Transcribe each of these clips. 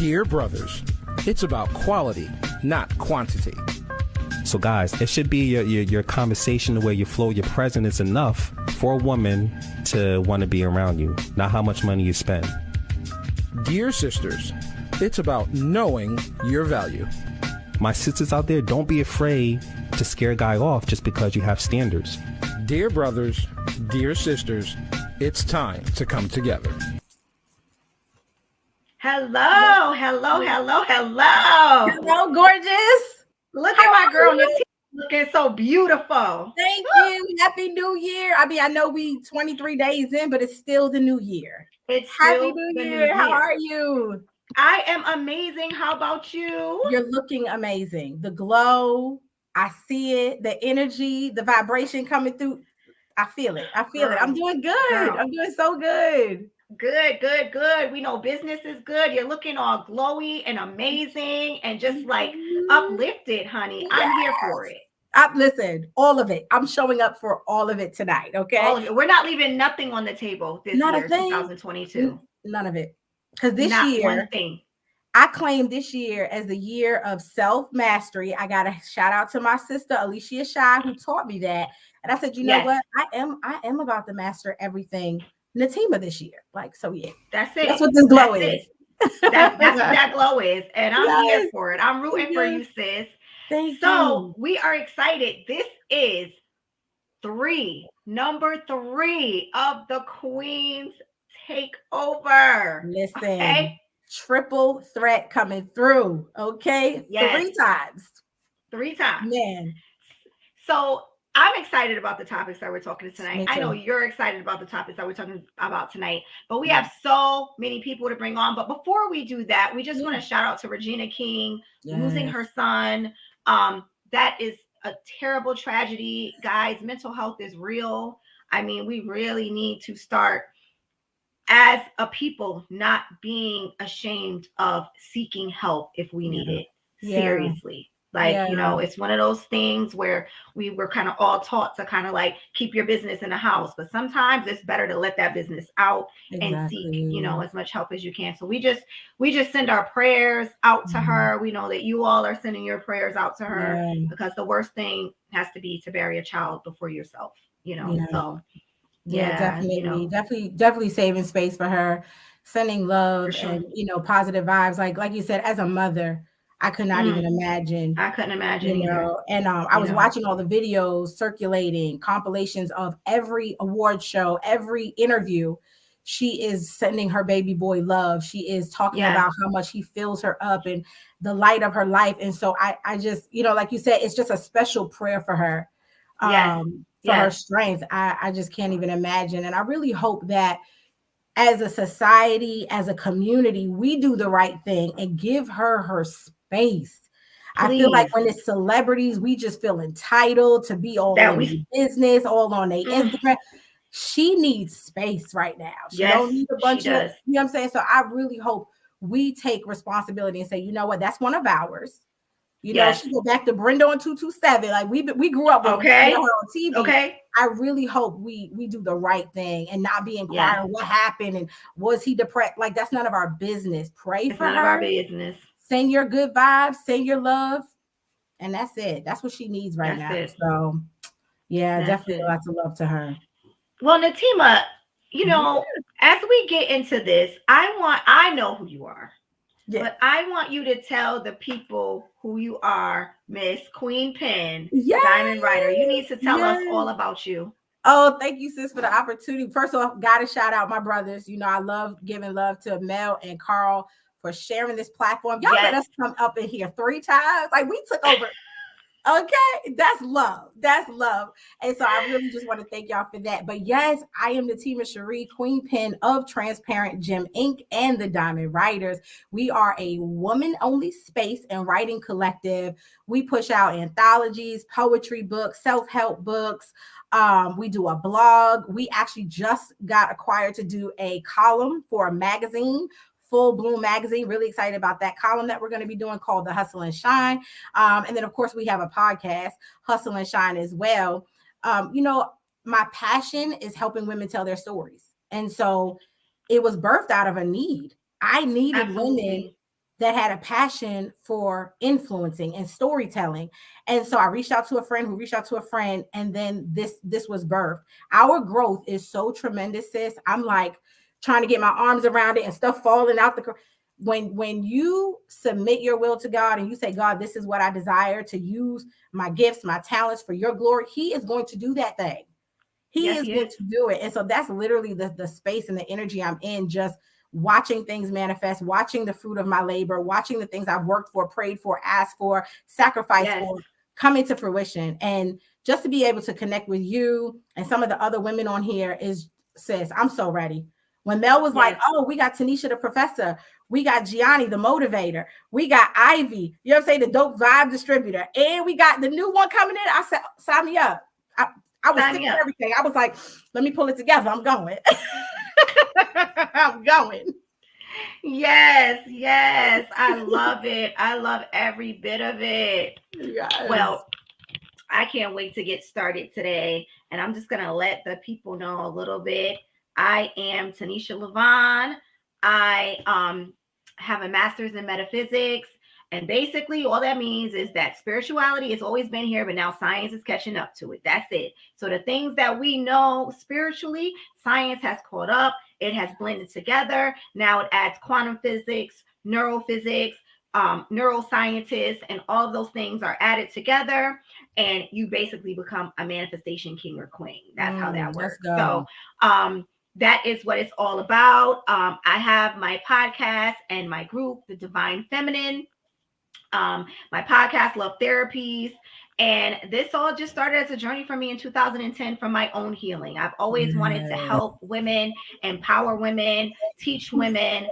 Dear brothers, it's about quality, not quantity. So guys, it should be your conversation, the way you flow, your presence is enough for a woman to want to be around you, not how much money you spend. Dear sisters, it's about knowing your value. My sisters out there, don't be afraid to scare a guy off just because you have standards. Dear brothers, dear sisters, it's time to come together. Hello, hello, hello, hello. Hello, gorgeous. Look at my girl Natia, looking so beautiful. Thank you. Happy New Year. I mean, I know we 23 days in, but it's still the new year. It's Happy New Year. How are you? I am amazing. How about you? You're looking amazing. The glow, I see it. The energy, the vibration coming through. I feel it. I feel it. I'm doing good. Girl. I'm doing so good. Good, good, good. We know business is good. You're looking all glowy and amazing and just like uplifted, honey. Yes. I'm here for it. Listen, all of it. I'm showing up for all of it tonight. Okay. All of it. We're not leaving nothing on the table this year, 2022. None of it. Because this not year, one thing. I claim this year as the year of self-mastery. I got to shout out to my sister, Alicia Shy, who taught me that. And I said, you know what? I am about to master everything. Natima this year. Like, so yeah. That's it. That's what this glow is. That's what that glow is. And I'm here for it. I'm rooting for you, sis. Thank you. So we are excited. This is number 3 of the Queens takeover. Listen, triple threat coming through. Okay. Yes. 3 times. Man. So I'm excited about the topics that we're talking tonight. I know you're excited about the topics that we're talking about tonight, but we have so many people to bring on. But before we do that, we just want to shout out to Regina King losing her son. That is a terrible tragedy, guys. Mental health is real. I mean, we really need to start as a people not being ashamed of seeking help if we need it. Seriously. Like, you know, it's one of those things where we were kind of all taught to kind of like keep your business in the house. But sometimes it's better to let that business out and seek, you know, as much help as you can. So we just send our prayers out to her. We know that you all are sending your prayers out to her because the worst thing has to be to bury a child before yourself, you know. So definitely, you know. definitely saving space for her, sending love and, you know, positive vibes. Like you said, as a mother, I could not even imagine. I couldn't imagine, you know. And I was watching all the videos circulating, compilations of every award show, every interview. She is sending her baby boy love. She is talking about how much he fills her up and the light of her life. And so I just, you know, like you said, it's just a special prayer for her, for her strength. I just can't even imagine. And I really hope that as a society, as a community, we do the right thing and give her her space. I feel like when it's celebrities, we just feel entitled to be all in the business, all on their Instagram. She needs space right now. She don't need a bunch of, you know what I'm saying? So I really hope we take responsibility and say, you know what, that's one of ours. You know, she go back to Brenda on 227. Like we grew up with her on TV. I really hope we do the right thing and not be inquiring what happened and was he depressed? Like that's none of our business. Pray for her. None of our business. Send your good vibes, send your love, and that's it. That's what she needs right now. So, definitely lots of love to her. Well, Natima, you know, as we get into this, I know who you are, but I want you to tell the people who you are, Miss Queen Pen, Diamond Writer. You need to tell us all about you. Oh, thank you, sis, for the opportunity. First off, got to shout out my brothers. You know, I love giving love to Mel and Carl for sharing this platform. Y'all let us come up in here 3 times. Like we took over. Okay, that's love. That's love. And so I really just want to thank y'all for that. But yes, I am Natima Cherie, Queen Pen of Transparent Gem Inc. and the Diamond Writers. We are a woman-only space and writing collective. We push out anthologies, poetry books, self-help books. We do a blog. We actually just got acquired to do a column for a magazine, Full Bloom magazine. Really excited about that column that we're going to be doing called The Hustle and Shine. And then, of course, we have a podcast, Hustle and Shine as well. You know, my passion is helping women tell their stories. And so it was birthed out of a need. I needed women that had a passion for influencing and storytelling. And so I reached out to a friend who reached out to a friend, and then this was birthed. Our growth is so tremendous, sis. I'm like trying to get my arms around it and stuff falling out the when you submit your will to God and you say, God, this is what I desire to use my gifts, my talents for your glory, he is going to do that thing. He is going to do it. And so that's literally the space and the energy I'm in, just watching things manifest, watching the fruit of my labor, watching the things I've worked for, prayed for, asked for, sacrificed for, coming to fruition. And just to be able to connect with you and some of the other women on here is, sis, I'm so ready. When Mel was like, oh, we got Tanisha the professor, we got Gianni the motivator, we got Ivy, you know what I'm saying, the dope vibe distributor, and we got the new one coming in. I said, sign me up. I was sick of everything. I was like, let me pull it together. I'm going. I'm going. Yes. I love it. I love every bit of it. Yes. Well, I can't wait to get started today. And I'm just going to let the people know a little bit. I am Tanisha Levon. I have a master's in metaphysics. And basically, all that means is that spirituality has always been here, but now science is catching up to it. That's it. So the things that we know spiritually, science has caught up. It has blended together. Now it adds quantum physics, neurophysics, neuroscientists, and all of those things are added together. And you basically become a manifestation king or queen. That's how that works. So that is what it's all about. I have my podcast and my group, The Divine Feminine. My podcast, Love Therapies. And this all just started as a journey for me in 2010 from my own healing. I've always wanted to help women, empower women, teach women,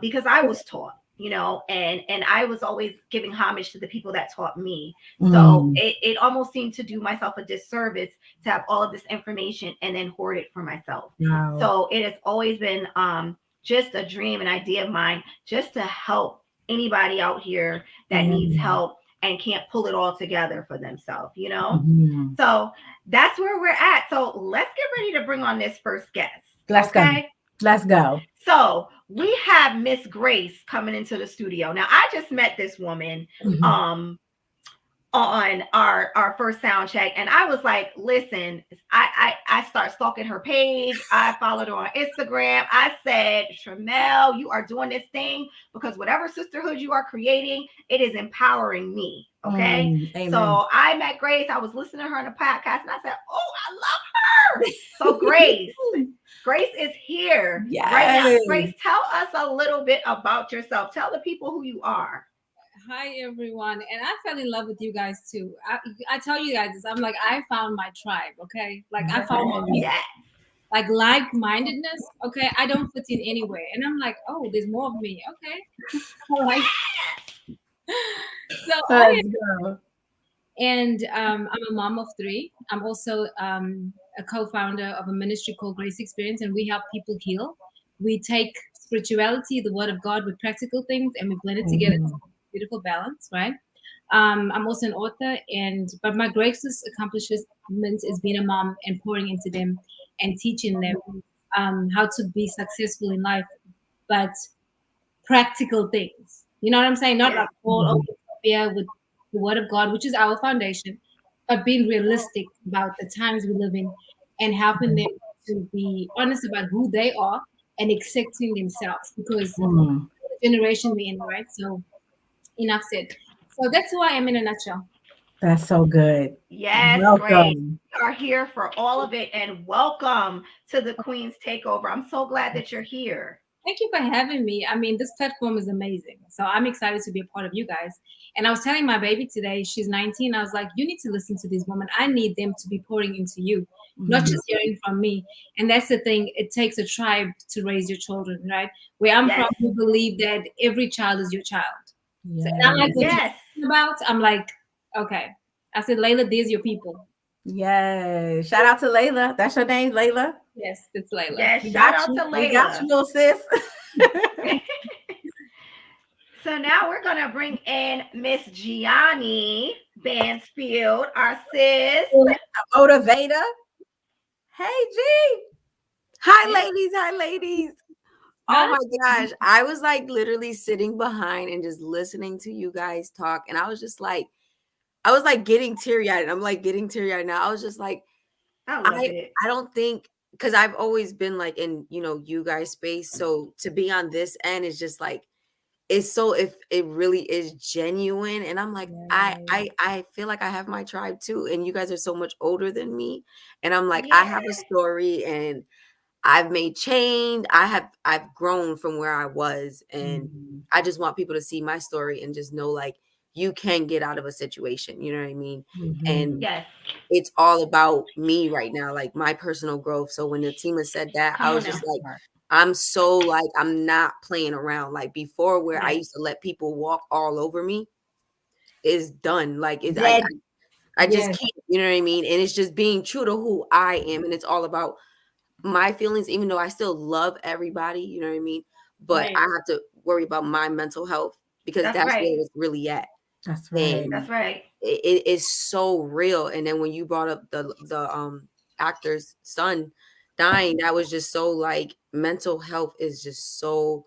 because I was taught, you know, and I was always giving homage to the people that taught me. So it almost seemed to do myself a disservice to have all of this information and then hoard it for myself. Wow. So it has always been just a dream, an idea of mine, just to help anybody out here that needs help and can't pull it all together for themselves, you know? So that's where we're at. So let's get ready to bring on this first guest. Let's go. So we have Miss Grace coming into the studio. Now, I just met this woman on our first sound check, and I was like, listen, I start stalking her page. I followed her on Instagram. I said, Shamel, you are doing this thing because whatever sisterhood you are creating, it is empowering me. Okay. So I met Grace. I was listening to her on the podcast, and I said, oh, I love her. So Grace is here right now. Grace, tell us a little bit about yourself. Tell the people who you are. Hi everyone, and I fell in love with you guys too. I tell you guys this, I'm like, I found my tribe, okay? Like I found my people. Like like-mindedness, okay? I don't fit in anywhere, and I'm like, oh, there's more of me, okay? I'm a mom of 3. I'm also a co-founder of a ministry called Grace Experience, and we help people heal. We take spirituality, the word of God, with practical things, and we blend it together. Beautiful balance, right? I'm also an author, but my greatest accomplishment is being a mom and pouring into them and teaching them how to be successful in life, but practical things. You know what I'm saying? Not like all over with the word of God, which is our foundation, but being realistic about the times we live in and helping them to be honest about who they are and accepting themselves, because the generation we're in, right? So enough said. So that's who I am in a nutshell. That's so good. Yes, Grace. We are here for all of it, and welcome to the Queen's Takeover. I'm so glad that you're here. Thank you for having me. I mean, this platform is amazing. So I'm excited to be a part of you guys. And I was telling my baby today, she's 19. I was like, you need to listen to these women. I need them to be pouring into you, not just hearing from me. And that's the thing. It takes a tribe to raise your children, right? Where I'm from, we believe that every child is your child. So I'm like, what you're talking about? I'm like, okay. I said, Layla, there's your people. Yes. Shout out to Layla. That's your name, Layla? Yes, it's Layla. Yes, shout out to Layla. We got you, little sis. So now we're going to bring in Miss Gianni Bansfield, our sis. Motivator. Hey, G. Hi, ladies. Oh my gosh. I was like literally sitting behind and just listening to you guys talk. And I was like getting teary-eyed. I'm like getting teary-eyed now. I was just like, I love it. I don't think, because I've always been like in, you guys space. So to be on this end is just like, it's so, if it really is genuine. And I'm like, I feel like I have my tribe too. And you guys are so much older than me. And I'm like, I have a story and I've made change. I've grown from where I was. And I just want people to see my story and just know like you can get out of a situation. You know what I mean? And it's all about me right now, like my personal growth. So when the team has said that, I was just like, I'm so like, I'm not playing around. Like before where I used to let people walk all over me is done. Like I just can't, you know what I mean? And it's just being true to who I am. And it's all about my feelings, even though I still love everybody, you know what I mean? But I have to worry about my mental health because that's where it's really at. That's right. And that's right. It is so real. And then when you brought up the actor's son dying, that was just so like mental health is just so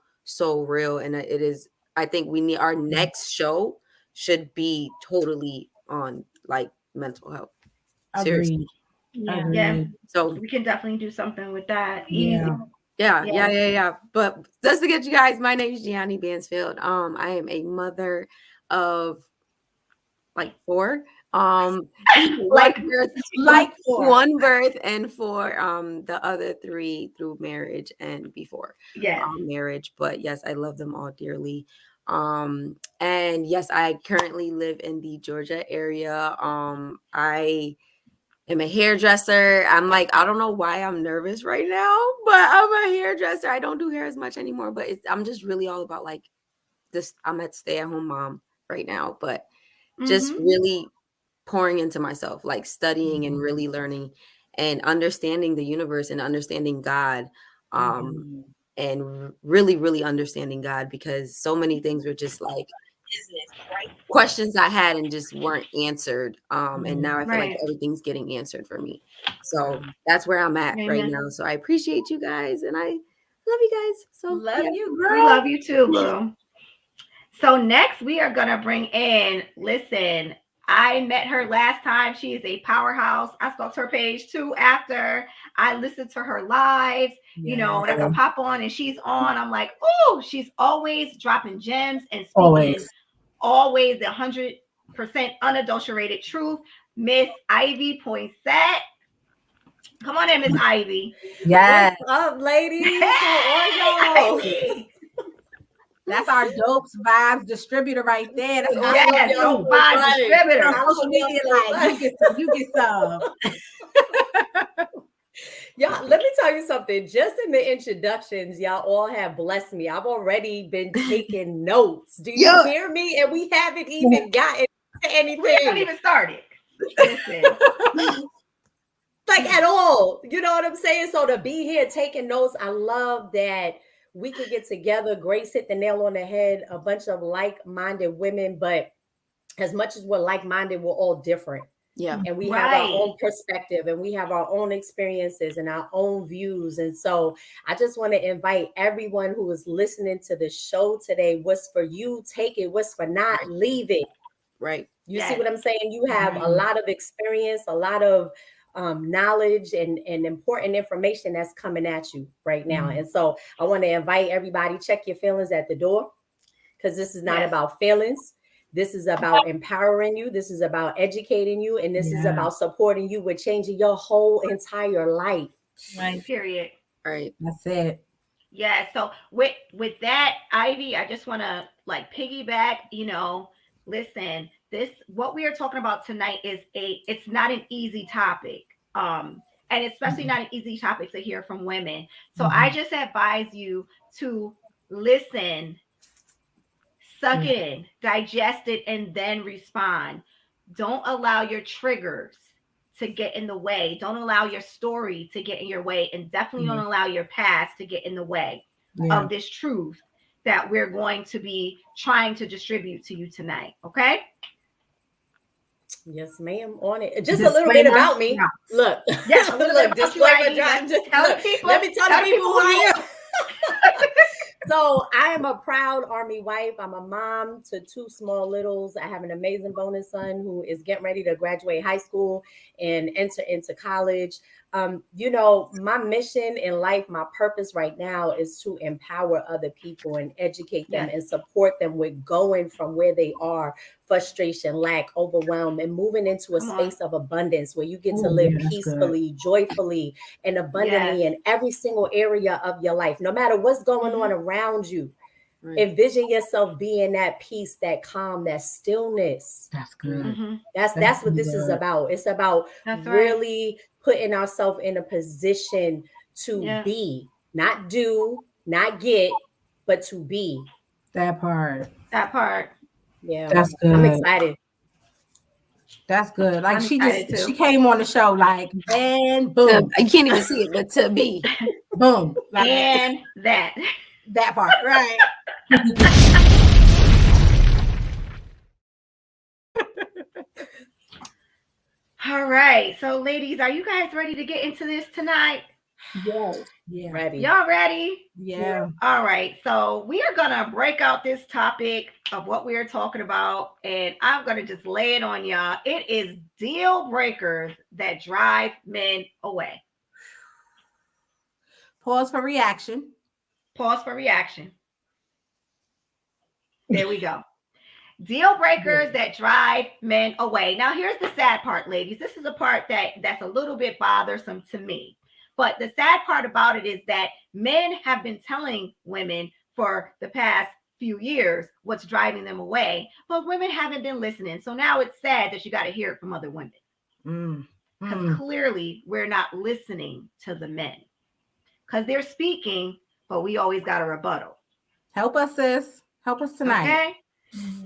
real. And it is, I think we need, our next show should be totally on like mental health. Seriously. Yeah. So we can definitely do something with that. Yeah. But just to get you guys, my name is Gianni Bansfield. I am a mother of like 4. One birth and 4 the other 3 through marriage and before marriage. But yes, I love them all dearly. And yes, I currently live in the Georgia area. I am a hairdresser. I'm like, I don't know why I'm nervous right now, but I'm a hairdresser. I don't do hair as much anymore, but I'm just really all about like this. I'm a stay-at-home mom right now, but just really pouring into myself, like studying and really learning and understanding the universe and understanding God, and really understanding God, because so many things were just like questions I had and just weren't answered. And now I feel like everything's getting answered for me. So that's where I'm at right now. So I appreciate you guys and I love you guys. So love you, girl. We love you too, boo. So next we are gonna bring in, listen, I met her last time. She is a powerhouse. I stalked her page too after I listened to her lives, and I can pop on and she's on. I'm like, oh, she's always dropping gems and speaking always the 100% unadulterated truth. Miss Ivy Poinsett. Come on in, Miss Ivy. Yes. What's up, ladies? How are y'all? That's our Dopes Vibes distributor right there. That's Dope Vibes distributor. Social media, like you get some. Y'all, let me tell you something. Just in the introductions, y'all all have blessed me. I've already been taking notes. Do you hear me? And we haven't even gotten to anything. We haven't even started. Like at all. You know what I'm saying? So to be here taking notes, I love that we could get together. Grace hit the nail on the head. A bunch of like-minded women, but as much as we're like-minded, we're all different. Yeah. And we have our own perspective and we have our own experiences and our own views. And so I just want to invite everyone who is listening to the show today. What's for you, take it. What's for not, leave it. Right. You see what I'm saying? You have a lot of experience, a lot of knowledge and important information that's coming at you right now. And so I want to invite everybody, check your feelings at the door, because this is not about feelings. This is about empowering you. This is about educating you. And this is about supporting you with changing your whole entire life. Right. Period. Right. That's it. Yeah. So with that, Ivy, I just want to like piggyback, listen, what we are talking about tonight is it's not an easy topic. And especially not an easy topic to hear from women. So I just advise you to listen, suck it in, digest it, and then respond. Don't allow your triggers to get in the way. Don't allow your story to get in your way. And definitely don't allow your past to get in the way of this truth that we're going to be trying to distribute to you tonight. Okay? Yes, ma'am. On it. Just a little bit about me. Look. Yeah. Look, disclaimer. Let me tell the people who I am. So I am a proud Army wife. I'm a mom to 2 small littles. I have an amazing bonus son who is getting ready to graduate high school and enter into college. My mission in life, my purpose right now is to empower other people and educate them and support them with going from where they are, frustration, lack, overwhelm, and moving into a space of abundance where you get to live peacefully, joyfully, and abundantly in every single area of your life, no matter what's going on around you. Right. Envision yourself being that peace, that calm, that stillness. That's good. That's what this is about. It's about really putting ourselves in a position to be, not do, not get, but to be. That part. Yeah. That's good. I'm excited. That's good. Like she came on the show like, and boom. I can't even see it, but to be. Boom. Like, and that part, right. All right. So ladies, are you guys ready to get into this tonight? Yes. Yeah. Ready. Y'all ready? Yeah. All right. So we are going to break out this topic of what we are talking about, and I'm going to just lay it on y'all. It is deal breakers that drive men away. Pause for reaction. There we go. Deal breakers that drive men away. Now, here's the sad part, ladies. This is a part that's a little bit bothersome to me. But the sad part about it is that men have been telling women for the past few years what's driving them away, but women haven't been listening. So now it's sad that you got to hear it from other women. Because clearly we're not listening to the men. Because they're speaking, but we always got a rebuttal. Help us, sis. Help us tonight. Okay.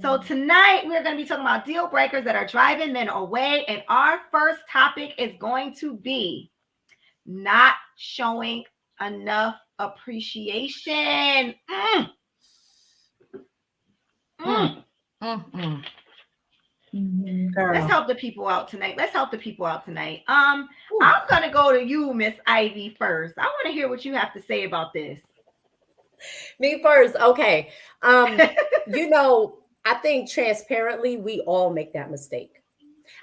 So tonight we're going to be talking about deal breakers that are driving men away. And our first topic is going to be not showing enough appreciation. Let's help the people out tonight. I'm going to go to you, Miss Ivy, first. I want to hear what you have to say about this. Me first. Okay. I think transparently, we all make that mistake.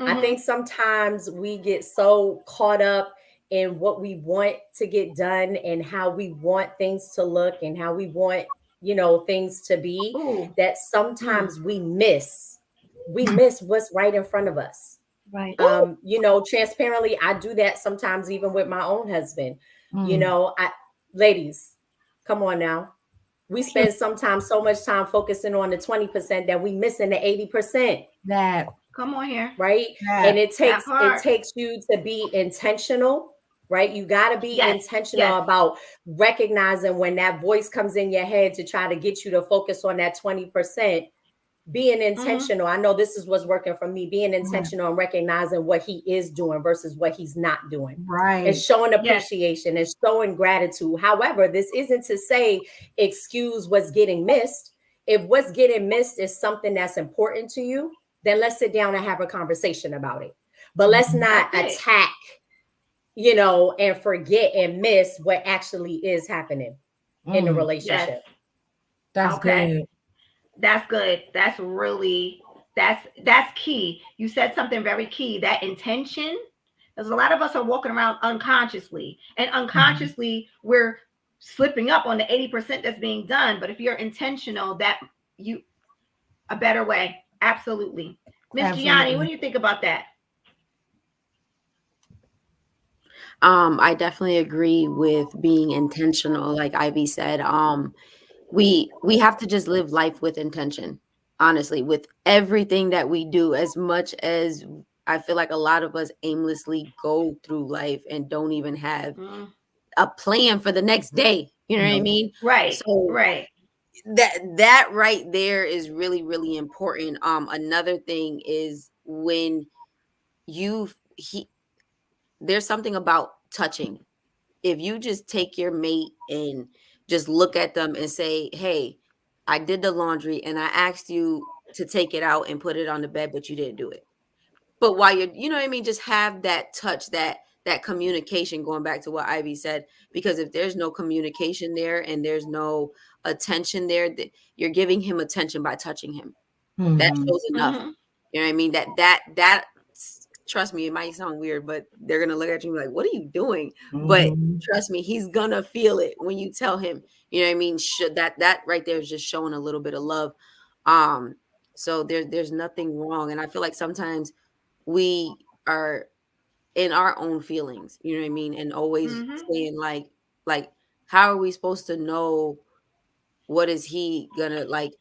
I think sometimes we get so caught up in what we want to get done and how we want things to look and how we want, things to be, that sometimes we miss what's right in front of us. Right. Transparently, I do that sometimes even with my own husband. Ladies, come on now. We spend sometimes so much time focusing on the 20% that we missing the 80%. That come on here. Right. And it takes you to be intentional, right? You got to be intentional about recognizing when that voice comes in your head to try to get you to focus on that 20%. Being intentional. I know this is what's working for me. Being intentional and recognizing what he is doing versus what he's not doing. Right. And showing appreciation and showing gratitude. However, this isn't to say excuse what's getting missed. If what's getting missed is something that's important to you, then let's sit down and have a conversation about it. But let's not attack, and forget and miss what actually is happening in the relationship. That's good. That's good. That's key. You said something very key, that intention, because a lot of us are walking around unconsciously, and unconsciously we're slipping up on the 80% that's being done. But if you're intentional, a better way. Absolutely. Miss Gianni, what do you think about that? I definitely agree with being intentional. Like Ivy said, we have to just live life with intention, honestly, with everything that we do. As much as I feel like a lot of us aimlessly go through life and don't even have a plan for the next day. You know what I mean? Right. So that right there is really, really important. Another thing is when there's something about touching. If you just take your mate and just look at them and say, hey, I did the laundry and I asked you to take it out and put it on the bed, but you didn't do it. But while just have that touch, that that communication, going back to what Ivy said, because if there's no communication there and there's no attention there, that you're giving him attention by touching him. That shows enough. You know what I mean? That trust me, it might sound weird, but they're gonna look at you and be like, what are you doing? But trust me, he's gonna feel it when you tell him. You know what I mean? That right there is just showing a little bit of love. So there's nothing wrong. And I feel like sometimes we are in our own feelings, you know what I mean? And always saying like, how are we supposed to know what is he gonna like?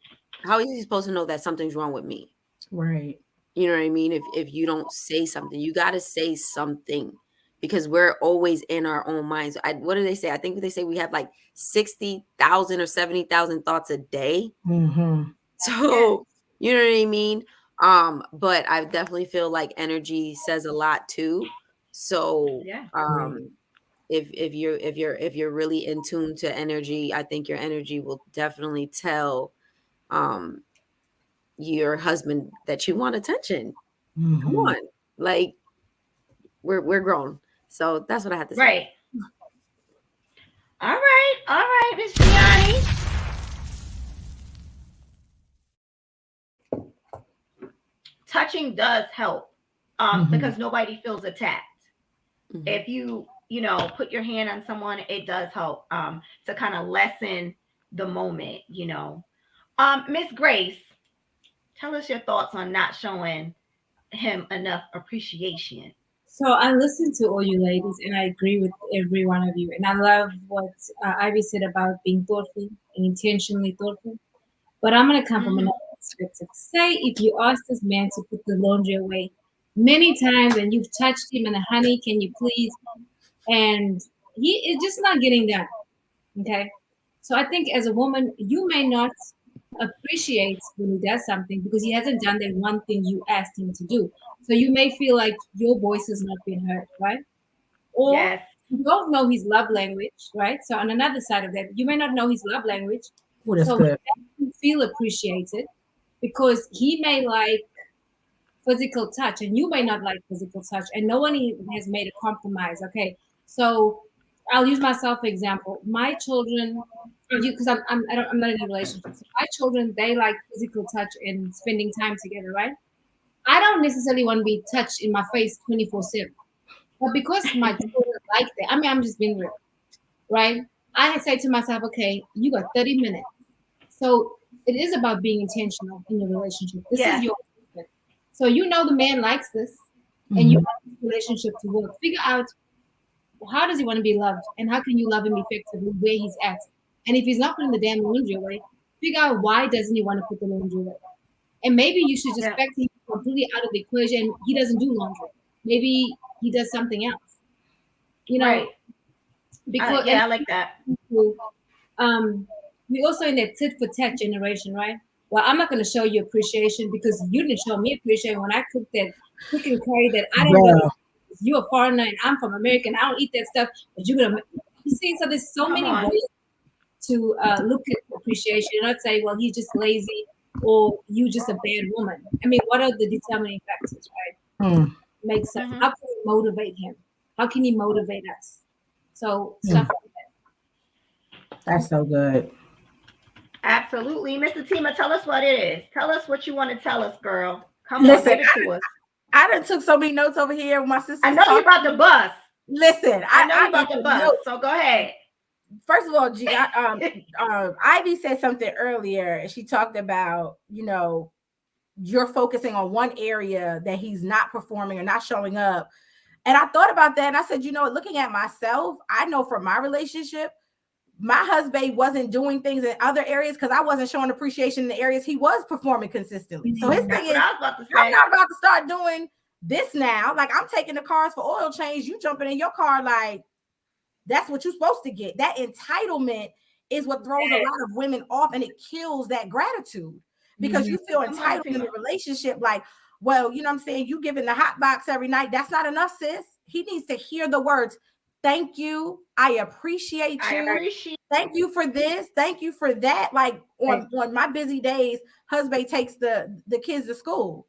How is he supposed to know that something's wrong with me? Right. You know what I mean? If you don't say something, you got to say something, because we're always in our own minds. What do they say? I think they say we have like 60,000 or 70,000 thoughts a day. So, you know what I mean? But I definitely feel like energy says a lot too. So, if you're really in tune to energy, I think your energy will definitely tell your husband that you want attention. Come on, like we're grown. So that's what I have to say. Right. All right, Miss Gianni. Touching does help, because nobody feels attacked. If you put your hand on someone, it does help to kind of lessen the moment. Miss Grace, tell us your thoughts on not showing him enough appreciation. So I listened to all you ladies, and I agree with every one of you. And I love what Ivy said about being thoughtful and intentionally thoughtful. But I'm going to come from another perspective. Say if you ask this man to put the laundry away many times, and you've touched him and honey, can you please? And he is just not getting done. Okay. So I think as a woman, you may not appreciate when he does something because he hasn't done that one thing you asked him to do. So you may feel like your voice has not been heard, right? Or you don't know his love language, right? So on another side of that, you may not know his love language. So you feel appreciated because he may like physical touch and you may not like physical touch, and no one has made a compromise. Okay, so I'll use myself for example. My children, because I'm not in a relationship. So my children, they like physical touch and spending time together, right? I don't necessarily want to be touched in my face 24/7, but because my children like that, I'm just being real, right? I say to myself, okay, you got 30 minutes. So it is about being intentional in your relationship. This is your relationship. So the man likes this, and you want this relationship to work. Figure out how does he want to be loved, and how can you love him effectively where he's at. And if he's not putting the damn laundry away, figure out why doesn't he want to put the laundry away. And maybe you should just expect him completely out of the equation. He doesn't do laundry. Maybe he does something else. Right. Because I like that. We also in that tit for tat generation, right? Well, I'm not going to show you appreciation because you didn't show me appreciation when I cooked that chicken curry that I didn't know. You're a foreigner and I'm from America and I don't eat that stuff. But you're gonna, you see, so there's so many ways to look at appreciation and not say, well, he's just lazy or you just a bad woman. I mean, what are the determining factors, right? Makes sense. How can we motivate him? How can he motivate us? So stuff like that. That's so good. Absolutely. Mr. Tima, tell us what it is. Tell us what you want to tell us, girl. Come on, give it to us. I done took so many notes over here with my sister. I know you about the bus. Listen, I know you about the bus. So go ahead. First of all, Ivy said something earlier, and she talked about, you're focusing on one area that he's not performing or not showing up. And I thought about that, and I said, looking at myself, I know from my relationship, my husband wasn't doing things in other areas because I wasn't showing appreciation in the areas he was performing consistently. So his thing is, I'm not about to start doing this now. Like, I'm taking the cars for oil change. You jumping in your car like that's what you're supposed to get. That entitlement is what throws a lot of women off, and it kills that gratitude because you feel entitled in a relationship. Like, well, you know what I'm saying? You giving the hot box every night. That's not enough, sis. He needs to hear the words, thank you. I appreciate you. Thank you for this. Thank you for that. Like on my busy days, husband takes the kids to school.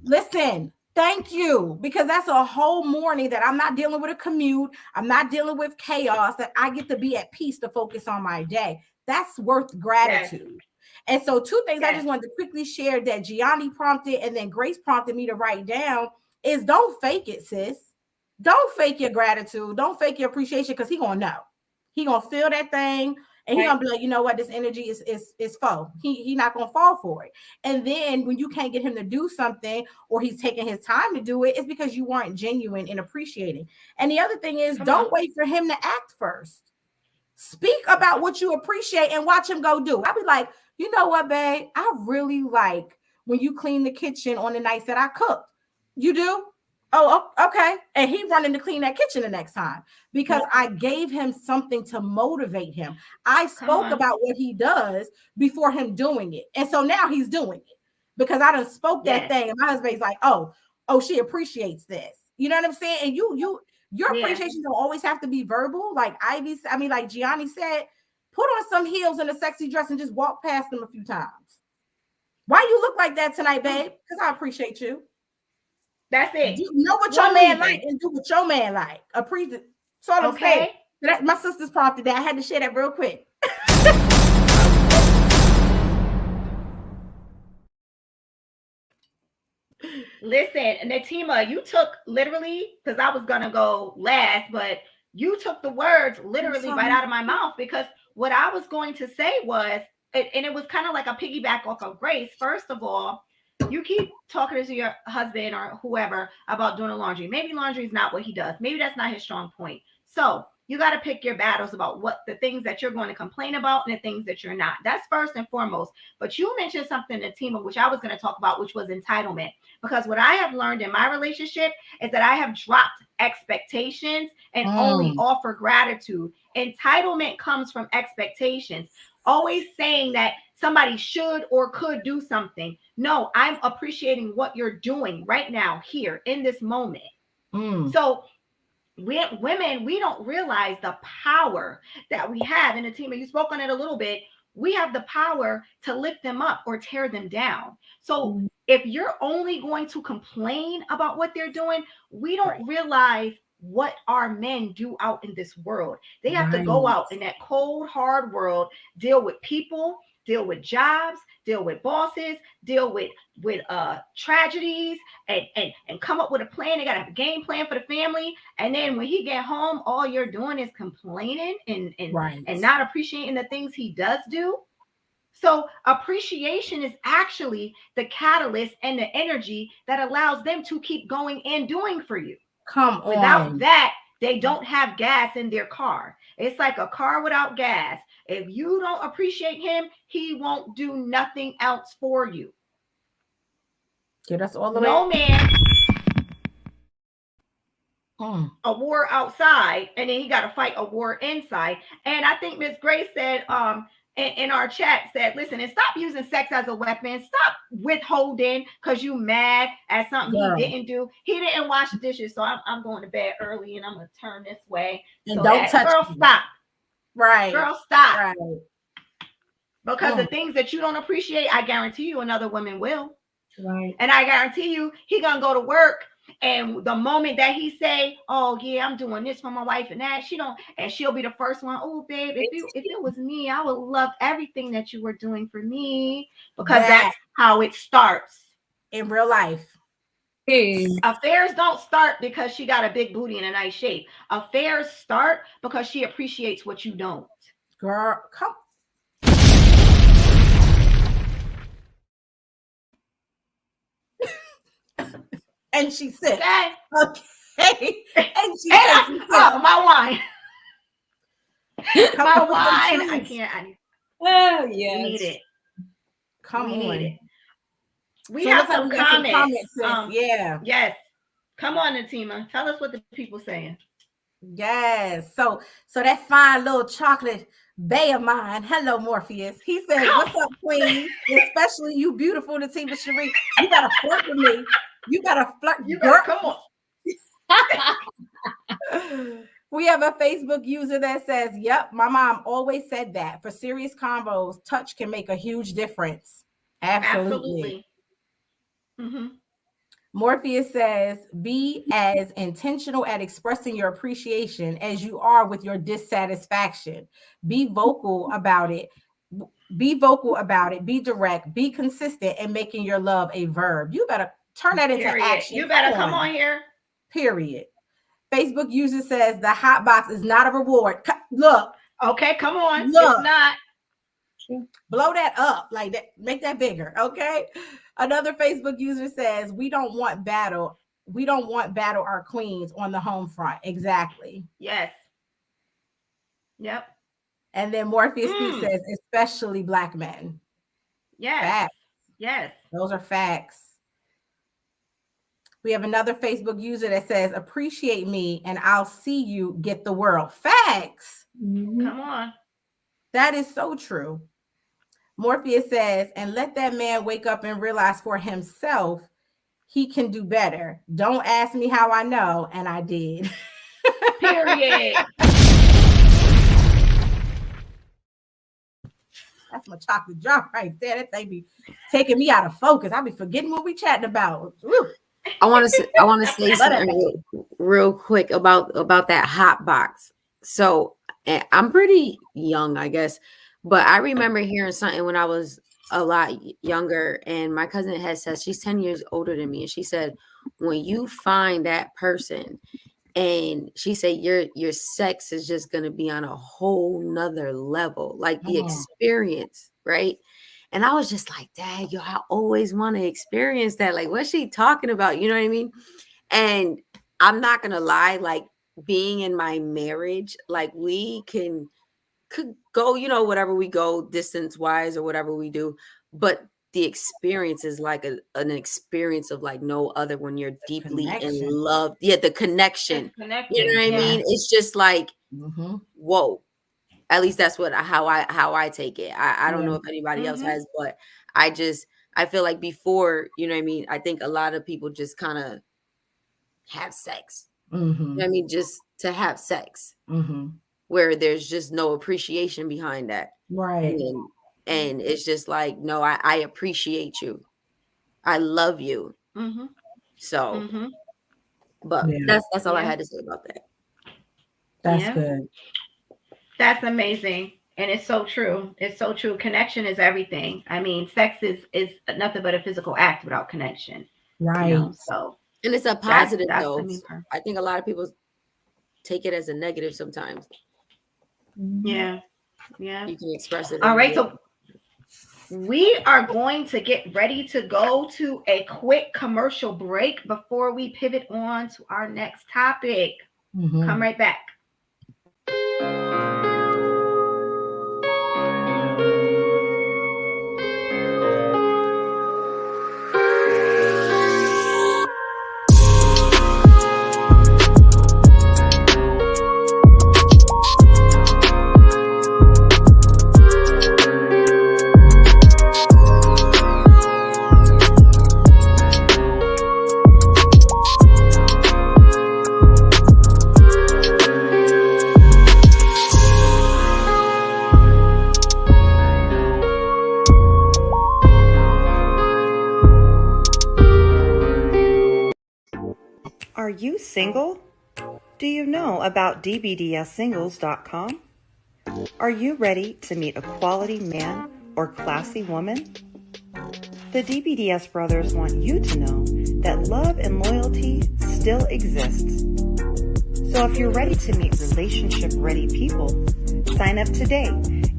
Listen, Thank you. Because that's a whole morning that I'm not dealing with a commute. I'm not dealing with chaos, that I get to be at peace to focus on my day. That's worth gratitude. Yes. And so 2 things I just wanted to quickly share that Gianni prompted and then Grace prompted me to write down is don't fake it, sis. Don't fake your gratitude. Don't fake your appreciation, because he gonna know. He gonna feel that thing. And he's gonna be like, you know what, this energy is faux. He not gonna fall for it. And then when you can't get him to do something, or he's taking his time to do it, it's because you weren't genuine in appreciating. And the other thing is, don't wait for him to act first. Speak about what you appreciate and watch him go do. I'll be like, you know what, babe? I really like when you clean the kitchen on the nights that I cooked. You do? Oh, okay. And he running to clean that kitchen the next time, because I gave him something to motivate him. I spoke about what he does before him doing it. And so now he's doing it because I done spoke that thing. And my husband's like, oh, she appreciates this. You know what I'm saying? And your appreciation don't always have to be verbal. Like like Gianni said, put on some heels and a sexy dress and just walk past them a few times. Why you look like that tonight, babe? Because I appreciate you. That's it. You know what your man like and do what your man like. Appreciate. So I'm saying. That's my sister's prompted that. I had to share that real quick. Listen, Natima, you took literally, because I was gonna go last, but you took the words literally right out of my mouth, because what I was going to say was, and it was kind of like a piggyback off of Grace. First of all, you keep talking to your husband or whoever about doing the laundry. Maybe laundry is not what he does. Maybe that's not his strong point. So you got to pick your battles about what the things that you're going to complain about and the things that you're not. That's first and foremost. But you mentioned something, Natima, which I was going to talk about, which was entitlement. Because what I have learned in my relationship is that I have dropped expectations and only offer gratitude. Entitlement comes from expectations. Always saying that somebody should or could do something. No, I'm appreciating what you're doing right now, here in this moment. So women, we don't realize the power that we have in a team. And you spoke on it a little bit. We have the power to lift them up or tear them down. So if you're only going to complain about what they're doing, we don't realize what our men do out in this world. They have to go out in that cold, hard world, deal with people, deal with jobs, deal with bosses, deal with tragedies, and come up with a plan. They got to have a game plan for the family. And then when he get home, all you're doing is complaining and not appreciating the things he does do. So appreciation is actually the catalyst and the energy that allows them to keep going and doing for you. Come on. Without that, they don't have gas in their car. It's like a car without gas. If you don't appreciate him, he won't do nothing else for you. Get us all the way. No man. A war outside, and then he got to fight a war inside. And I think Miss Grace said, in our chat said, listen, and stop using sex as a weapon. Stop withholding because you mad at something he didn't do. He didn't wash the dishes, so I'm going to bed early and I'm going to turn this way. And so don't touch girl, me. Stop. Right. Girl, stop. Right. Because the things that you don't appreciate, I guarantee you another woman will. Right. And I guarantee you he going to go to work. And the moment that he say, oh yeah, I'm doing this for my wife and that, she'll be the first one. Oh, babe, if it was me, I would love everything that you were doing for me, because that's how it starts in real life. Affairs don't start because she got a big booty and a nice shape. Affairs start because she appreciates what you don't. Girl, come. And she said, okay. And she said, my wine. My wine. I can't. Oh, yeah. We need it. We need it. We have some comments. Yes. Come on, Natima. Tell us what the people saying. Yes. So that fine little chocolate bay of mine. Hello, Morpheus. He says, what's up, Queen? Especially you, beautiful Natima Cherie. You gotta flirt with me. You gotta flirt. You gotta come on. We have a Facebook user that says, yep, my mom always said that. For serious combos, touch can make a huge difference. Absolutely. Morpheus says, be as intentional at expressing your appreciation as you are with your dissatisfaction. Be vocal about it. Be vocal about it. Be direct. Be consistent in making your love a verb. You better turn that into action. You better come on here. Period. Facebook user says the hot box is not a reward. Look. Okay, come on. Look. It's not. Blow that up, like that, make that bigger. Okay. Another Facebook user says, we don't want battle our queens on the home front. Exactly. Yes. Yep. And then Morpheus Speaks says, especially Black men. Yes. Facts. Yes. Those are facts. We have another Facebook user that says, appreciate me and I'll see you get the world. Facts. Come on. That is so true. Morpheus says, and let that man wake up and realize for himself he can do better. Don't ask me how I know, and I did. Period. That's my chocolate drop right there. That thing be taking me out of focus. I be forgetting what we chatting about. Woo. I want to say something real quick about that hot box. So I'm pretty young, I guess. But I remember hearing something when I was a lot younger, and my cousin had said, she's 10 years older than me, and she said, when you find that person, and she said your sex is just going to be on a whole nother level, like the experience, right? And I was just like, dang, yo, I always want to experience that. Like, what's she talking about? You know what I mean? And I'm not going to lie, like being in my marriage, like we could go, whatever we go distance wise or whatever we do, but the experience is like an experience of like no other when you're deeply in love. Yeah, the connection. You know what I mean? It's just like, whoa. At least that's how I take it. I don't know if anybody else has, but I feel like before, you know what I mean? I think a lot of people just kind of have sex. You know what I mean? Just to have sex. Where there's just no appreciation behind that. Right. And it's just like, no, I appreciate you. I love you. So, but that's all I had to say about that. That's good. That's amazing. And it's so true. It's so true. Connection is everything. I mean, sex is nothing but a physical act without connection. Right. So, and it's a positive though. I think a lot of people take it as a negative sometimes. Yeah. You can express it. All right. So we are going to get ready to go to a quick commercial break before we pivot on to our next topic. Come right back. Are you single? Do you know about DBDSsingles.com? Are you ready to meet a quality man or classy woman? The DBDS brothers want you to know that love and loyalty still exists. So if you're ready to meet relationship-ready people, sign up today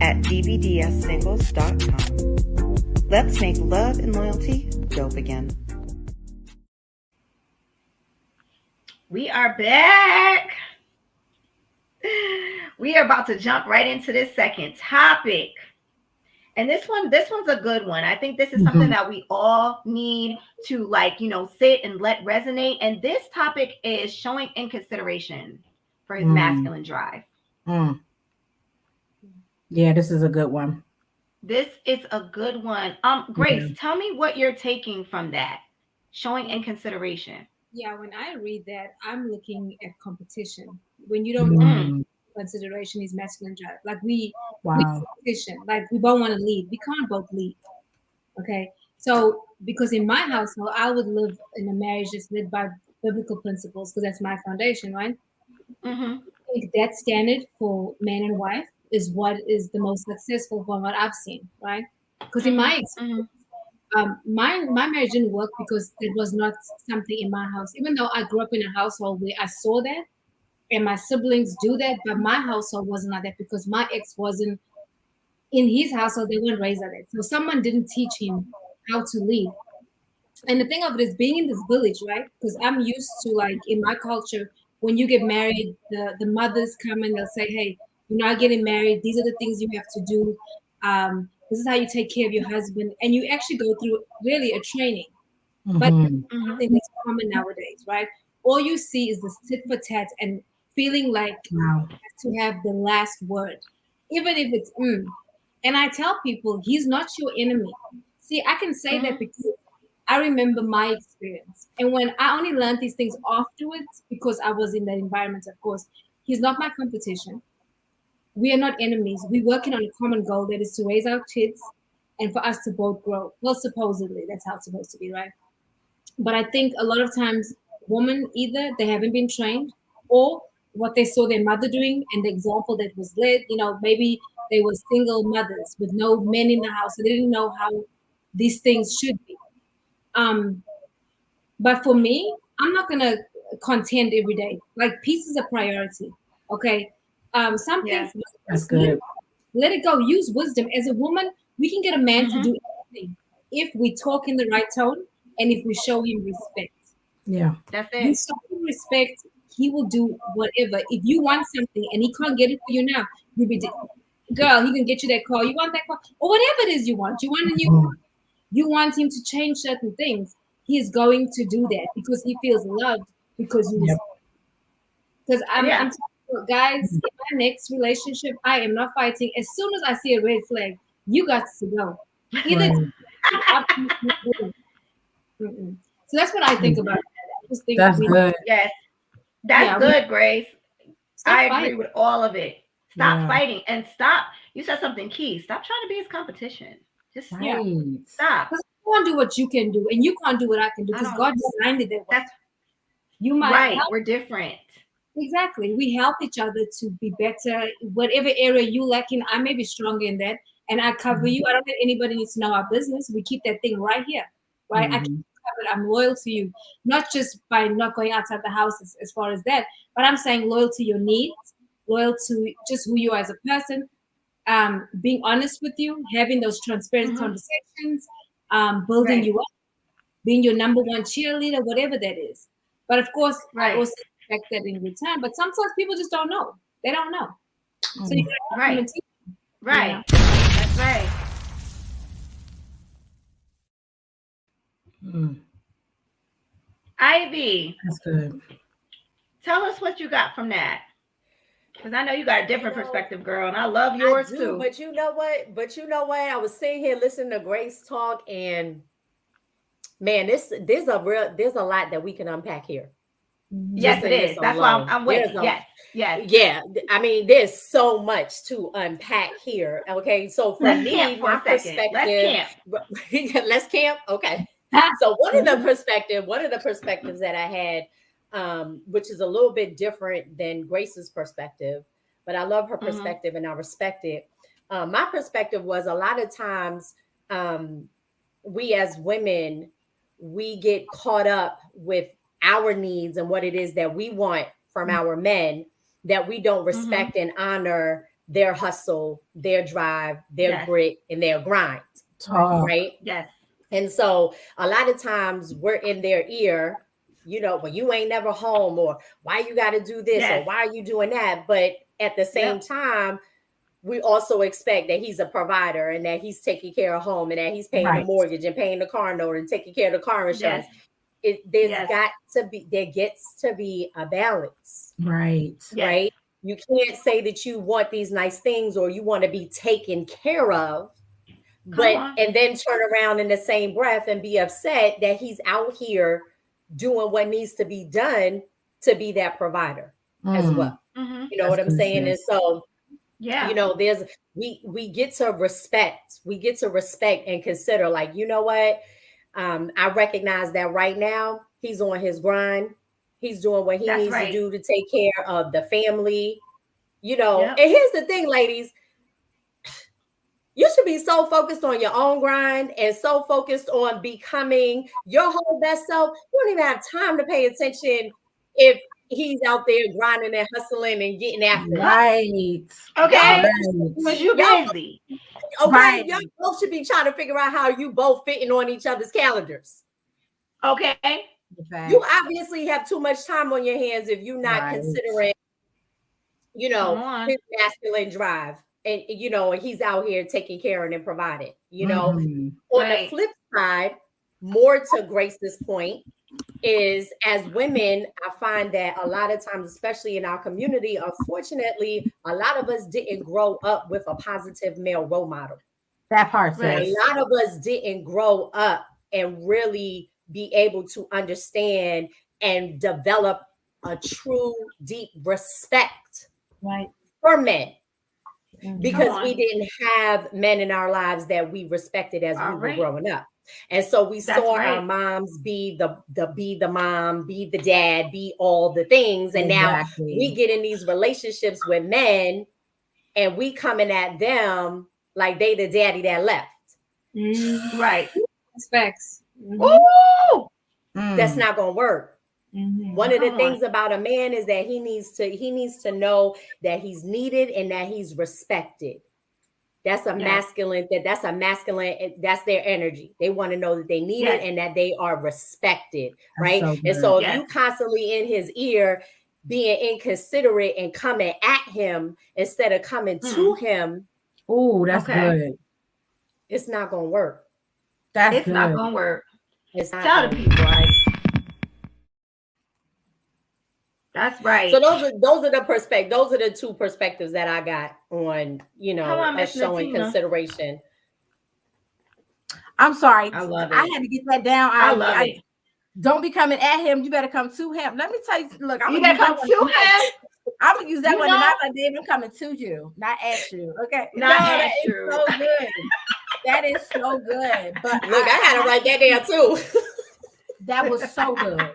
at DBDSsingles.com. Let's make love and loyalty dope again. We are back. We are about to jump right into this second topic. And this one's a good one. I think this is something that we all need to sit and let resonate. And this topic is showing inconsideration for his masculine drive. Yeah, this is a good one. This is a good one. Grace, tell me what you're taking from that. Showing inconsideration. Yeah, when I read that, I'm looking at competition. When you don't take consideration is masculine drive. Like we competition. Like we both want to lead. We can't both lead. Okay. So because in my household, I would live in a marriage that's led by biblical principles because that's my foundation, right? Mm-hmm. I think that standard for man and wife is what is the most successful from what I've seen, right? Because in my experience, my marriage didn't work because it was not something in my house. Even though I grew up in a household where I saw that, and my siblings do that, but my household wasn't like that because my ex wasn't in his household. They weren't raised like that, so someone didn't teach him how to lead. And the thing of it is being in this village, right? Because I'm used to, like, in my culture, when you get married, the mothers come and they'll say, hey, you're not getting married. These are the things you have to do. This is how you take care of your husband. And you actually go through really a training. But I think that's common nowadays, right? All you see is this tit for tat and feeling like you have to have the last word, even if it's And I tell people, he's not your enemy. See, I can say that because I remember my experience. And when I only learned these things afterwards, because I was in that environment, of course, he's not my competition. We are not enemies. We're working on a common goal that is to raise our kids and for us to both grow. Well, supposedly, that's how it's supposed to be, right? But I think a lot of times women, either they haven't been trained or what they saw their mother doing and the example that was led, maybe they were single mothers with no men in the house. So they didn't know how these things should be. But for me, I'm not gonna contend every day. Like, peace is a priority. Okay. Some things that's good. Let it go. Use wisdom. As a woman, we can get a man to do anything if we talk in the right tone and if we show him respect. Yeah. That's You it. show him respect, he will do whatever. If you want something and he can't get it for you now, you'll be girl, he can get you that car. You want that car? Or whatever it is you want. You want a new car. You want him to change certain things. He is going to do that because he feels loved because you. Because I'm telling you, guys, in my next relationship, I am not fighting. As soon as I see a red flag, you got to go. Either So that's what I think about that. I just think that's good. Yes, that's good, Grace. I agree with all of it. Stop fighting and stop. You said something key. Stop trying to be his competition. Just stop. Because you can't do what you can do, and you can't do what I can do. Because God designed it that way. You might help. We're different. Exactly. We help each other to be better. Whatever area you lack in, I may be stronger in that, and I cover you. I don't think anybody needs to know our business. We keep that thing right here, right? I keep it covered. I'm loyal to you, not just by not going outside the house as far as that, but I'm saying loyal to your needs, loyal to just who you are as a person, being honest with you, having those transparent conversations, building you up, being your number one cheerleader, whatever that is. But of course, I also expect that in return. But sometimes people just don't know. They don't know. So you gotta right. That's right. Ivy. That's good. Tell us what you got from that. Because I know you got a different perspective, girl, and I love yours too. But you know what? I was sitting here listening to Grace talk, and man, there's a lot that we can unpack here. Yes, it is. That's why I'm waiting. Yes. Yeah. I mean, there's so much to unpack here. Okay. So for me, my perspective, let's camp. Okay. So one of the perspectives that I had, which is a little bit different than Grace's perspective, but I love her perspective and I respect it. My perspective was a lot of times we as women, we get caught up with our needs and what it is that we want from our men, that we don't respect and honor their hustle, their drive, their grit, and their grind. Right? Yes. And so a lot of times we're in their ear, well, you ain't never home, or why you got to do this, or why are you doing that? But at the same time, we also expect that he's a provider and that he's taking care of home and that he's paying the mortgage and paying the car note and taking care of the car insurance. There gets to be a balance. Right. Right. You can't say that you want these nice things or you want to be taken care of, and then turn around in the same breath and be upset that he's out here doing what needs to be done to be that provider as well. You know what I'm saying? And so Yeah. You know, we get to respect and consider, like, you know what? I recognize that right now he's on his grind. He's doing what he needs to do to take care of the family, you know. And here's the thing, ladies, you should be so focused on your own grind and so focused on becoming your whole best self. You don't even have time to pay attention if he's out there grinding and hustling and getting after it. Okay. Because you're busy. Okay. Y'all both should be trying to figure out how you both fitting on each other's calendars. Okay. You obviously have too much time on your hands if you're not considering, you know, his masculine drive. And, you know, he's out here taking care and providing, you know. On the flip side, more to Grace's point, is as women, I find that a lot of times, especially in our community, unfortunately, a lot of us didn't grow up with a positive male role model. That part. A lot of us didn't grow up and really be able to understand and develop a true, deep respect for men. Because we didn't have men in our lives that we respected as we were growing up. And so we saw our moms be the mom, be the dad, be all the things. And now we get in these relationships with men and we coming at them like they the daddy that left. Right. Respects. That's not gonna work. One of the things about a man is that he needs to know that he's needed and that he's respected. That's a masculine, that's their energy. They want to know that they need it and that they are respected, right? And so if you constantly in his ear being inconsiderate and coming at him instead of coming to him, that's good. It's not gonna work. It's not gonna work. Tell the people, right? That's right. So those are the two perspectives that I got on, you know, us showing consideration. I'm sorry. I love it. I had to get that down. I love it. Don't be coming at him. You better come to him. Let me tell you, look, you better come to him. I'm gonna use that one tonight, but Dave, I'm coming to you, not at you. Okay. Not at you. So good. That is so good. But look, I had to write that down too. That was so good.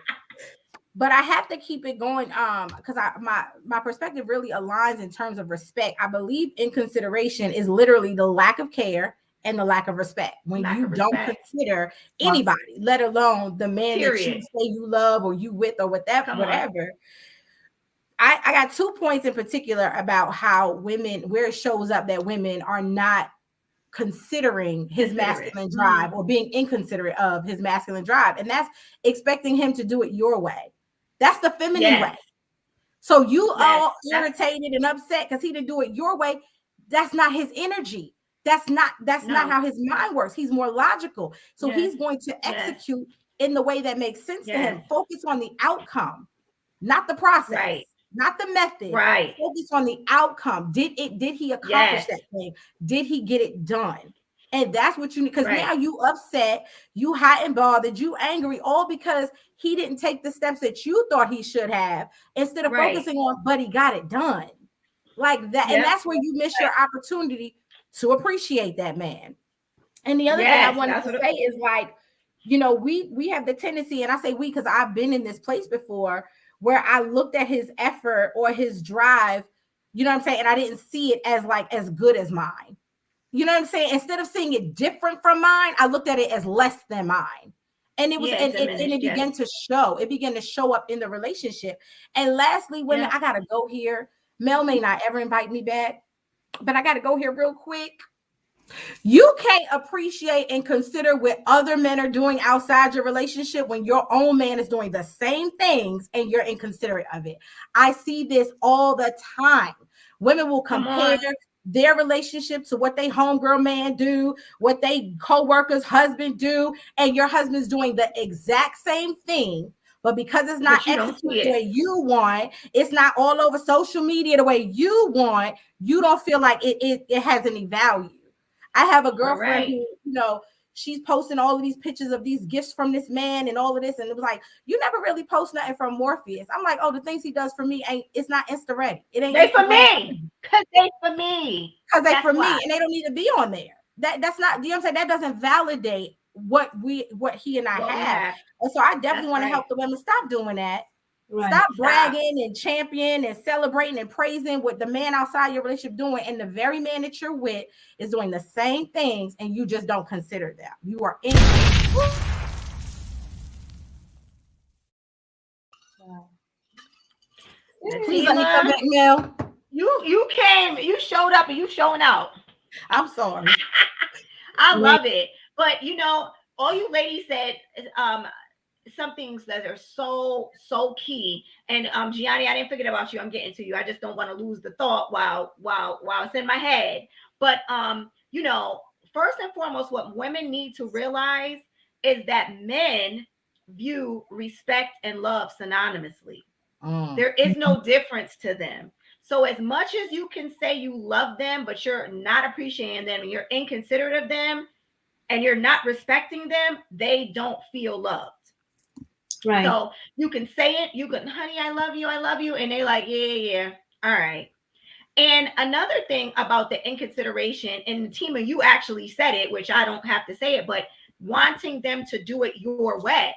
But I have to keep it going because my perspective really aligns in terms of respect. I believe inconsideration is literally the lack of care and the lack of respect. When you don't consider anybody, let alone the man that you say you love or you with or whatever. I got 2 points in particular about how women, where it shows up that women are not considering his masculine drive or being inconsiderate of his masculine drive. And that's expecting him to do it your way. That's the feminine way. So you all irritated and upset because he didn't do it your way. That's not his energy. That's not how his mind works. He's more logical. So he's going to execute in the way that makes sense to him. Focus on the outcome, not the process, not the method. Right. Focus on the outcome. Did he accomplish that thing? Did he get it done? And that's what you need, because now you upset, you hot and bothered, you angry, all because he didn't take the steps that you thought he should have, instead of focusing on, but he got it done. Like that. And that's where you miss your opportunity to appreciate that man. And the other thing I wanted to say is, like, you know, we have the tendency, and I say we because I've been in this place before, where I looked at his effort or his drive, you know what I'm saying? And I didn't see it as like as good as mine. You know what I'm saying? Instead of seeing it different from mine, I looked at it as less than mine. And it was, and it began to show. It began to show up in the relationship. And lastly, women, I gotta go here. Mel may not ever invite me back, but I gotta go here real quick. You can't appreciate and consider what other men are doing outside your relationship when your own man is doing the same things and you're inconsiderate of it. I see this all the time. Women will compare their relationship to what they homegirl man do, what they co-worker's husband do, and your husband's doing the exact same thing. But because it's not executed the way you want, it's not all over social media the way you want, you don't feel like it has any value. I have a girlfriend who, you know, she's posting all of these pictures of these gifts from this man and all of this. And it was like, you never really post nothing from Morpheus. I'm like, oh, the things he does for me it's not Insta ready. It ain't they for me. Because they for me. Because they for me, and they don't need to be on there. That's not, you know what I'm saying? That doesn't validate what he and I have. And so I definitely want to help the women stop doing that. Right. Stop bragging and championing and celebrating and praising what the man outside your relationship doing, and the very man that you're with is doing the same things, and you just don't consider that. You are in. Please let me come back, Mel. You came, you showed up, and you showing out. I'm sorry. I love it, but all you ladies said some things that are so key. And Gianni, I didn't forget about you. I'm getting to you. I just don't want to lose the thought while it's in my head. But first and foremost, what women need to realize is that men view respect and love synonymously. There is no difference to them. So as much as you can say you love them, but you're not appreciating them and you're inconsiderate of them and you're not respecting them, they don't feel loved. Right. So you can say it, you can, honey, I love you. And they like, yeah. All right. And another thing about the inconsideration, and Tima, you actually said it, which I don't have to say it, but wanting them to do it your way.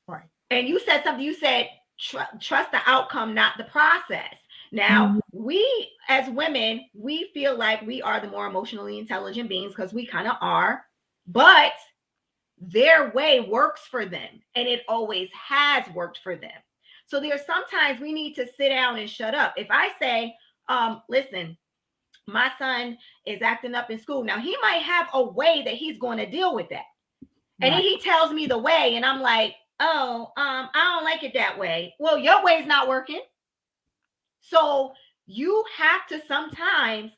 Right. And you said something, you said, trust the outcome, not the process. Now, we as women, we feel like we are the more emotionally intelligent beings because we kind of are, but their way works for them, and it always has worked for them. So there's sometimes we need to sit down and shut up. If I say, listen, my son is acting up in school. Now, he might have a way that he's going to deal with that. And then he tells me the way, and I'm like, oh, I don't like it that way. Well, your way's not working. So you have to sometimes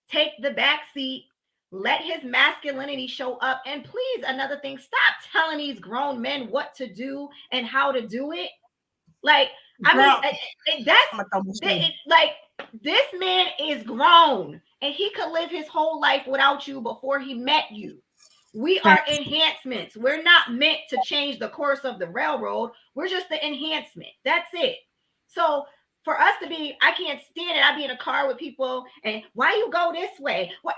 take the back seat, let his masculinity show up. And please, another thing, stop telling these grown men what to do and how to do it. Like, this man is grown and he could live his whole life without you before he met you. We are enhancements. We're not meant to change the course of the railroad. We're just the enhancement. That's it. So for us to be, I can't stand it. I be in a car with people and why you go this way? What?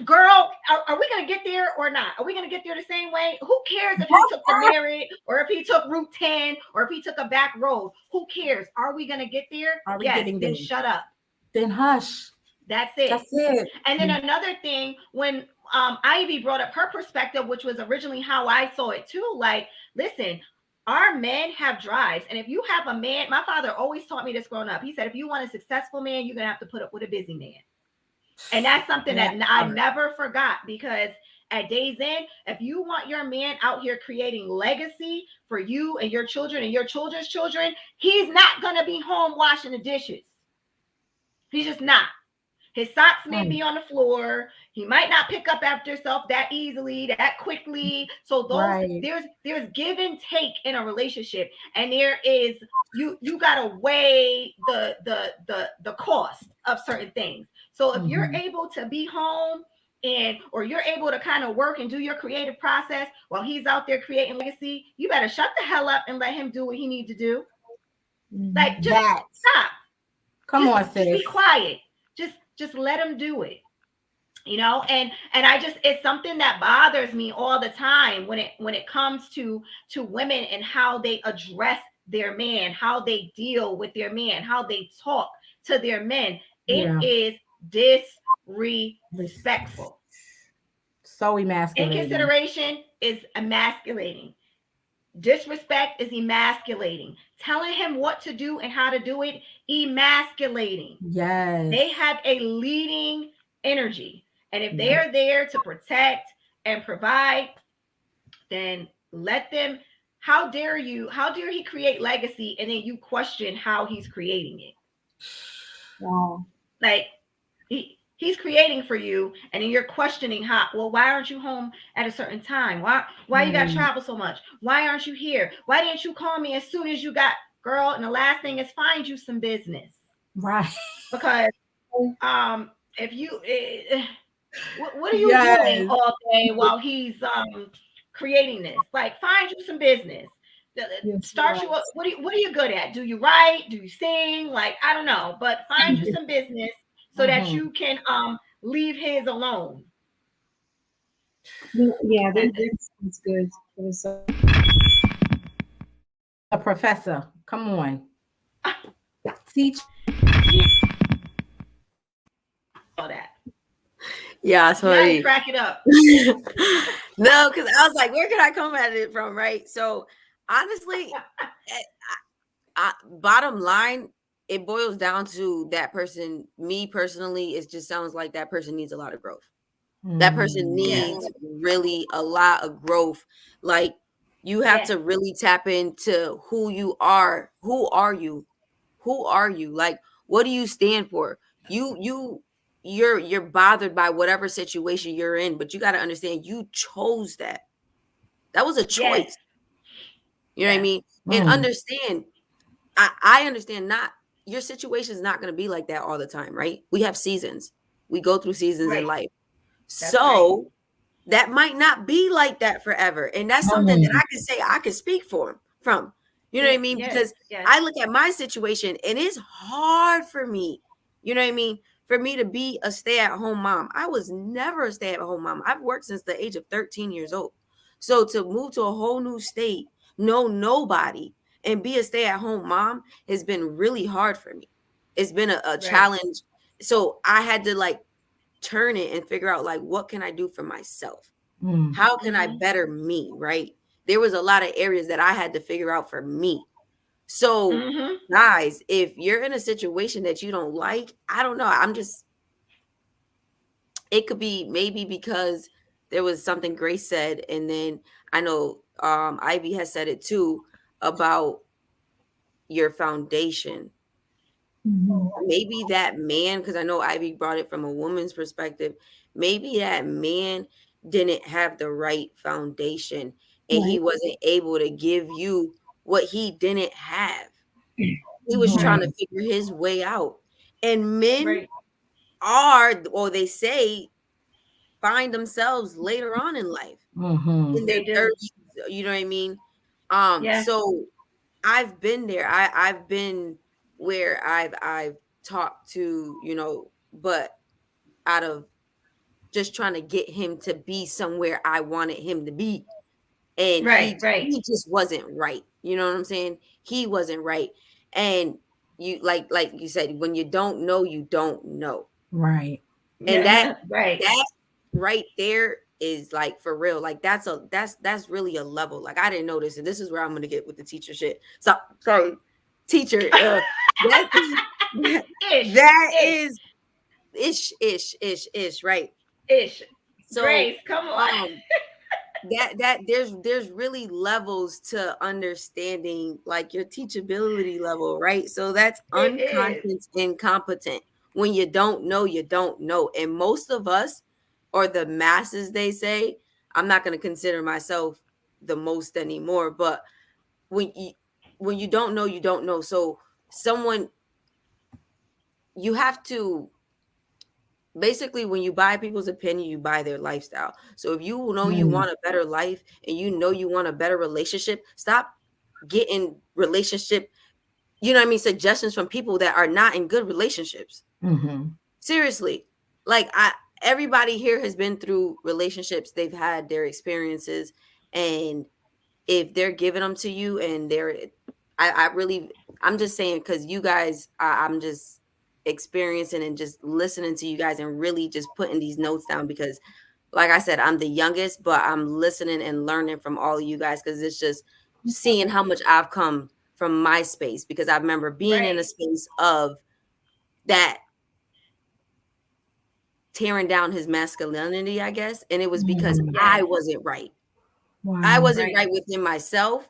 Girl, are we going to get there or not? Are we going to get there the same way? Who cares if he took the Merit or if he took Route 10 or if he took a back road? Who cares? Are we going to get there? Yes, then shut up. Then hush. That's it. And then another thing, when Ivy brought up her perspective, which was originally how I saw it too, like, listen, our men have drives. And if you have a man, my father always taught me this growing up. He said, if you want a successful man, you're going to have to put up with a busy man. And that's something that I never forgot, because at day's end, if you want your man out here creating legacy for you and your children and your children's children, he's not going to be home washing the dishes. He's just not. His socks may be on the floor. He might not pick up after himself that easily, that quickly. So there's give and take in a relationship, and there is you gotta weigh the cost of certain things. So if you're able to be home or you're able to kind of work and do your creative process while he's out there creating legacy, you better shut the hell up and let him do what he needs to do. Like, just stop. Come on, sis. Just be quiet. Just let him do it. And it's something that bothers me all the time when it comes to women and how they address their man, how they deal with their man, how they talk to their men. It is disrespectful. So emasculating. Inconsideration is emasculating. Disrespect is emasculating. Telling him what to do and how to do it, emasculating. Yes. They have a leading energy. And if they are there to protect and provide, then let them. How dare he create legacy and then you question how he's creating it? Wow. Like, he's creating for you, and then you're questioning why aren't you home at a certain time? Why you got to travel so much? Why aren't you here? Why didn't you call me as soon as you got, girl? And the last thing is find you some business. Right. Because if you What are you doing all day while he's creating this? Like, find you some business. Start you up. What are you good at? Do you write? Do you sing? Like, I don't know, but find you some business so that you can leave his alone. Yeah, that's good. A professor, come on, teach. All that. Yeah, sorry. Crack it up. No, because I was like, where can I come at it from, right? So honestly, bottom line, it boils down to that person. Me personally, it just sounds like that person needs a lot of growth. That person needs really a lot of growth. Like, you have to really tap into who you are. Who are you? Who are you? Like, what do you stand for? You're bothered by whatever situation you're in, but you got to understand you chose that. That was a choice. You know what I mean? And understand, I understand, not your situation is not going to be like that all the time, right? We have seasons. We go through seasons in life. So that might not be like that forever. And that's something that I can say I can speak from. You know what I mean? Because I look at my situation and it's hard for me. You know what I mean? For me to be a stay-at-home mom. I was never a stay-at-home mom. I've worked since the age of 13 years old. So to move to a whole new state, know nobody, and be a stay-at-home mom has been really hard for me. It's been a challenge. So I had to like turn it and figure out like, what can I do for myself? How can I better me? Right? There was a lot of areas that I had to figure out for me. So guys, if you're in a situation that you don't like, I don't know. It could be maybe because there was something Grace said. And then I know Ivy has said it too about your foundation. Maybe that man, because I know Ivy brought it from a woman's perspective, maybe that man didn't have the right foundation and he wasn't able to give you what he didn't have. He was trying to figure his way out. And men or they say, find themselves later on in life in their 30s, you know what I mean? So I've been there. I've been where I've talked to, you know, but out of just trying to get him to be somewhere I wanted him to be. And he just wasn't right. You know what I'm saying? He wasn't right. And you like you said, when you don't know, you don't know. Right. And that right there is like, for real, like that's really a level. Like, I didn't know this, and this is where I'm gonna get with the teacher shit. So sorry, teacher. That is ish, right? Ish. So Grace, come on. that there's really levels to understanding, like your teachability level, right? So that's unconscious incompetent. When you don't know, you don't know. And most of us, or the masses, they say, I'm not going to consider myself the most anymore, but when you don't know, you don't know. So you have to, basically, when you buy people's opinion, you buy their lifestyle. So if you know you want a better life and you know you want a better relationship, stop getting relationship, you know what I mean, suggestions from people that are not in good relationships. Seriously. Like, everybody here has been through relationships. They've had their experiences, and if they're giving them to you and I'm just saying, because you guys, I'm just experiencing and just listening to you guys and really just putting these notes down, because like I said, I'm the youngest, but I'm listening and learning from all of you guys, because it's just seeing how much I've come from my space, because I remember being in a space of that, tearing down his masculinity, I guess. And it was because I wasn't right. I wasn't right within myself.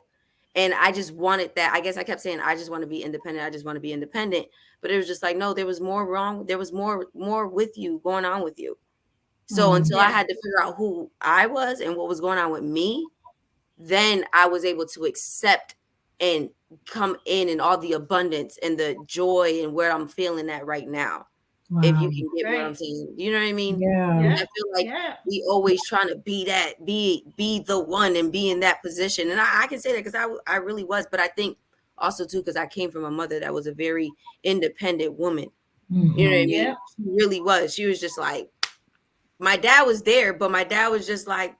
And I just wanted that. I guess I kept saying, I just want to be independent. I just want to be independent. But it was just like, no, there was more wrong. There was more with you, going on with you. So until I had to figure out who I was and what was going on with me, then I was able to accept and come in all the abundance and the joy and where I'm feeling at right now. Wow. If you can get what I'm saying. You know what I mean? Yeah. I feel like we always trying to be the one and be in that position. And I can say that because I really was. But I think also too, because I came from a mother that was a very independent woman. Mm-hmm. You know what I mean? She really was. She was just like, my dad was there, but my dad was just like,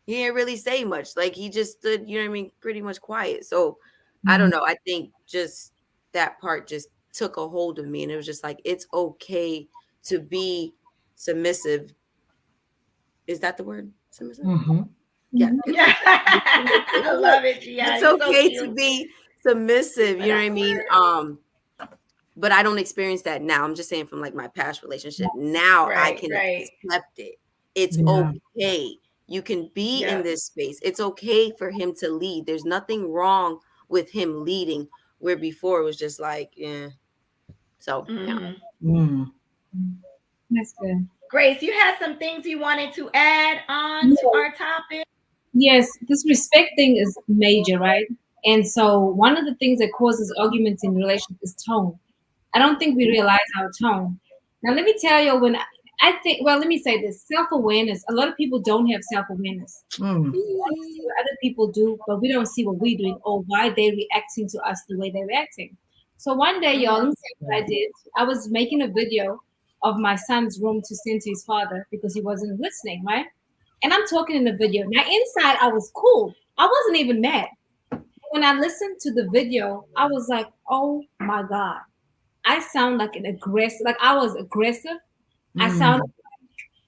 he didn't really say much. Like he just stood, you know what I mean, pretty much quiet. So I don't know. I think just that part just took a hold of me, and it was just like, it's okay to be submissive. Is that the word? Submissive? Mm-hmm. Yeah. I love it. Yeah, it's okay to be submissive. You know what I mean? But I don't experience that now. I'm just saying from like my past relationship. Now I can accept it. It's okay. You can be in this space. It's okay for him to lead. There's nothing wrong with him leading, where before it was just like, yeah. So yeah. That's good. Grace, you had some things you wanted to add on to our topic? Yes, this respect thing is major, right? And so one of the things that causes arguments in relationships is tone. I don't think we realize our tone. Now, let me tell you, when I think, well, let me say this, self-awareness. A lot of people don't have self-awareness. We see what other people do, but we don't see what we're doing or why they're reacting to us the way they're reacting. So one day, y'all, let me tell you what I did. I was making a video of my son's room to send to his father because he wasn't listening, right? And I'm talking in the video. Now, inside, I was cool. I wasn't even mad. When I listened to the video, I was like, oh my God. I sound like an aggressive, like I was aggressive. I sounded like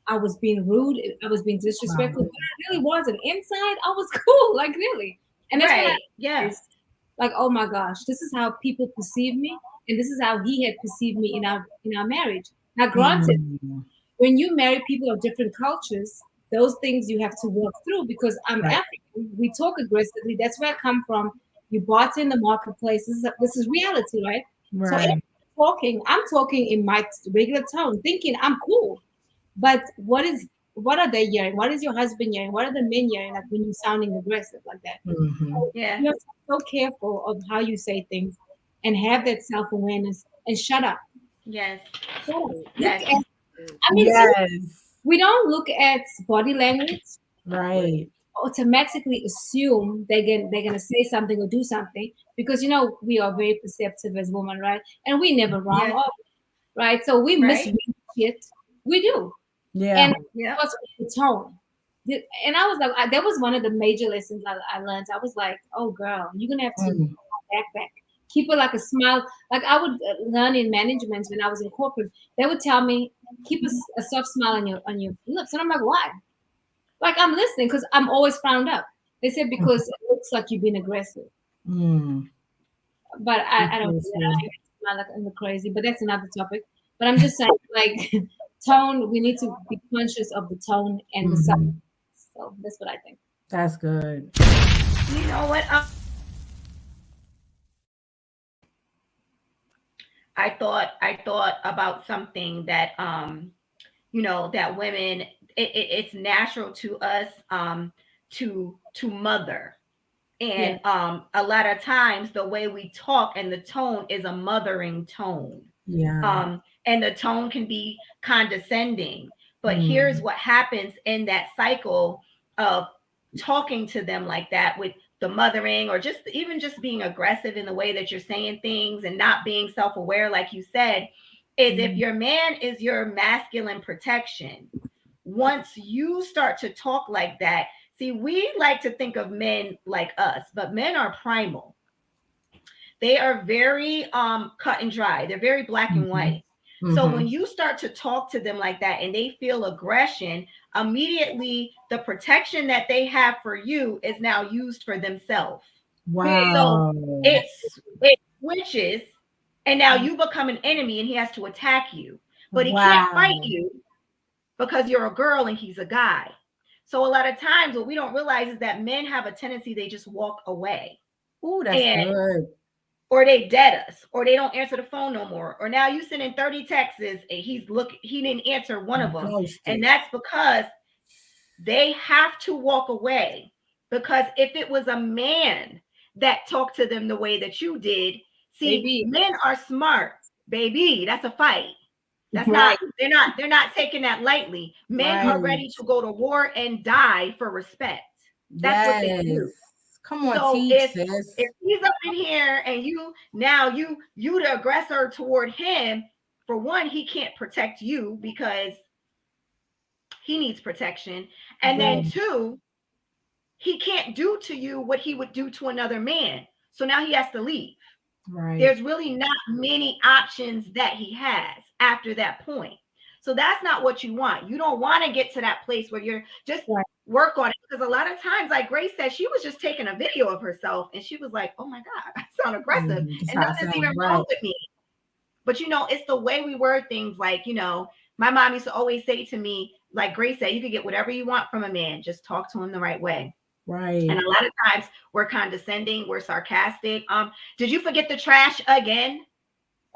I was being rude. I was being disrespectful. But I really wasn't. Inside, I was cool, like really. And that's what like, oh my gosh, this is how people perceive me. And this is how he had perceived me in our marriage. Now, granted, when you marry people of different cultures, those things you have to work through because I'm African. We talk aggressively. That's where I come from. You bought in the marketplace. This is reality, right? So I'm talking in my regular tone, thinking I'm cool. But what are they hearing? What is your husband hearing? What are the men hearing? Like when you're sounding aggressive like that. So you have to be so careful of how you say things and have that self-awareness and shut up. Yes. Shut up. We don't look at body language. Right. Automatically assume they're gonna say something or do something because we are very perceptive as women, right? And we never wrong, right? So we misread it. We do, and what's the tone? And I was like, that was one of the major lessons I learned. I was like, oh girl, you're gonna have to back. Keep it like a smile. Like I would learn in management when I was in corporate. They would tell me keep a soft smile on your lips, and I'm like, why? Like I'm listening because I'm always frowned up. They said because it looks like you've been aggressive. But I don't smile like I'm crazy. But that's another topic. But I'm just saying, like tone. We need to be conscious of the tone and the sound. So that's what I think. That's good. You know what? I thought about something that that women it's natural to us to mother, and a lot of times the way we talk and the tone is a mothering tone. And the tone can be condescending, but here's what happens in that cycle of talking to them like that with the mothering or just being aggressive in the way that you're saying things and not being self-aware, like you said, is if your man is your masculine protection, once you start to talk like that, see, we like to think of men like us, but men are primal. They are very cut and dry. They're very black and white. So when you start to talk to them like that and they feel aggression, immediately the protection that they have for you is now used for themselves. Wow. So it switches, and now you become an enemy and he has to attack you. But he can't fight you because you're a girl and he's a guy. So a lot of times what we don't realize is that men have a tendency, they just walk away. Oh, that's good. Or they dead us, or they don't answer the phone no more. Or now you sending 30 texts and he didn't answer one of them. And that's because they have to walk away. Because if it was a man that talked to them the way that you did, see, men are smart, baby. That's a fight. That's not, they're not taking that lightly. Men are ready to go to war and die for respect. That's what they do. Come on, so teach if he's up in here and you the aggressor toward him, for one, he can't protect you because he needs protection. And then two, he can't do to you what he would do to another man. So now he has to leave. Right. There's really not many options that he has after that point. So that's not what you want. You don't want to get to that place where you're just work on it. Because a lot of times, like Grace said, she was just taking a video of herself and she was like, oh my God, I sound aggressive. And nothing's even wrong with me. But, you know, it's the way we word things. Like, you know, my mom used to always say to me, like Grace said, you can get whatever you want from a man. Just talk to him the right way. Right. And a lot of times we're condescending, we're sarcastic. Did you forget the trash again?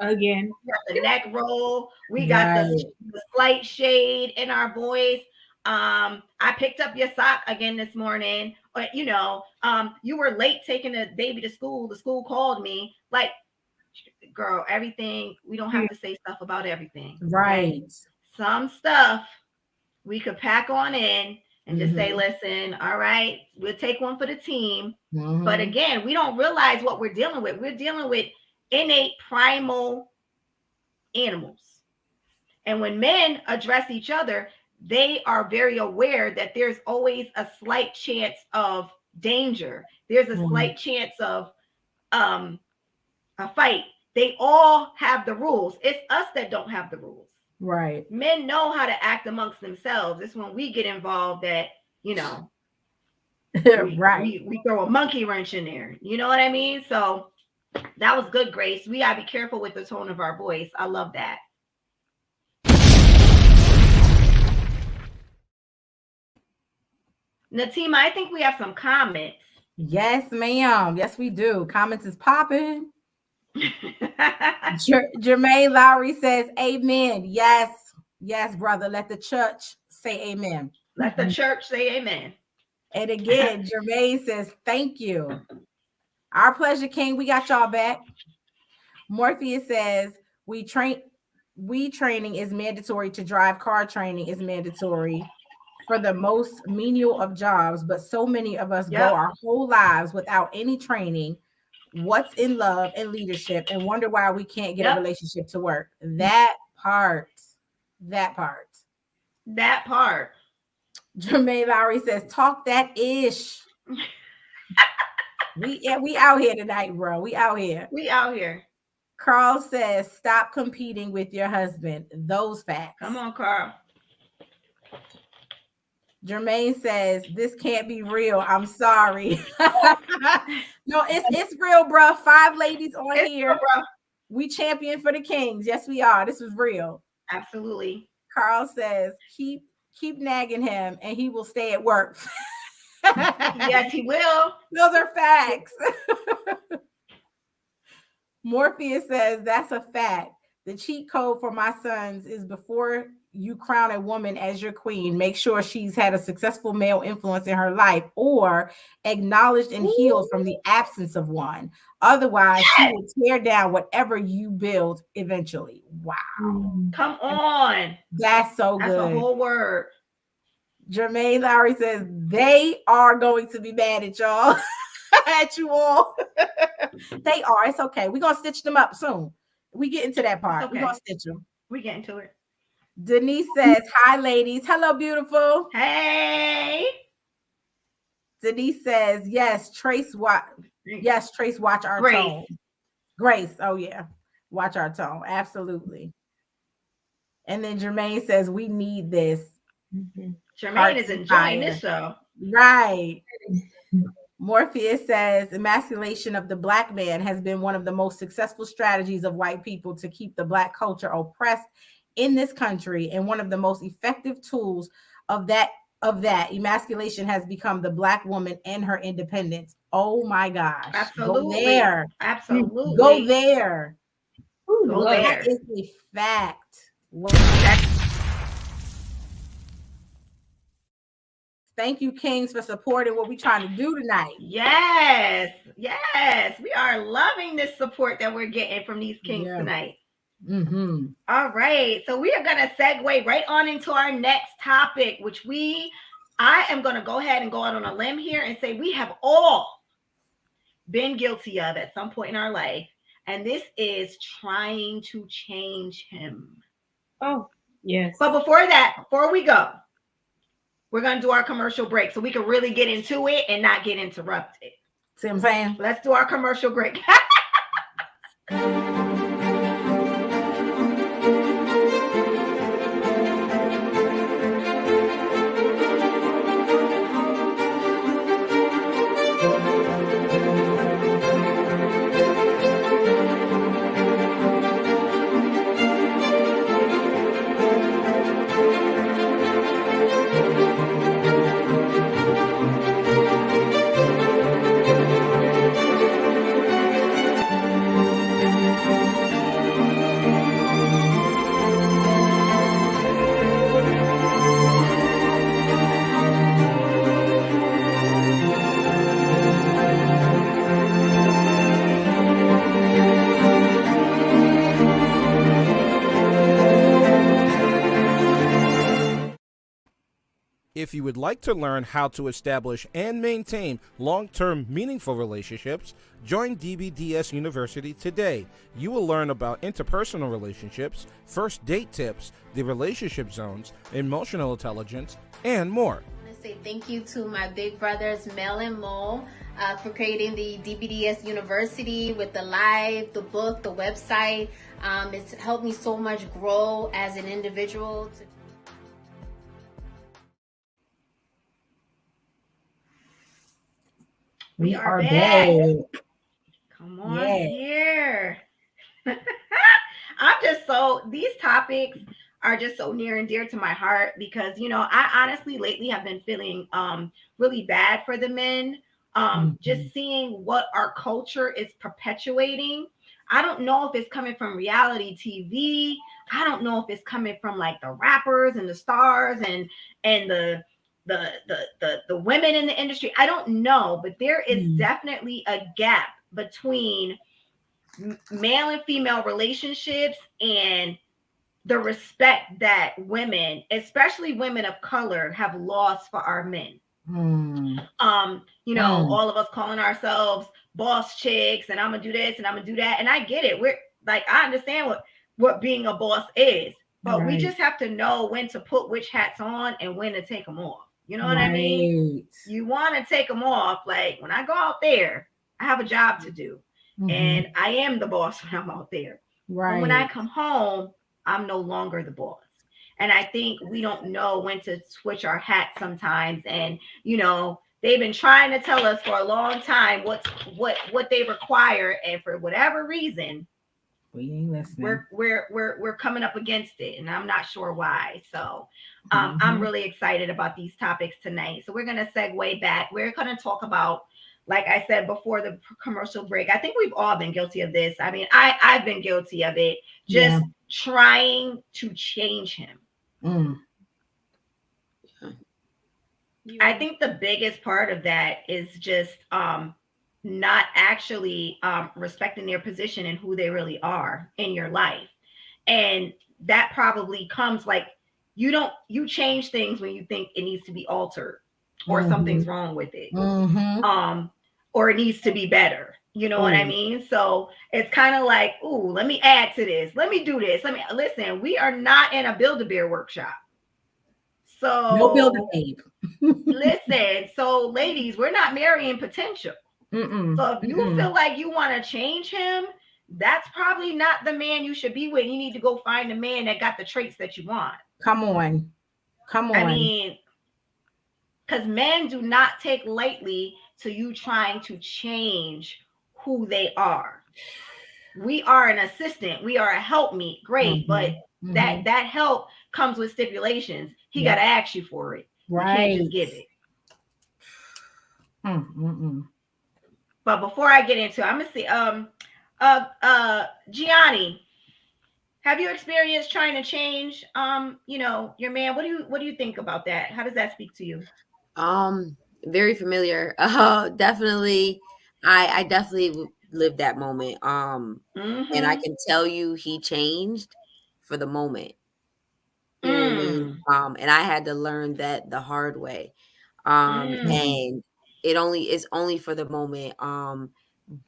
Again. We got the neck roll. We got the slight shade in our voice. I picked up your sock again this morning. But you know, you were late taking the baby to school. The school called me. Like, girl, everything. We don't have to say stuff about everything. Right. Okay? Some stuff we could pack on in and just say, listen, all right, we'll take one for the team. But again, we don't realize what we're dealing with. We're dealing with innate primal animals. And when men address each other, they are very aware that there's always a slight chance of danger. There's a slight chance of a fight. They all have the rules. It's us that don't have the rules. Right. Men know how to act amongst themselves. It's when we get involved that, you know, we throw a monkey wrench in there. You know what I mean? So that was good, Grace. We gotta be careful with the tone of our voice. I love that. Natima, I think we have some comments. Yes, ma'am. Yes, we do. Comments is popping. Jermaine Lowry says, amen. Yes, brother. Let the church say amen. Let the church say amen. And again, Jermaine says, thank you. Our pleasure, King. We got y'all back. Morpheus says, we training is mandatory to drive. Car training is mandatory for the most menial of jobs, but so many of us go our whole lives without any training. What's in love and leadership, and wonder why we can't get a relationship to work. That part. Jermaine Lowry says, talk that ish. we out here tonight, bro. We out here. Carl says, stop competing with your husband. Those facts. Come on, Carl. Jermaine says, this can't be real. I'm sorry. No, it's real, bro. 5 ladies on here. Real, we champion for the Kings. Yes, we are. This is real. Absolutely. Carl says, keep nagging him and he will stay at work. Yes, he will. Those are facts. Morpheus says, that's a fact. The cheat code for my sons is before you crown a woman as your queen, make sure she's had a successful male influence in her life or acknowledged and healed from the absence of one. Otherwise, she will tear down whatever you build eventually. Wow. Come on. That's so good. That's a whole word. Jermaine Lowry says, they are going to be mad at y'all. At you all. They are. It's okay. We're going to stitch them up soon. We get into that part. Okay. We're going to stitch them. We get into it. Denise says, hi, ladies. Hello, beautiful. Hey. Denise says, yes, Trace, watch our tone. Grace. Oh, yeah. Watch our tone. Absolutely. And then Jermaine says, we need this. Jermaine is enjoying this show. Right. Morpheus says, emasculation of the Black man has been one of the most successful strategies of white people to keep the Black culture oppressed in this country, and one of the most effective tools of that emasculation has become the Black woman and her independence. Oh my gosh. Absolutely. Go there. Absolutely. Go there. Go there. That is a fact. Thank you, Kings, for supporting what we're trying to do tonight. Yes. We are loving this support that we're getting from these Kings tonight. All right. So we are going to segue right on into our next topic, which I am going to go ahead and go out on a limb here and say we have all been guilty of at some point in our life. And this is trying to change him. Oh, yes. But before we go, we're going to do our commercial break so we can really get into it and not get interrupted. See what I'm saying? Let's do our commercial break. If you would like to learn how to establish and maintain long-term meaningful relationships, join DBDS University today. You will learn about interpersonal relationships, first date tips, the relationship zones, emotional intelligence, and more. I want to say thank you to my big brothers, Mel and Mo, for creating the DBDS University with the live, the book, the website. It's helped me so much grow as an individual. We are back. Come on here. These topics are just so near and dear to my heart because, I honestly lately have been feeling really bad for the men. Just seeing what our culture is perpetuating. I don't know if it's coming from reality TV. I don't know if it's coming from like the rappers and the stars and the women in the industry. I don't know, but there is definitely a gap between male and female relationships and the respect that women, especially women of color, have lost for our men. All of us calling ourselves boss chicks and I'm gonna do this and I'm gonna do that. And I get it. I understand what being a boss is, but we just have to know when to put which hats on and when to take them off. You know what I mean? You want to take them off. Like when I go out there, I have a job to do and I am the boss when I'm out there. Right. But when I come home, I'm no longer the boss. And I think we don't know when to switch our hats sometimes. And, they've been trying to tell us for a long time what they require. And for whatever reason, we ain't listening. We're coming up against it, and I'm not sure why. So I'm really excited about these topics tonight. So we're going to segue back. We're going to talk about, like I said before the commercial break, I think we've all been guilty of this. I mean, I've been guilty of it, just trying to change him. I think the biggest part of that is just not actually respecting their position and who they really are in your life. And that probably comes like you change things when you think it needs to be altered or something's wrong with it. Or it needs to be better. You know what I mean? So it's kind of like, ooh, let me add to this. Let me do this. Listen, we are not in a Build-A-Bear workshop. So no Build-A-Babe. Listen, so ladies, we're not marrying potential. So if you feel like you want to change him, that's probably not the man you should be with. You need to go find a man that got the traits that you want. Come on. I mean, because men do not take lightly to you trying to change who they are. We are an assistant. We are a helpmeet. Great. But that help comes with stipulations. He got to ask you for it. Right. You can't just give it. But before I get into it, I'm gonna see Gianni, have you experienced trying to change your man? What do you think about that? How does that speak to you? Very familiar. Definitely. I definitely lived that moment. And I can tell you he changed for the moment. You know what I mean? And I had to learn that the hard way. And it's only for the moment.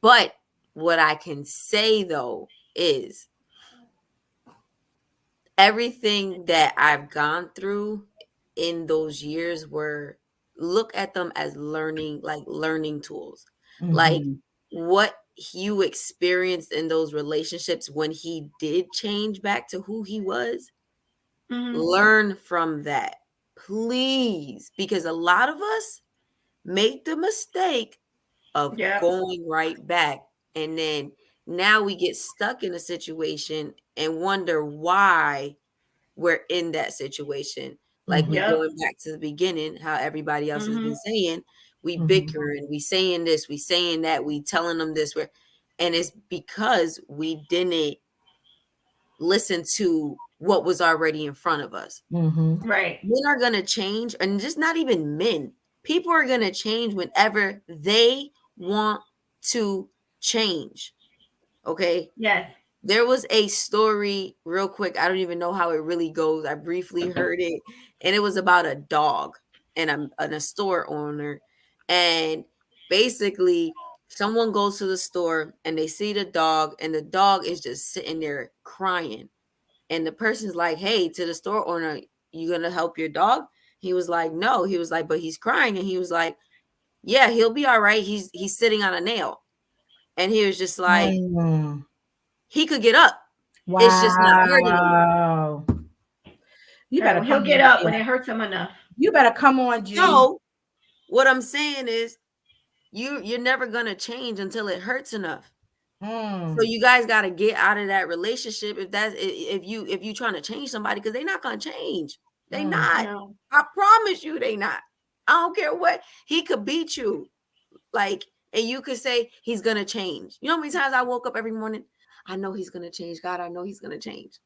But what I can say though is everything that I've gone through in those years were, look at them as learning tools. Like what you experienced in those relationships when he did change back to who he was, learn from that, please, because a lot of us make the mistake of going right back, and then now we get stuck in a situation and wonder why we're in that situation. Like we going back to the beginning, how everybody else has been saying, we bickering, we saying this, we saying that, we telling them this, and it's because we didn't listen to what was already in front of us. Right. Men are going to change, and just not even men. People are going to change whenever they want to change. Okay? Yes. There was a story real quick. I don't even know how it really goes. I briefly heard it, and it was about a dog and a store owner. And basically, someone goes to the store and they see the dog, and the dog is just sitting there crying. And the person's like, hey, to the store owner, you gonna help your dog? He was like, no. He was like, but he's crying. And he was like, yeah, he'll be all right. He's sitting on a nail. And he was just like, he could get up. Wow. It's just not hurting him. You better he'll get up when it hurts him enough. You better come on, G. So what I'm saying is you're never gonna change until it hurts enough. So you guys got to get out of that relationship if you trying to change somebody, because they're not gonna change. They not. No. I promise you, they not. I don't care what. He could beat you, like, and you could say he's gonna change. You know how many times I woke up every morning? I know he's gonna change. God, I know he's gonna change.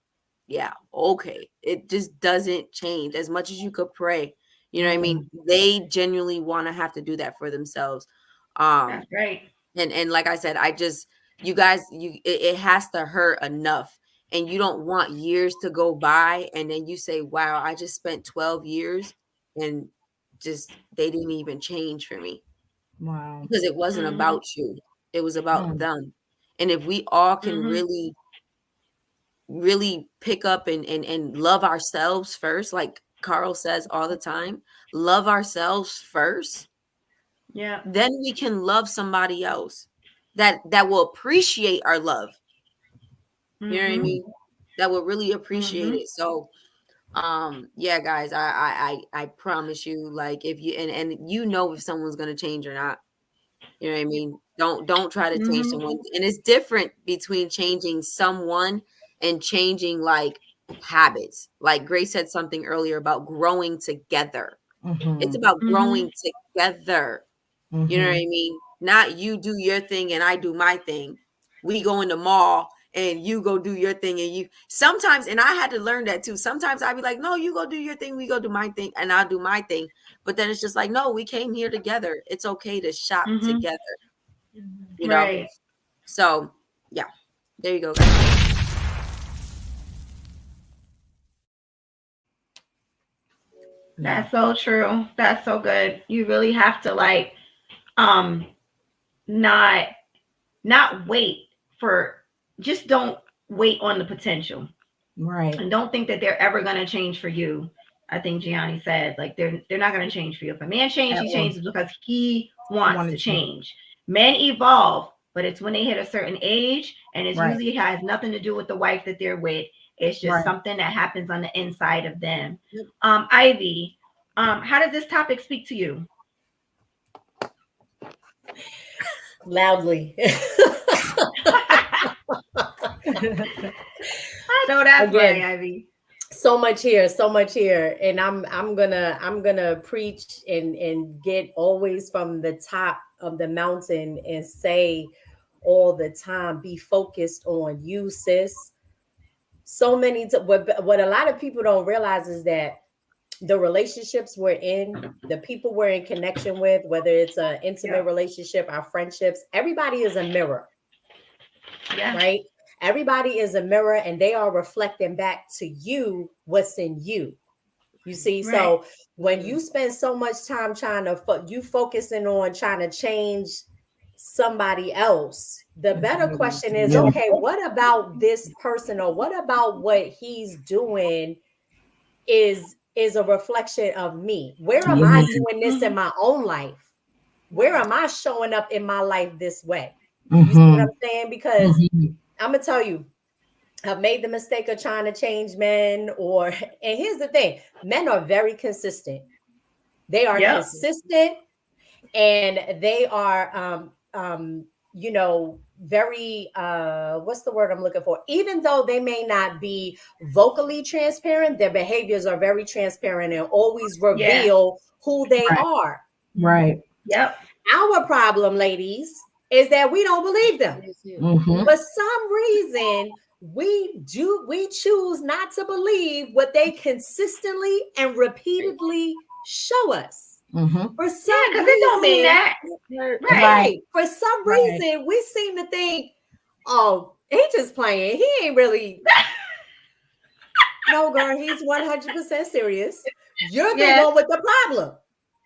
Yeah, okay. It just doesn't change as much as you could pray. You know what I mean? They genuinely want to have to do that for themselves. That's right. And like I said, you guys, it has to hurt enough, and you don't want years to go by and then you say, wow, I just spent 12 years and just they didn't even change for me. Wow. Because it wasn't about you, it was about them. And if we all can really pick up and love ourselves first, like Carl says all the time, love ourselves first, then we can love somebody else that will appreciate our love. You know what I mean? That will really appreciate it. So yeah, guys, I promise you, like, if you and you know if someone's gonna change or not. You know what I mean? Don't try to change someone. And it's different between changing someone and changing like habits. Like Grace said something earlier about growing together. It's about growing together. You know what I mean? Not you do your thing and I do my thing. We go in the mall and you go do your thing, and you sometimes, and I had to learn that too. Sometimes I'd be like, no, you go do your thing, we go do my thing, and I'll do my thing. But then it's just like, no, we came here together. It's okay to shop together. You know? Right. So yeah, there you go, guys. That's so true. That's so good. You really have to like not wait for, just don't wait on the potential. Right. And don't think that they're ever going to change for you. I think Gianni said, like, they're not going to change for you. If a man changes, he changes because he wants to change. Men evolve, but it's when they hit a certain age, and it usually has nothing to do with the wife that they're with. It's just something that happens on the inside of them. Ivy, how does this topic speak to you? Loudly. I know that's right, Ivy. So much here, and I'm gonna preach and get always from the top of the mountain and say all the time, be focused on you, sis. So many what a lot of people don't realize is that the relationships we're in, the people we're in connection with, whether it's an intimate relationship, our friendships, everybody is a mirror. Yeah. Right? Everybody is a mirror, and they are reflecting back to you what's in you. You see, Right. so when you spend so much time trying to focusing on trying to change somebody else, the better question is, okay, what about this person, or what about what he's doing is a reflection of me? Where am I doing this in my own life? Where am I showing up in my life this way? You see what I'm saying? Because I'm gonna tell you, I've made the mistake of trying to change men, and here's the thing, men are very consistent. They are consistent, and they are very what's the word I'm looking for? Even though they may not be vocally transparent, their behaviors are very transparent and always reveal who they are. Right. Yep. Our problem, ladies, is that we don't believe them. For some reason, we choose not to believe what they consistently and repeatedly show us. For some because reason, it don't mean that. Right. For some reason, we seem to think, oh, he just playing. He ain't really. No, girl, he's 100% serious. You're the one with the problem.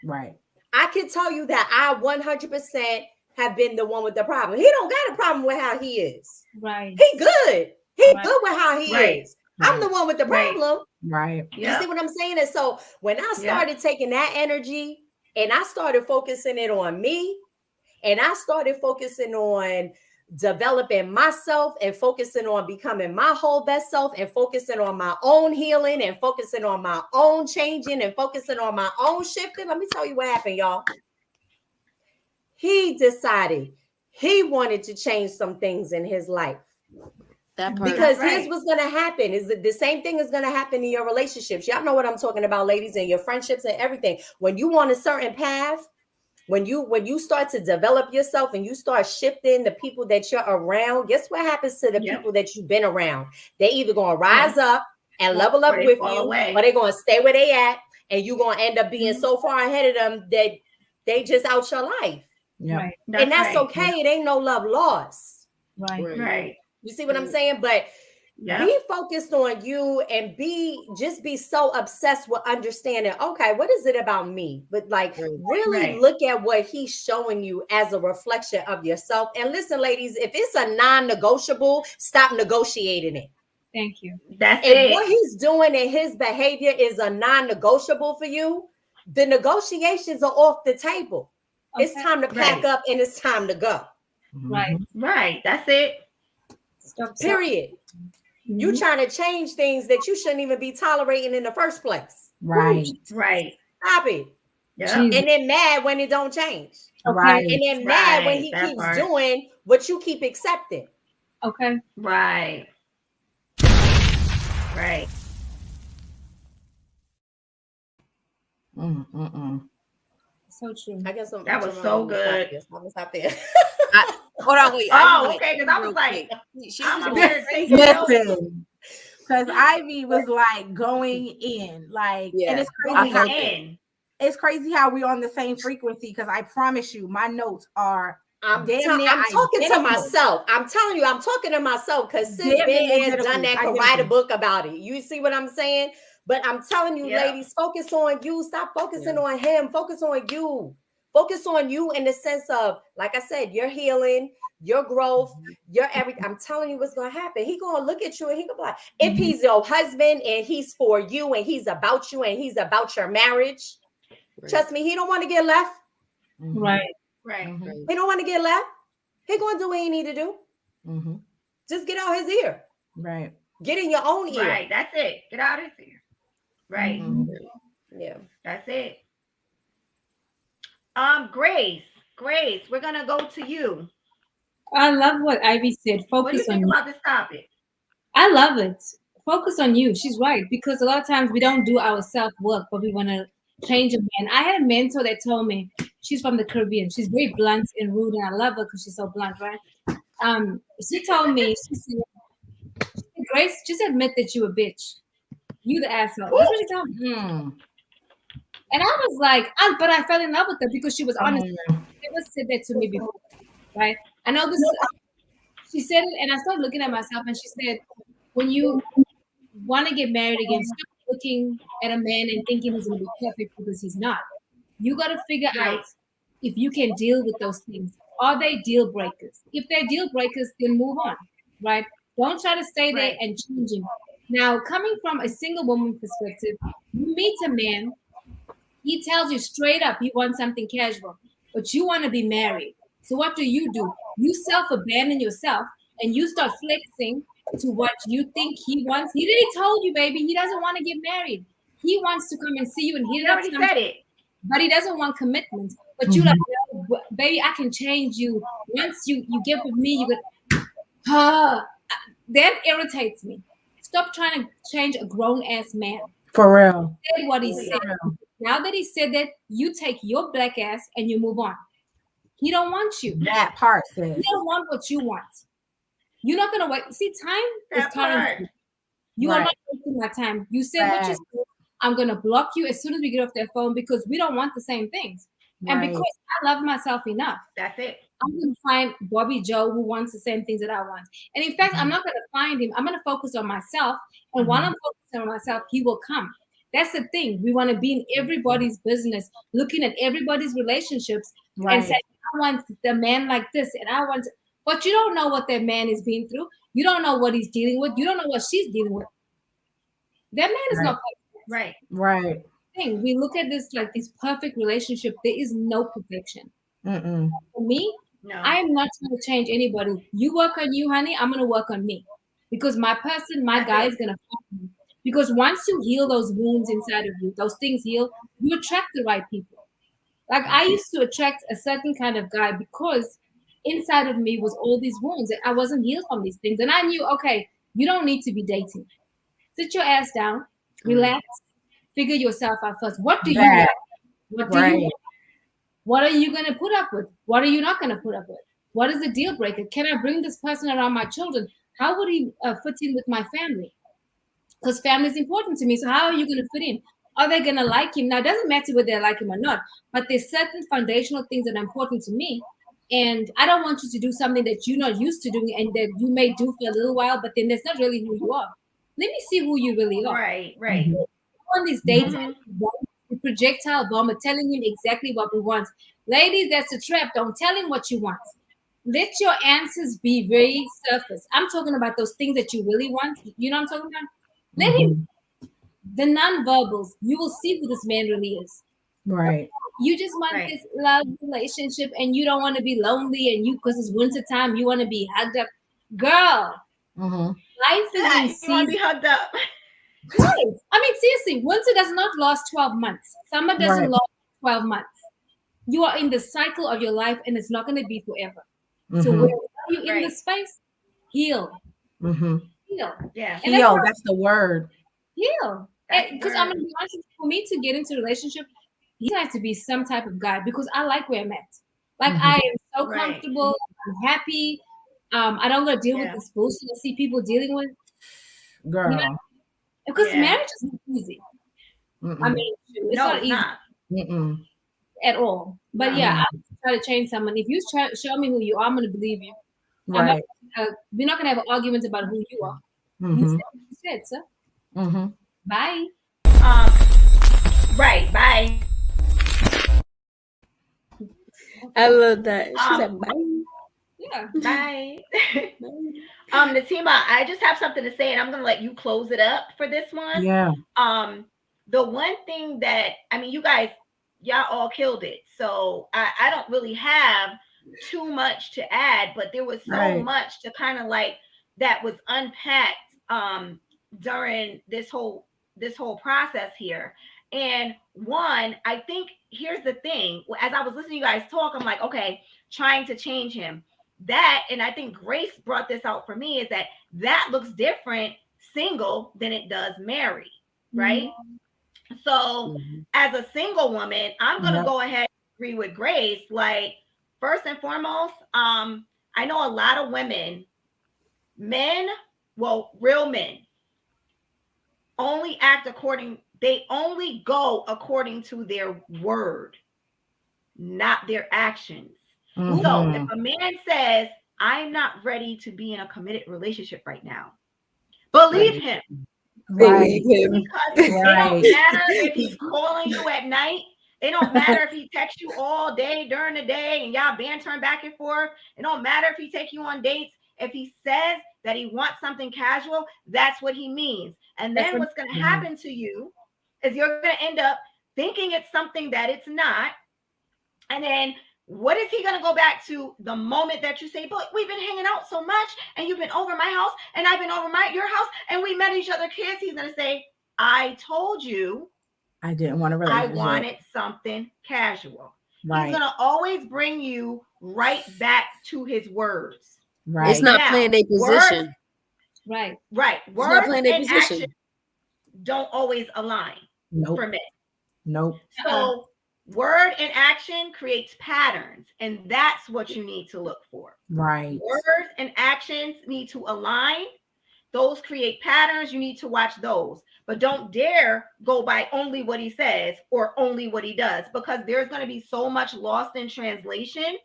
Right. I can tell you that I 100% have been the one with the problem. He don't got a problem with how he is. Right. He good. He good with how he is. I'm the one with the problem. Right. You see what I'm saying? And so when I started taking that energy and I started focusing it on me, and I started focusing on developing myself and focusing on becoming my whole best self and focusing on my own healing and focusing on my own changing and focusing on my own shifting. Let me tell you what happened, y'all. He decided he wanted to change some things in his life. Because here's what's going to happen is that the same thing is going to happen in your relationships. Y'all know what I'm talking about, ladies, and your friendships and everything. When you want a certain path, when you start to develop yourself and you start shifting the people that you're around, guess what happens to the people that you've been around? They either going to rise up and level up with you, or they're going to stay where they at, and you're going to end up being so far ahead of them that they just out your life. Right. And that's okay. It ain't no love lost. Right. You see what I'm saying? But be focused on you and be so obsessed with understanding, okay, what is it about me? But like really look at what he's showing you as a reflection of yourself. And listen, ladies, if it's a non-negotiable, stop negotiating it. Thank you. That's if it. What he's doing in his behavior is a non-negotiable for you, the negotiations are off the table. Okay. It's time to pack up and it's time to go. Right. That's it. Period. You trying to change things that you shouldn't even be tolerating in the first place. Right. Stop it. And then mad when it don't change. Right. And then mad when he keeps doing what you keep accepting. Okay. Right. So true. I guess that was so good. I'm gonna stop there. Hold on, wait. Okay, because I was like, listen, because Ivy was like going in, like, and it's crazy. It's crazy how we're on the same frequency. Because I promise you, my notes are. I'm talking to myself. I'm telling you, I'm talking to myself because sis been there, done that, could write a book about it. You see what I'm saying? But I'm telling you, ladies, focus on you. Stop focusing on him. Focus on you. Focus on you in the sense of, like I said, your healing, your growth, your everything. I'm telling you what's going to happen. He's going to look at you and he going to be like, if he's your husband and he's for you and he's about you and he's about your marriage, trust me, he don't want to get left. Right. He don't want to get left. He going to do what he need to do. Just get out his ear. Right. Get in your own ear. Right. That's it. Get out his ear. Right. Yeah. That's it. Grace, we're gonna go to you. I love what Ivy said. Focus what do you think on about this topic? I love it. Focus on you. She's right, because a lot of times we don't do our self-work, but we want to change a man. I had a mentor that told me, she's from the Caribbean. She's very blunt and rude, and I love her because she's so blunt, right? She told me, she said, Grace, just admit that you a bitch. You the asshole. That's what she told me. And I was like, but I fell in love with her because she was honest. She never said that to me before, right? I know this. She said it, and I started looking at myself, and she said, when you want to get married again, stop looking at a man and thinking he's going to be perfect because he's not. You got to figure out if you can deal with those things. Are they deal breakers? If they're deal breakers, then move on, right? Don't try to stay there and change him. Now, coming from a single woman perspective, you meet a man, he tells you straight up he wants something casual, but you want to be married. So what do? You self-abandon yourself and you start flexing to what you think he wants. He already told you, baby, he doesn't want to get married. He wants to come and see you and he already said it. But he doesn't want commitment. But you like, baby, I can change you. Once you get with me, you get, that irritates me. Stop trying to change a grown-ass man. For real. He said what he said. Now that he said that, you take your black ass and you move on. He don't want you. That part says. He don't want what you want. You're not gonna wait. See, time is currency. You are not wasting my time. You said what you said. I'm gonna block you as soon as we get off that phone because we don't want the same things. And because I love myself enough. That's it. I'm gonna find Bobby Joe who wants the same things that I want. And in fact, I'm not gonna find him. I'm gonna focus on myself. And while I'm focusing on myself, he will come. That's the thing. We want to be in everybody's business, looking at everybody's relationships and say, I want the man like this, and I want, but you don't know what that man is being through. You don't know what he's dealing with. You don't know what she's dealing with. That man is not perfect. Right. Thing. We look at this like this perfect relationship. There is no perfection. For me, I am not trying to change anybody. You work on you, honey. I'm gonna work on me because my person, my guy is gonna find me. Because once you heal those wounds inside of you, those things heal, you attract the right people. Like I used to attract a certain kind of guy because inside of me was all these wounds and I wasn't healed from these things. And I knew, okay, you don't need to be dating. Sit your ass down, relax, figure yourself out first. What do you want? What do you want? What are you going to put up with? What are you not going to put up with? What is the deal breaker? Can I bring this person around my children? How would he fit in with my family? Because family is important to me. So how are you going to fit in? Are they going to like him? Now, it doesn't matter whether they like him or not, but there's certain foundational things that are important to me. And I don't want you to do something that you're not used to doing and that you may do for a little while, but then that's not really who you are. Let me see who you really are. Right. On these dates, the projectile bomber telling him exactly what we want. Ladies, that's a trap. Don't tell him what you want. Let your answers be very surface. I'm talking about those things that you really want. You know what I'm talking about? Let him, the non-verbals, you will see who this man really is. Right. You just want this love relationship and you don't want to be lonely and you, because it's winter time, you want to be hugged up. Girl, life is in season. You want to be hugged up. Right. I mean, seriously, winter does not last 12 months. Summer doesn't last 12 months. You are in the cycle of your life and it's not going to be forever. So when are you in the space? Heal. Heal. Yeah. And heal. That's the word. Heal. Because I'm going to be honest, for me to get into a relationship, he has to be some type of guy because I like where I'm at. Like I am so comfortable. I'm happy. I don't got to deal with this bullshit I see people dealing with. Girl. You know? Because marriage is not easy. I mean, it's not easy at all. But I try to change someone. If you show me who you are, I'm going to believe you. Right. We're not going to have an argument about who you are. You said, sir. Bye. Bye. I love that. She said bye. Yeah. Bye. Natima, I just have something to say, and I'm gonna let you close it up for this one. Yeah. The one thing that you guys, y'all all killed it. So I don't really have too much to add, but there was so much to kind of like that was unpacked during this whole process here. And one, I think here's the thing. As I was listening to you guys talk, I'm like, okay, trying to change him. That, and I think Grace brought this out for me, is that looks different single than it does married, right? So as a single woman, I'm going to go ahead and agree with Grace. Like, first and foremost, I know a lot of women, real men, only they only go according to their word, not their actions. So if a man says, I'm not ready to be in a committed relationship right now. Believe him. Believe him. Because it don't matter if he's calling you at night. It don't matter if he texts you all day during the day and y'all bantering back and forth. It don't matter if he takes you on dates. If he says that he wants something casual, that's what he means. And then what's going to happen to you is you're going to end up thinking it's something that it's not. And then what is he going to go back to the moment that you say, but we've been hanging out so much and you've been over my house and I've been over your house and we met each other kids. He's going to say, I told you I didn't want to relationship. I wanted something casual. Right. He's going to always bring you right back to his words. Right. It's not playing their position. Right. It's not playing their position. Action don't always align for men. Nope. So word and action creates patterns, and that's what you need to look for. Right. Words and actions need to align. Those create patterns. You need to watch those. But don't dare go by only what he says or only what he does, because there's going to be so much lost in translation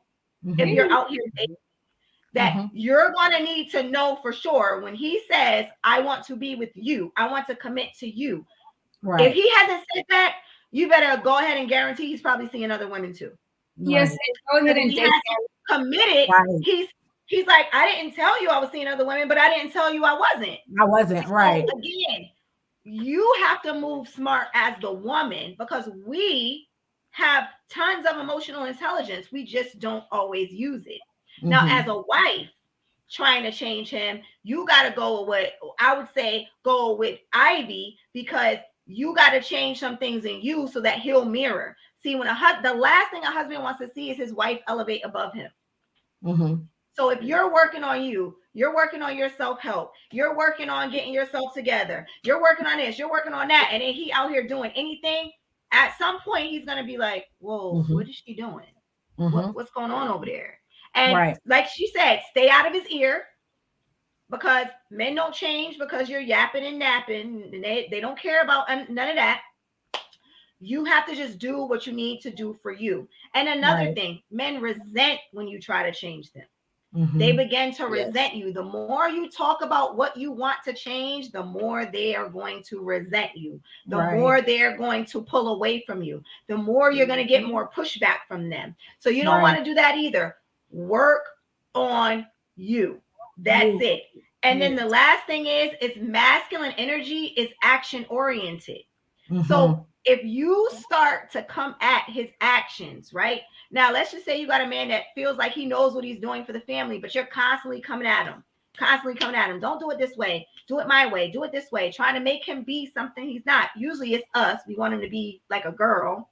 if you're out here dating, that you're going to need to know for sure when he says, I want to be with you, I want to commit to you. Right. If he hasn't said that, you better go ahead and guarantee he's probably seeing other women too. Yes, go ahead and he hasn't committed. Right. He's like, I didn't tell you I was seeing other women, but I didn't tell you I wasn't. Right. So again, you have to move smart as the woman, because we have tons of emotional intelligence. We just don't always use it. Now, as a wife trying to change him, you got to go with, I would say, go with Ivy, because you got to change some things in you so that he'll mirror. See, when the last thing a husband wants to see is his wife elevate above him. So if you're working on you, you're working on your self-help, you're working on getting yourself together, you're working on this, you're working on that, and then he out here doing anything, at some point he's going to be like, whoa, what is she doing? What's going on over there? And like she said, stay out of his ear, because men don't change because you're yapping and napping. And they don't care about none of that. You have to just do what you need to do for you. And another thing, men resent when you try to change them. They begin to resent you. The more you talk about what you want to change, the more they are going to resent you. The more they're going to pull away from you. The more you're going to get more pushback from them. So you don't want to do that either. Work on you. That's it. And then the last thing is masculine energy is action oriented. So if you start to come at his actions, right? Now, let's just say you got a man that feels like he knows what he's doing for the family, but you're constantly coming at him. Don't do it this way. Do it my way. Do it this way. Trying to make him be something he's not. Usually it's us. We want him to be like a girl.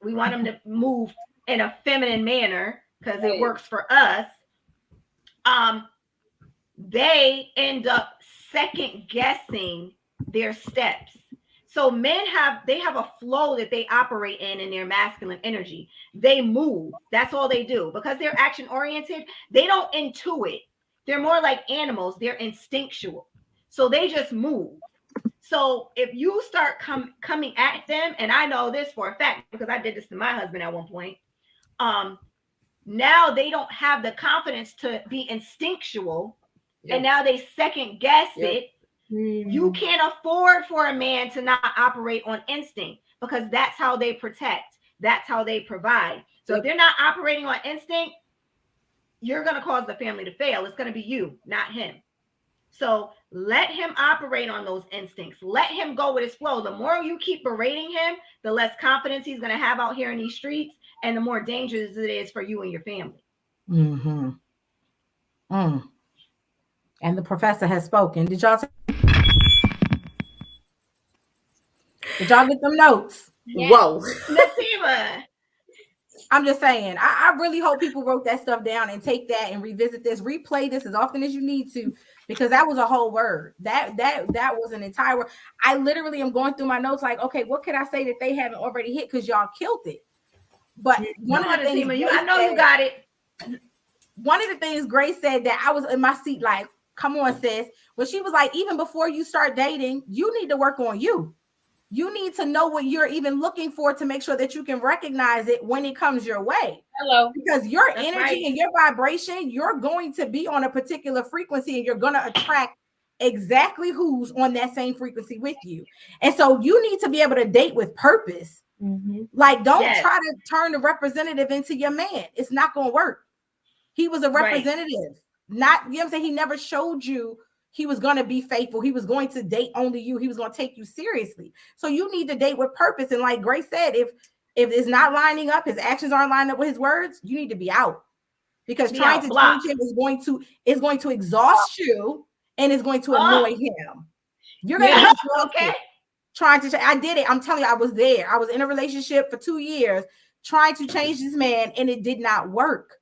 We want him to move in a feminine manner because it works for us. They end up second guessing their steps. So men have a flow that they operate in their masculine energy. They move. That's all they do. Because they're action oriented, they don't intuit. They're more like animals. They're instinctual. So they just move. So if you start coming at them, and I know this for a fact because I did this to my husband at one point, now they don't have the confidence to be instinctual, and now they second guess it. You can't afford for a man to not operate on instinct, because that's how they protect. That's how they provide. So if they're not operating on instinct, you're going to cause the family to fail. It's going to be you, not him. So let him operate on those instincts. Let him go with his flow. The more you keep berating him, the less confidence he's going to have out here in these streets, and the more dangerous it is for you and your family. And the professor has spoken. Did y'all get them notes? Yes. Whoa. Natima. I'm just saying, I really hope people wrote that stuff down and take that and revisit this, replay this as often as you need to, because that was a whole word. That was an entire word. I literally am going through my notes like, okay, what can I say that they haven't already hit? Because y'all killed it. But one of the things, I know you got it. One of the things Grace said that I was in my seat like, come on, sis. But she was like, even before you start dating, you need to work on you. You need to know what you're even looking for to make sure that you can recognize it when it comes your way. Hello. Because your energy and your vibration, you're going to be on a particular frequency and you're going to attract exactly who's on that same frequency with you. And so you need to be able to date with purpose. Like, don't try to turn the representative into your man. It's not going to work. He was a representative. Not, you know what I'm saying? He never showed you he was going to be faithful. He was going to date only you. He was going to take you seriously. So you need to date with purpose. And like Grace said, if it's not lining up, his actions aren't lining up with his words, you need to be out. Because trying to change him is going to exhaust you and is going to annoy him. You're going to be exhausted trying to. I did it. I'm telling you, I was there. I was in a relationship for 2 years trying to change this man, and it did not work.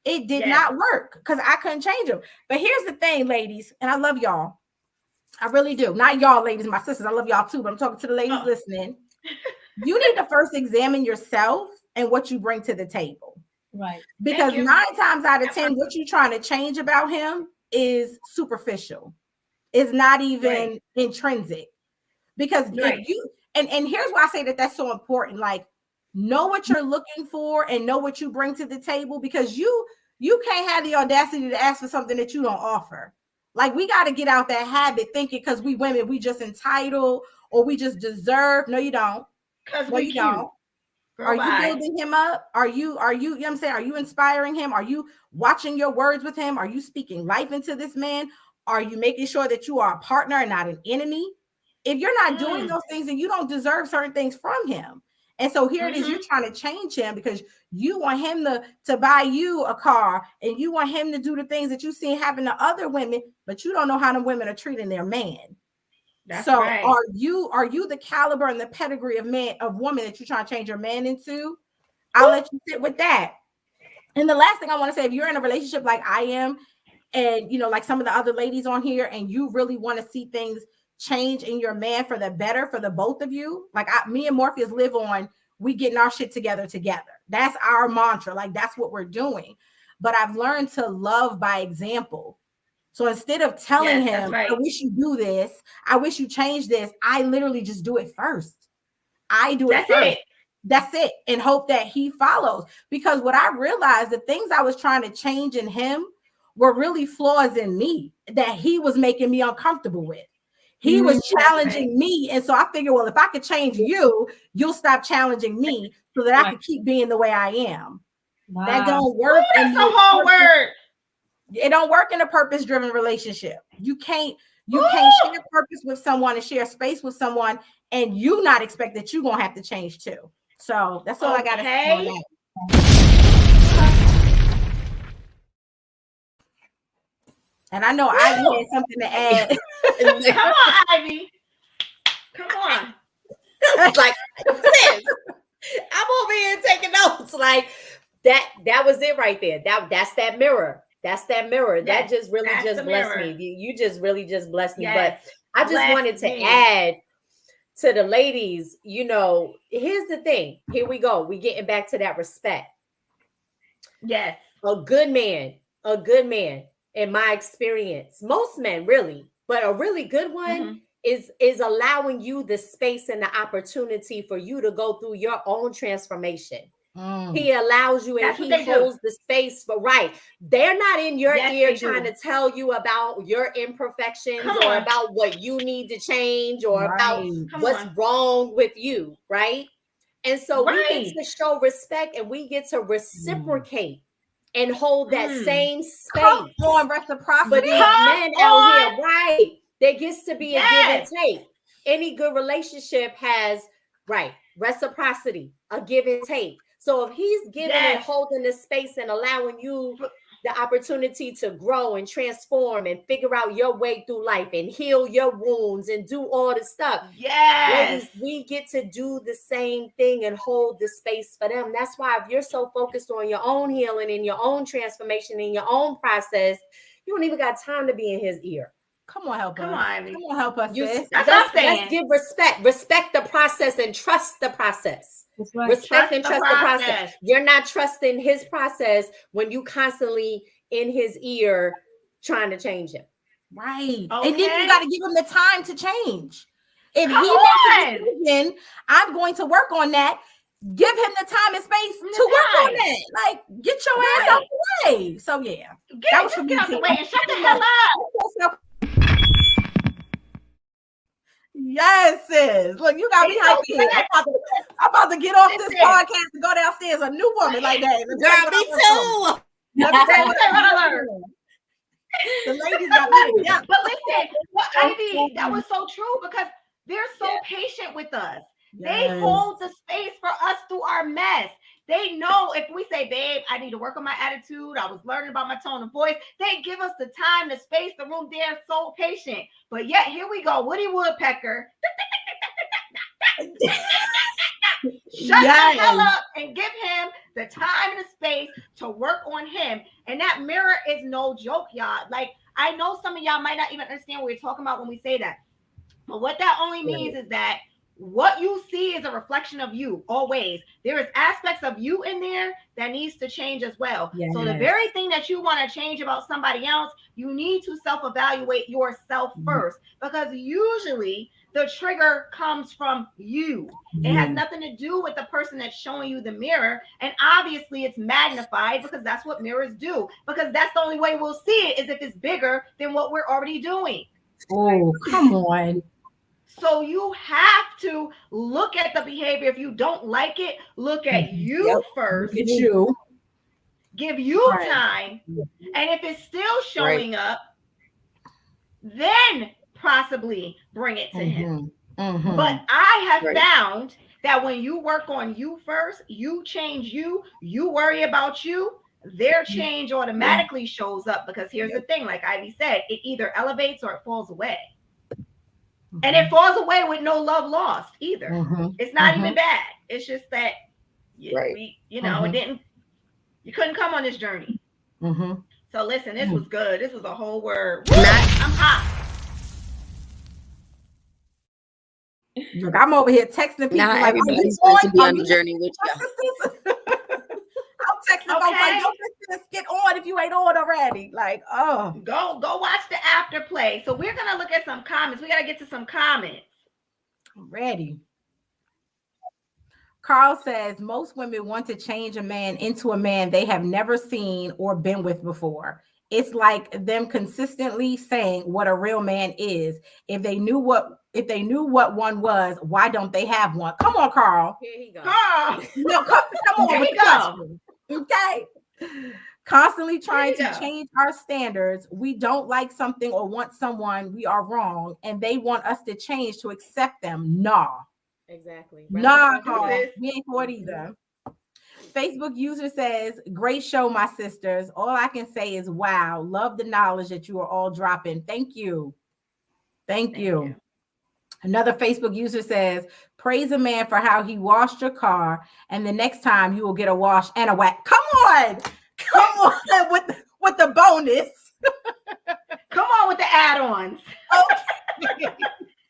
It did not work because I couldn't change him. But here's the thing, ladies, and I love y'all. I really do. Not y'all, ladies, my sisters. I love y'all too, but I'm talking to the ladies listening. You need to first examine yourself and what you bring to the table. Right. Because 9 times out of 10, what you're trying to change about him is superficial. It's not even intrinsic. Because if you and here's why I say that that's so important. Like, know what you're looking for and know what you bring to the table, because you can't have the audacity to ask for something that you don't offer. Like, we got to get out that habit thinking because we women, we just entitled or we just deserve. No, you don't. Because you don't. Girl, are you building him up? Are you know what I'm saying? Are you inspiring him? Are you watching your words with him? Are you speaking life into this man? Are you making sure that you are a partner and not an enemy? If you're not doing those things, then you don't deserve certain things from him. And so here it is, you're trying to change him because you want him to buy you a car and you want him to do the things that you see happen to other women, but you don't know how the women are treating their man. Are you the caliber and the pedigree of woman that you're trying to change your man into? I'll let you sit with that. And the last thing I want to say, if you're in a relationship like I am, and like some of the other ladies on here, and you really want to see things change in your man for the better for the both of you, like me and Morpheus live on, we getting our shit together. That's our mantra. Like, that's what we're doing. But I've learned to love by example. So instead of telling him, I wish you do this, I wish you change this, I literally just do it first. I do it first. That's it. And hope that he follows. Because what I realized, the things I was trying to change in him were really flaws in me that he was making me uncomfortable with. He was challenging me. And so I figured, well, if I could change you, you'll stop challenging me so that I could keep being the way I am. Wow. That don't work. That's a whole word. It don't work in a purpose-driven relationship. You can't share purpose with someone and share space with someone and you not expect that you're gonna have to change too. So that's all I gotta say on that. And I know Ivy had something to add. Come on, Ivy. Come on. Like, sis, I'm over here taking notes. Like, that was it right there. That's that mirror. That's that mirror. Yes, that just really just blessed me. You just really just blessed me. Yes, but I just wanted to add to the ladies, here's the thing. Here we go. We getting back to that respect. Yes. A good man, in my experience, most men really, but a really good one is allowing you the space and the opportunity for you to go through your own transformation. He allows you and he holds the space for they're not in your ear trying to tell you about your imperfections or about what you need to change or about what's wrong with you, right? And so we get to show respect and we get to reciprocate and hold that same space. Come on, reciprocity. But these men out here, there gets to be a give and take. Any good relationship has reciprocity, a give and take. So if he's giving and holding the space and allowing you the opportunity to grow and transform and figure out your way through life and heal your wounds and do all the stuff. Yes. We get to do the same thing and hold the space for them. That's why if you're so focused on your own healing and your own transformation and your own process, you don't even got time to be in his ear. Come on, help us. Come on, help us. Let's give respect. Respect the process and trust the process. Right. Respect and trust the process. You're not trusting his process when you constantly in his ear trying to change him. Right. Okay. And then you got to give him the time to change. If he makes a decision, I'm going to work on that. Give him the time and space to work on that. Like, get your ass out the way. So yeah, get out the way and shut the hell up. Yes, sis. Look, you got me hyped here. I'm about to get off this podcast and go downstairs a new woman like that. Girl, me too. Let me tell you what I learned. The ladies got me. Yeah. But listen, Ivy, that was so true because they're so patient with us. Yes. They hold the space for us through our mess. They know if we say, babe, I need to work on my attitude. I was learning about my tone of voice. They give us the time, the space, the room. They're so patient. But yet, here we go. Woody Woodpecker. Shut the hell up and give him the time and the space to work on him. And that mirror is no joke, y'all. Like, I know some of y'all might not even understand what we're talking about when we say that. But what that only means is that what you see is a reflection of you always. There is aspects of you in there that needs to change as well. Yes. So the very thing that you want to change about somebody else, you need to self-evaluate yourself first, because usually the trigger comes from you. It has nothing to do with the person that's showing you the mirror. And obviously it's magnified because that's what mirrors do, because that's the only way we'll see it is if it's bigger than what we're already doing. Oh, come on. So you have to look at the behavior. If you don't like it, look at you first. Look at you. Give you time. And if it's still showing up, then possibly bring it to him. But I have found that when you work on you first, you change you worry about you, their change automatically shows up, because here's the thing, like Ivy said, it either elevates or it falls away. And it falls away with no love lost either. It's not even bad. It's just that, you know, it didn't, you couldn't come on this journey. So listen, this was good. This was a whole word. Woo, I'm hot. Look, I'm over here texting people. Not like, everybody's going to be on the journey with you. I'm texting folks like, don't listen to skit on if you ain't on already. Like, oh. Go watch the after play. So we're going to look at some comments. We got to get to some comments. I'm ready. Carl says, most women want to change a man into a man they have never seen or been with before. It's like them consistently saying what a real man is. If they knew what one was, why don't they have one? Come on, Carl. Here he goes. Carl. No, come on. Here With he the goes. question. Okay. Constantly trying to change our standards. We don't like something or want someone, we are wrong, and they want us to change to accept them. Nah. Exactly. Nah, Carl. We ain't for it either. Facebook user says, great show, my sisters. All I can say is, wow, love the knowledge that you are all dropping. Thank you. Thank you. Another Facebook user says, praise a man for how he washed your car, and the next time you will get a wash and a wax. Come on with the bonus. Come on with the add-ons. Okay.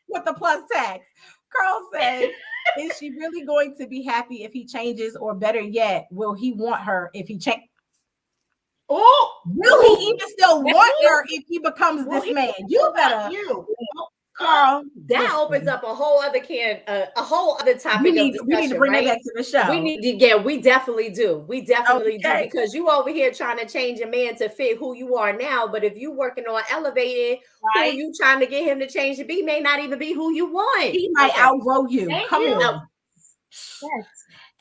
With the plus tax. Carl says, is she really going to be happy if he changes, or better yet, will he want her if he changes? Oh, will he even still want her if he becomes this man? You better. Carl, that opens up a whole other a whole other topic. We need to bring that back to the show. We definitely do. We definitely do, because you over here trying to change a man to fit who you are now. But if you working on elevating who you trying to get him to change to be, may not even be who you want. He might outgrow you. Come on. Yes.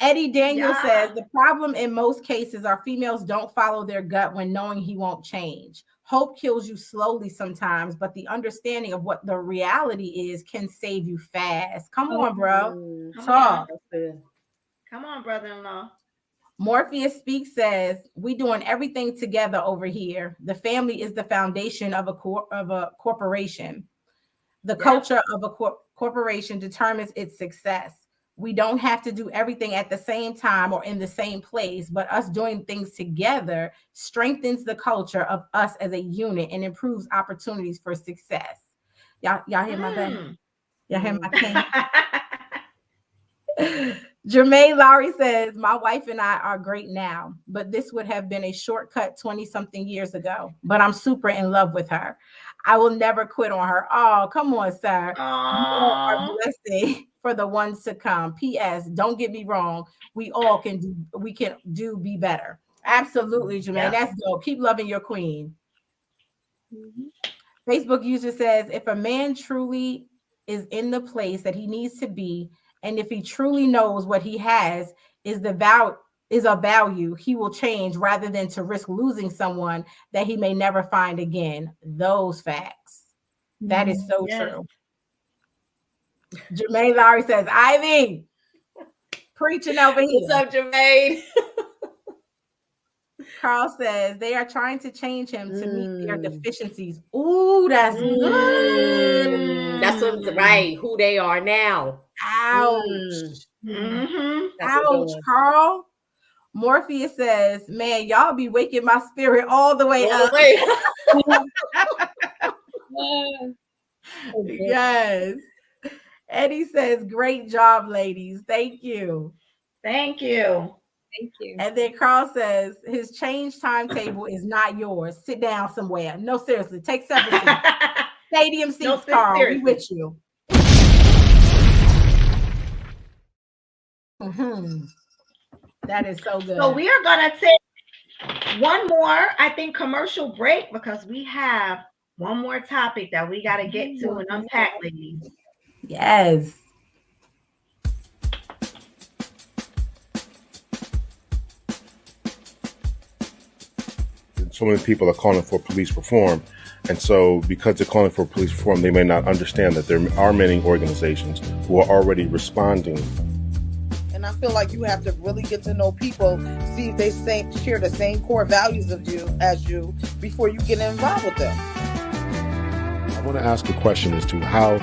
Eddie Daniel says the problem in most cases are females don't follow their gut when knowing he won't change. Hope kills you slowly sometimes, but the understanding of what the reality is can save you fast. Come on, bro. Talk. Come on, brother-in-law. Morpheus Speaks says, we doing everything together over here. The family is the foundation of a corporation. The culture of a corporation determines its success. We don't have to do everything at the same time or in the same place, but us doing things together strengthens the culture of us as a unit and improves opportunities for success. Y'all hear my baby? Y'all hear my king? Jermaine Lowry says, my wife and I are great now, but this would have been a shortcut 20-something years ago, but I'm super in love with her. I will never quit on her. Oh, come on, sir. You all are Aww. blessed for the ones to come. P.S. Don't get me wrong. We all can do be better. Absolutely, Jermaine. Yeah. That's dope. Keep loving your queen. Facebook user says, if a man truly is in the place that he needs to be, and if he truly knows what he has is of value, he will change rather than to risk losing someone that he may never find again. Those facts. That is so true. Jermaine Lowry says, Ivy, preaching over here. What's up, Jermaine? Carl says they are trying to change him to meet their deficiencies. Ooh, that's good. That's what's right. Who they are now. Ouch. Ouch, Carl. Morpheus says, man, y'all be waking my spirit all the way up. Yes. Eddie says, great job, ladies. Thank you. Thank you. Thank you. And then Carl says, his change timetable is not yours. Sit down somewhere. No, seriously, take several seats. Stadium seats, No, Carl. seriously. We with you. That is so good. So we are going to take one more, I think, commercial break because we have one more topic that we got to get to and unpack, ladies. Yes. So many people are calling for police reform. And so because they're calling for police reform, they may not understand that there are many organizations who are already responding. And I feel like you have to really get to know people, see if they share the same core values as you before you get involved with them. I want to ask a question as to how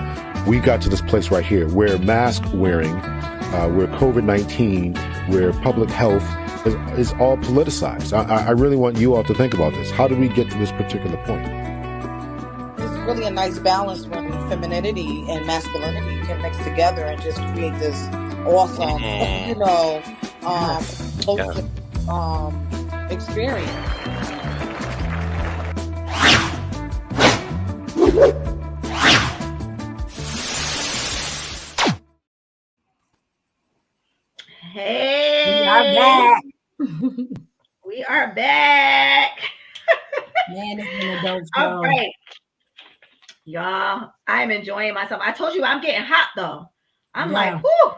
we got to this place right here where mask wearing, where COVID-19, where public health is all politicized. I really want you all to think about this. How do we get to this particular point? It's really a nice balance when femininity and masculinity can mix together and just create this awesome, experience. Hey, we are back. We are back. Man, it's been a dope show. All right. Y'all, I'm enjoying myself. I told you I'm getting hot though. I'm like, whoo.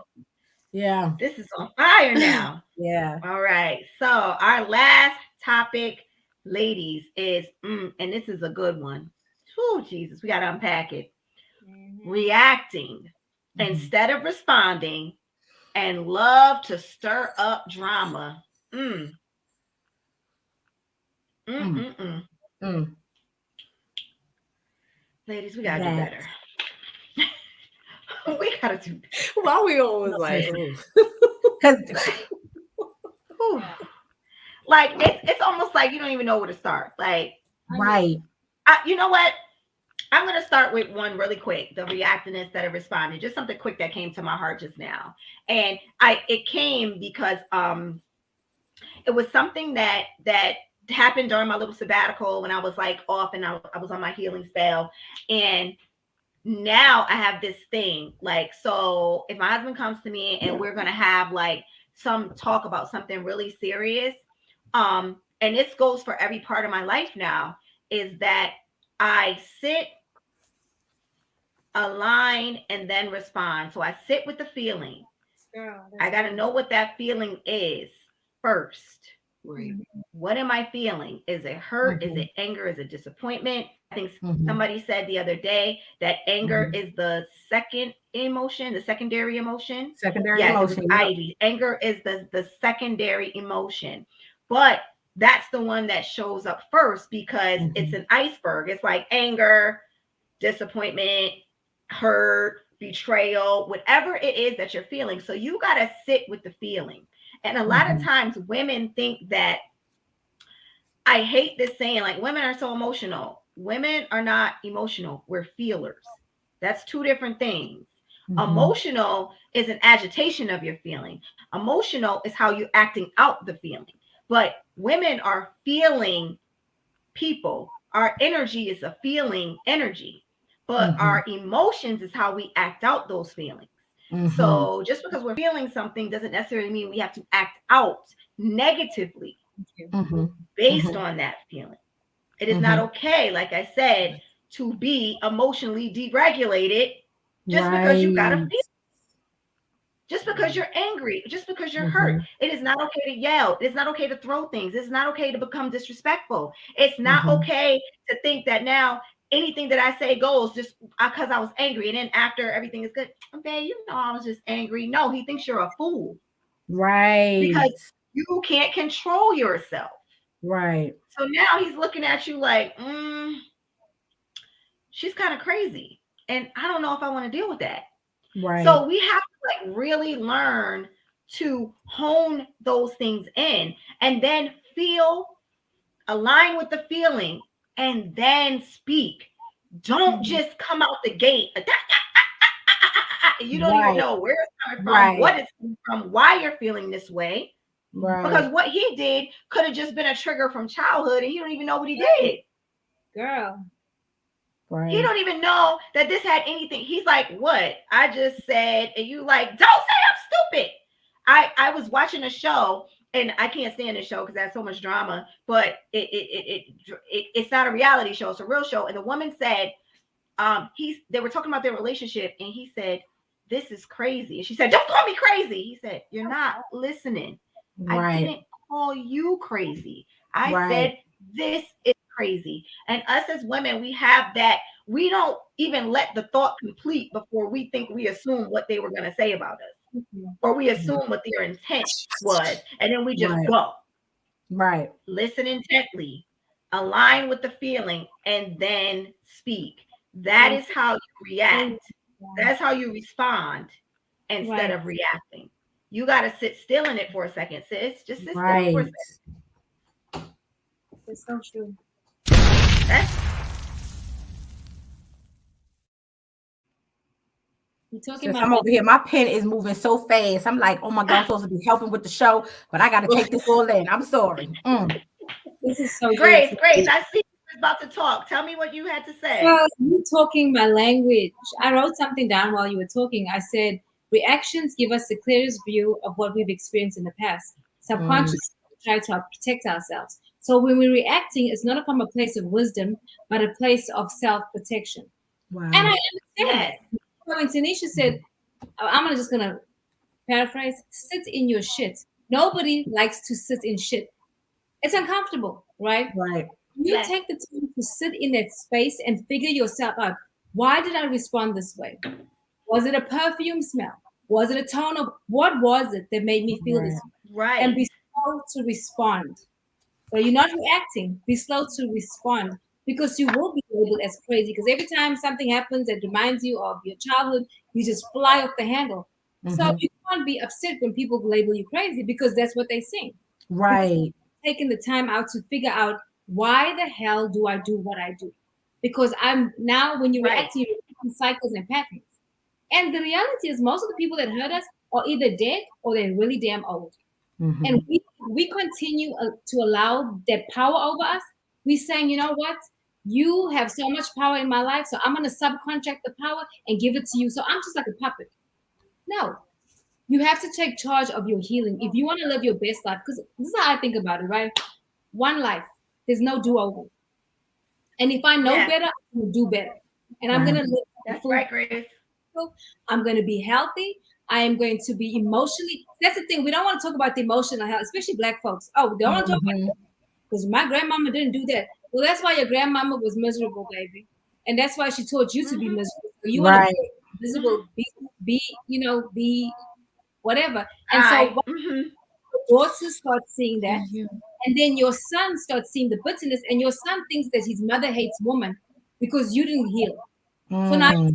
Yeah. This is on fire now. Yeah. All right. So our last topic, ladies, is, and this is a good one. Oh, Jesus, we got to unpack it. Reacting instead of responding and love to stir up drama. Ladies, we got to do better. We got to do better. Why we always like, like it's almost like you don't even know where to start. Like, right. You know what? I'm going to start with one really quick, the reacting instead of responding. Just something quick that came to my heart just now. And it came because it was something that happened during my little sabbatical when I was like off and I was on my healing spell. And now I have this thing, like, so if my husband comes to me and we're going to have like some talk about something really serious, and this goes for every part of my life now, is that I sit, align, and then respond. So I sit with the feeling. I got to know what that feeling is first. Right. What am I feeling? Is it hurt? Is it anger? Is it disappointment? I think somebody said the other day that anger is the second emotion, the secondary emotion. Secondary emotion. Ivy. Anger is the secondary emotion. But that's the one that shows up first because it's an iceberg. It's like anger, disappointment, hurt, betrayal, whatever it is that you're feeling. So you got to sit with the feeling. And a lot of times women think that, I hate this saying, like, women are so emotional. Women are not emotional. We're feelers. That's two different things. Emotional is an agitation of your feeling. Emotional is how you're acting out the feeling. But women are feeling people. our energy is a feeling energy, but our emotions is how we act out those feelings. So just because we're feeling something doesn't necessarily mean we have to act out negatively based on that feeling. It is not okay, like I said, to be emotionally deregulated just because you got to feel. Just because you're angry, just because you're hurt. It is not okay to yell. It's not okay to throw things. It's not okay to become disrespectful. It's not okay to think that now anything that I say goes just because I was angry. And then after everything is good, okay, you know, I was just angry. No, he thinks you're a fool. Right. Because you can't control yourself. Right. So now he's looking at you like, she's kind of crazy. And I don't know if I want to deal with that. Right. So we have to like really learn to hone those things in and then feel, align with the feeling, and then speak. Don't just come out the gate. You don't even know where it's coming from, what it's coming from, why you're feeling this way. Because what he did could have just been a trigger from childhood and he don't even know what he did. Girl. He don't even know that this had anything. He's like, what? I just said, and you like, don't say I'm stupid. I was watching a show, and I can't stand this show because it has so much drama, but it's not a reality show, it's a real show. And the woman said, they were talking about their relationship, and he said, this is crazy. And she said, don't call me crazy. He said, you're not listening. I didn't call you crazy. I said, this is crazy. And us as women, we have that. We don't even let the thought complete before we think we assume what they were going to say about us, or we assume what their intent was, and then we just go. Right. Listen intently, align with the feeling, and then speak. That is how you react. That's how you respond instead of reacting. You got to sit still in it for a second, sis. Just sit still for a second. It's so true. I'm over here. My pen is moving so fast. I'm like, oh my God, I'm supposed to be helping with the show, but I got to take this all in. I'm sorry. This is so Grace, I see you about to talk. Tell me what you had to say. Well, you talking my language. I wrote something down while you were talking. I said, reactions give us the clearest view of what we've experienced in the past. Subconsciously, we try to protect ourselves. So when we're reacting, it's not from a place of wisdom, but a place of self-protection. Wow. And I understand that. When Tanisha said, I'm just going to paraphrase, sit in your shit. Nobody likes to sit in shit. It's uncomfortable, right? Right. You take the time to sit in that space and figure yourself out. Why did I respond this way? Was it a perfume smell? Was it a tone of, what was it that made me feel this way? Right. And be slow to respond. So you're not reacting. Be slow to respond, because you will be labeled as crazy. Because every time something happens that reminds you of your childhood, you just fly off the handle. So you can't be upset when people label you crazy, because that's what they think. Right. Taking the time out to figure out, why the hell do I do what I do? Because I'm now, when you react, you react in cycles and patterns. And the reality is, most of the people that hurt us are either dead or they're really damn old. And we continue to allow that power over us. We're saying, you know what? You have so much power in my life, so I'm going to subcontract the power and give it to you. So I'm just like a puppet. No. You have to take charge of your healing if you want to live your best life. Because this is how I think about it, right? One life. There's no do-over. And if I know better, I'm going to do better. And I'm going to live. That's right, Grace. I'm going to be healthy. I am going to be emotionally. That's the thing. We don't want to talk about the emotional health, especially Black folks. Oh, we don't want to talk about that because my grandmama didn't do that. Well, that's why your grandmama was miserable, baby. And that's why she taught you to be miserable. So you want to be miserable, be whatever. And so your daughters start seeing that. And then your son starts seeing the bitterness, and your son thinks that his mother hates woman because you didn't heal. So now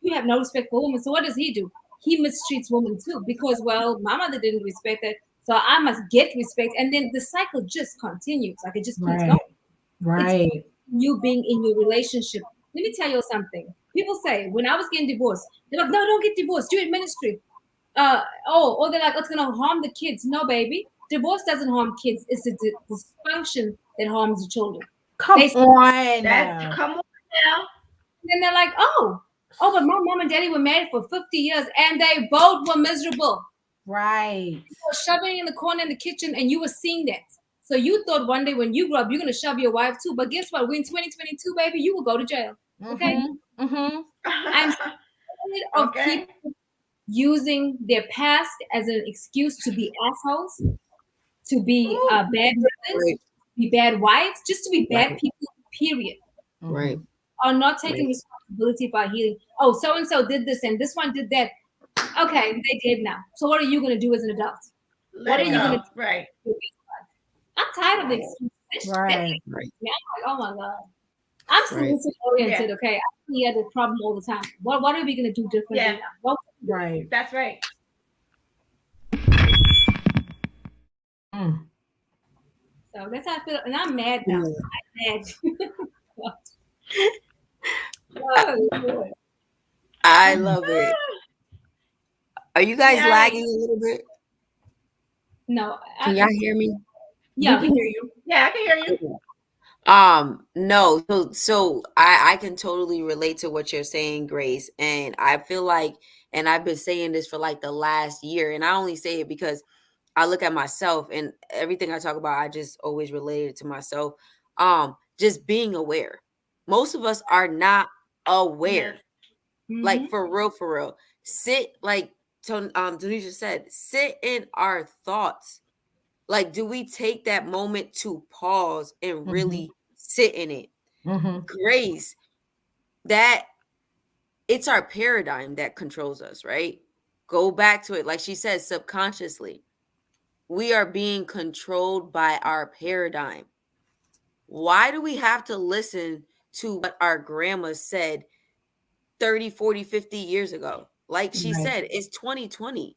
you have no respect for women. So what does he do? He mistreats women too, because, well, my mother didn't respect that, so I must get respect. And then the cycle just continues. Like, it just keeps going. Right. It's you being in your relationship. Let me tell you something. People say, when I was getting divorced, they're like, no, don't get divorced. Do it in ministry. Or they're like, it's going to harm the kids. No, baby. Divorce doesn't harm kids. It's the dysfunction that harms the children. Come on. Come on now. And they're like, oh, but my mom and daddy were married for 50 years and they both were miserable. Right. You were shoving in the corner in the kitchen and you were seeing that. So you thought one day when you grow up, you're going to shove your wife too. But guess what? We're in 2022, baby, you will go to jail. Okay? I'm tired of people using their past as an excuse to be assholes, to be bad mothers, to be bad wives, just to be bad people, period. Right. Are not taking responsibility for healing. Oh, so-and-so did this and this one did that. Okay, they did now. So what are you going to do as an adult? What are you going to do? Right. I'm tired of this. Right. Yeah, I'm like, oh my God. I'm solution oriented, okay? I see the problem all the time. What are we going to do differently now? Right. That's right. So that's how I feel. And I'm mad now. I'm mad. I love it. Are you guys lagging a little bit? No. Can y'all hear me? Yeah, I can hear you. Yeah, I can hear you. No. So I can totally relate to what you're saying, Grace. And I feel like, and I've been saying this for like the last year, and I only say it because I look at myself and everything I talk about, I just always relate it to myself. Just being aware. Most of us are not aware. Like for real. Sit, like Tanisha said, sit in our thoughts. Like, do we take that moment to pause and really sit in it? Grace, that it's our paradigm that controls us, right? Go back to it. Like she said, subconsciously, we are being controlled by our paradigm. Why do we have to listen to what our grandma said 30, 40, 50 years ago? Like she said, it's 2020.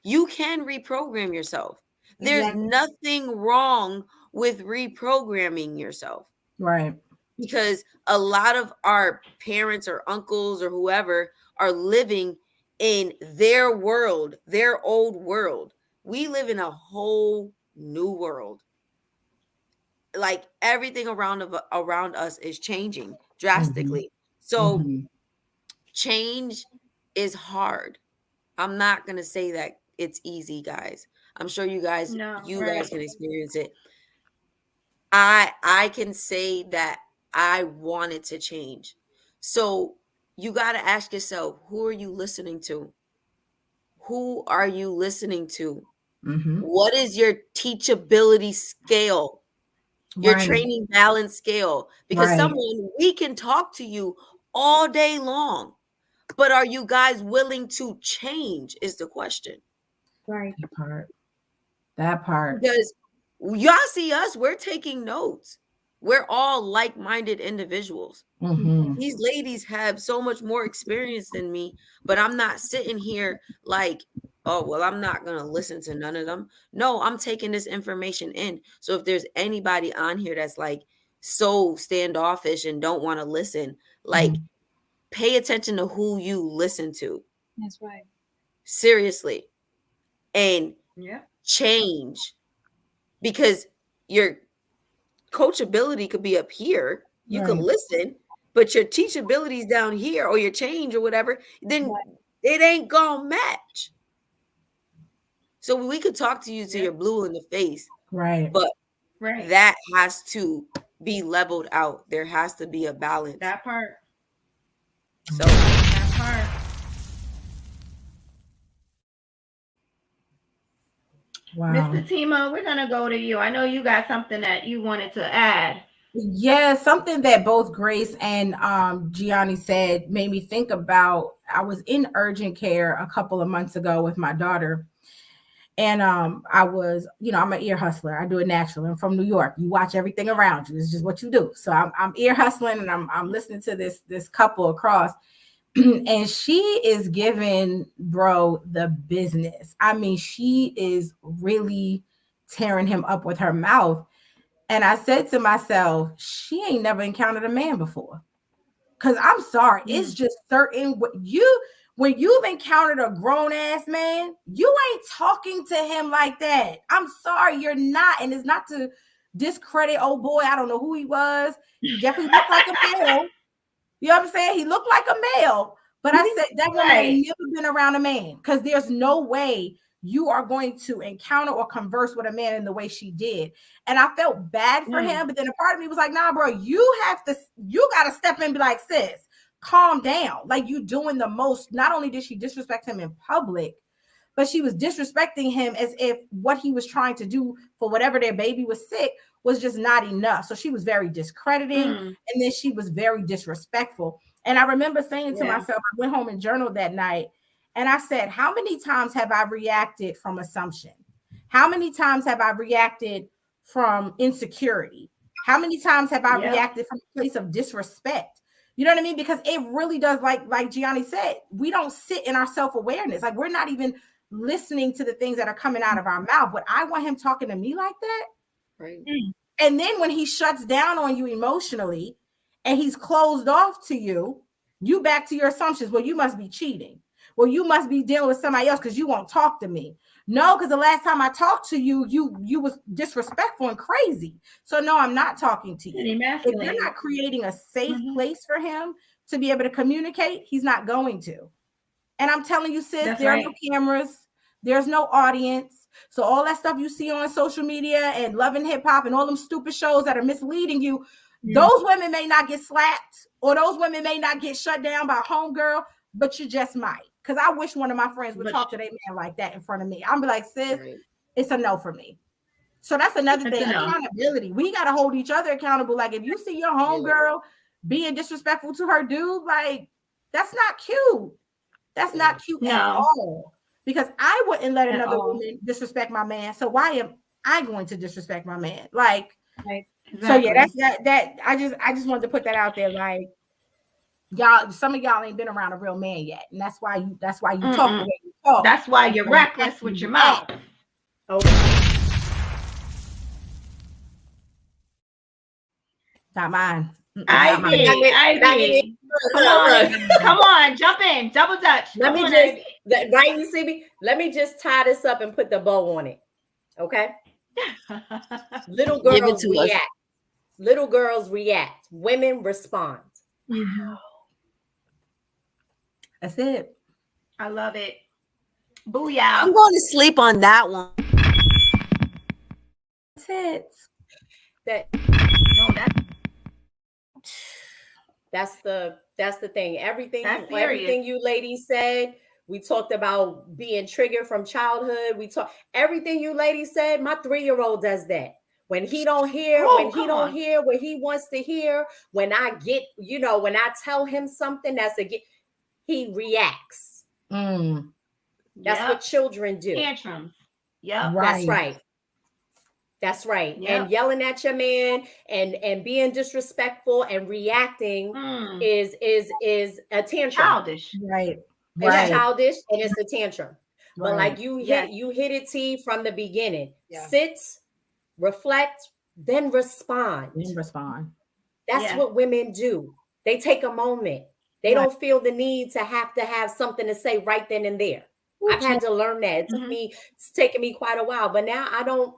You can reprogram yourself. There's nothing wrong with reprogramming yourself. Right. Because a lot of our parents or uncles or whoever are living in their world, their old world. We live in a whole new world. Like everything around us is changing drastically. So change is hard. I'm not going to say that it's easy, guys. I'm sure you guys guys can experience it. I can say that I wanted to change. So you got to ask yourself, who are you listening to? Who are you listening to? What is your teachability scale? Your training balance scale? Because someone, we can talk to you all day long, but are you guys willing to change is the question. Right. That part. Because y'all see us, we're taking notes. We're all like-minded individuals. These ladies have so much more experience than me, but I'm not sitting here like, oh, well, I'm not going to listen to none of them. No, I'm taking this information in. So if there's anybody on here that's like so standoffish and don't want to listen, like pay attention to who you listen to. That's right. Seriously. And change. Because your coachability could be up here. You can listen, but your teachability is down here, or your change or whatever, then it ain't gonna match. So we could talk to you till you're blue in the face. But that has to be leveled out. There has to be a balance. That part. So that part. Wow. Mr. Timo, we're going to go to you. I know you got something that you wanted to add. Yeah, something that both Grace and Gianni said made me think about. I was in urgent care a couple of months ago with my daughter. And I was, I'm an ear hustler. I do it naturally. I'm from New York. You watch everything around you. It's just what you do. So I'm ear hustling and I'm listening to this couple across. And she is giving bro the business. I mean, she is really tearing him up with her mouth. And I said to myself, she ain't never encountered a man before. Because I'm sorry, it's just certain when you've encountered a grown ass man, you ain't talking to him like that. I'm sorry, you're not. And it's not to discredit old boy. I don't know who he was. He definitely looked like a male. You know what I'm saying? He looked like a male. But I said that woman ain't never been around a man, because there's no way you are going to encounter or converse with a man in the way she did. And I felt bad for him, but then a part of me was like, nah, bro, you got to step in and be like, sis, calm down. Like, you doing the most. Not only did she disrespect him in public, but she was disrespecting him as if what he was trying to do for whatever their baby was sick was just not enough. So she was very discrediting, and then she was very disrespectful. And I remember saying to myself, I went home and journaled that night, and I said, how many times have I reacted from assumption? How many times have I reacted from insecurity? How many times have I reacted from a place of disrespect? You know what I mean? Because it really does, like Gianni said, we don't sit in our self-awareness. Like, we're not even listening to the things that are coming out of our mouth. But I want him talking to me like that. Right. And then when he shuts down on you emotionally and he's closed off to you, you back to your assumptions. Well, you must be cheating. Well, you must be dealing with somebody else because you won't talk to me. No, because the last time I talked to you, you was disrespectful and crazy. So no, I'm not talking to you. If you're not creating a safe place for him to be able to communicate, he's not going to. And I'm telling you, sis, there are no cameras. There's no audience. So all that stuff you see on social media and Love and Hip Hop and all them stupid shows that are misleading you, those women may not get slapped, or those women may not get shut down by homegirl, but you just might. Because I wish one of my friends would talk to their man like that in front of me. I'm be like, sis, it's a no for me. So that's another thing, accountability. We got to hold each other accountable. Like, if you see your homegirl being disrespectful to her dude, like, that's not cute. That's not cute at all. Because I wouldn't let another woman disrespect my man. So why am I going to disrespect my man? Like, so yeah, that's that. I just wanted to put that out there. Like, y'all, some of y'all ain't been around a real man yet, and that's why you talk the way you talk. That's why you're reckless with your mouth. Okay. Not mine. I be. Come on, jump in, double dutch. Let me just tie this up and put the bow on it. Okay. Little girls react. Little girls react. Women respond. That's it. I love it. Booyah. I'm going to sleep on that one. That's it. That's the thing. Everything you ladies said. We talked about being triggered from childhood. Everything you ladies said. My 3-year-old does that. When he don't hear, what he wants to hear, when I get, when I tell him something he reacts. That's what children do. Tantrums. Yeah, That's right. Yep. And yelling at your man and being disrespectful and reacting is a tantrum. Childish. Right. It's childish and it's a tantrum. Right. But like you hit it, T, from the beginning. Yeah. Sit, reflect, then respond. That's what women do. They take a moment. They don't feel the need to have something to say right then and there. I've had to learn that. It's taken me quite a while, but now I don't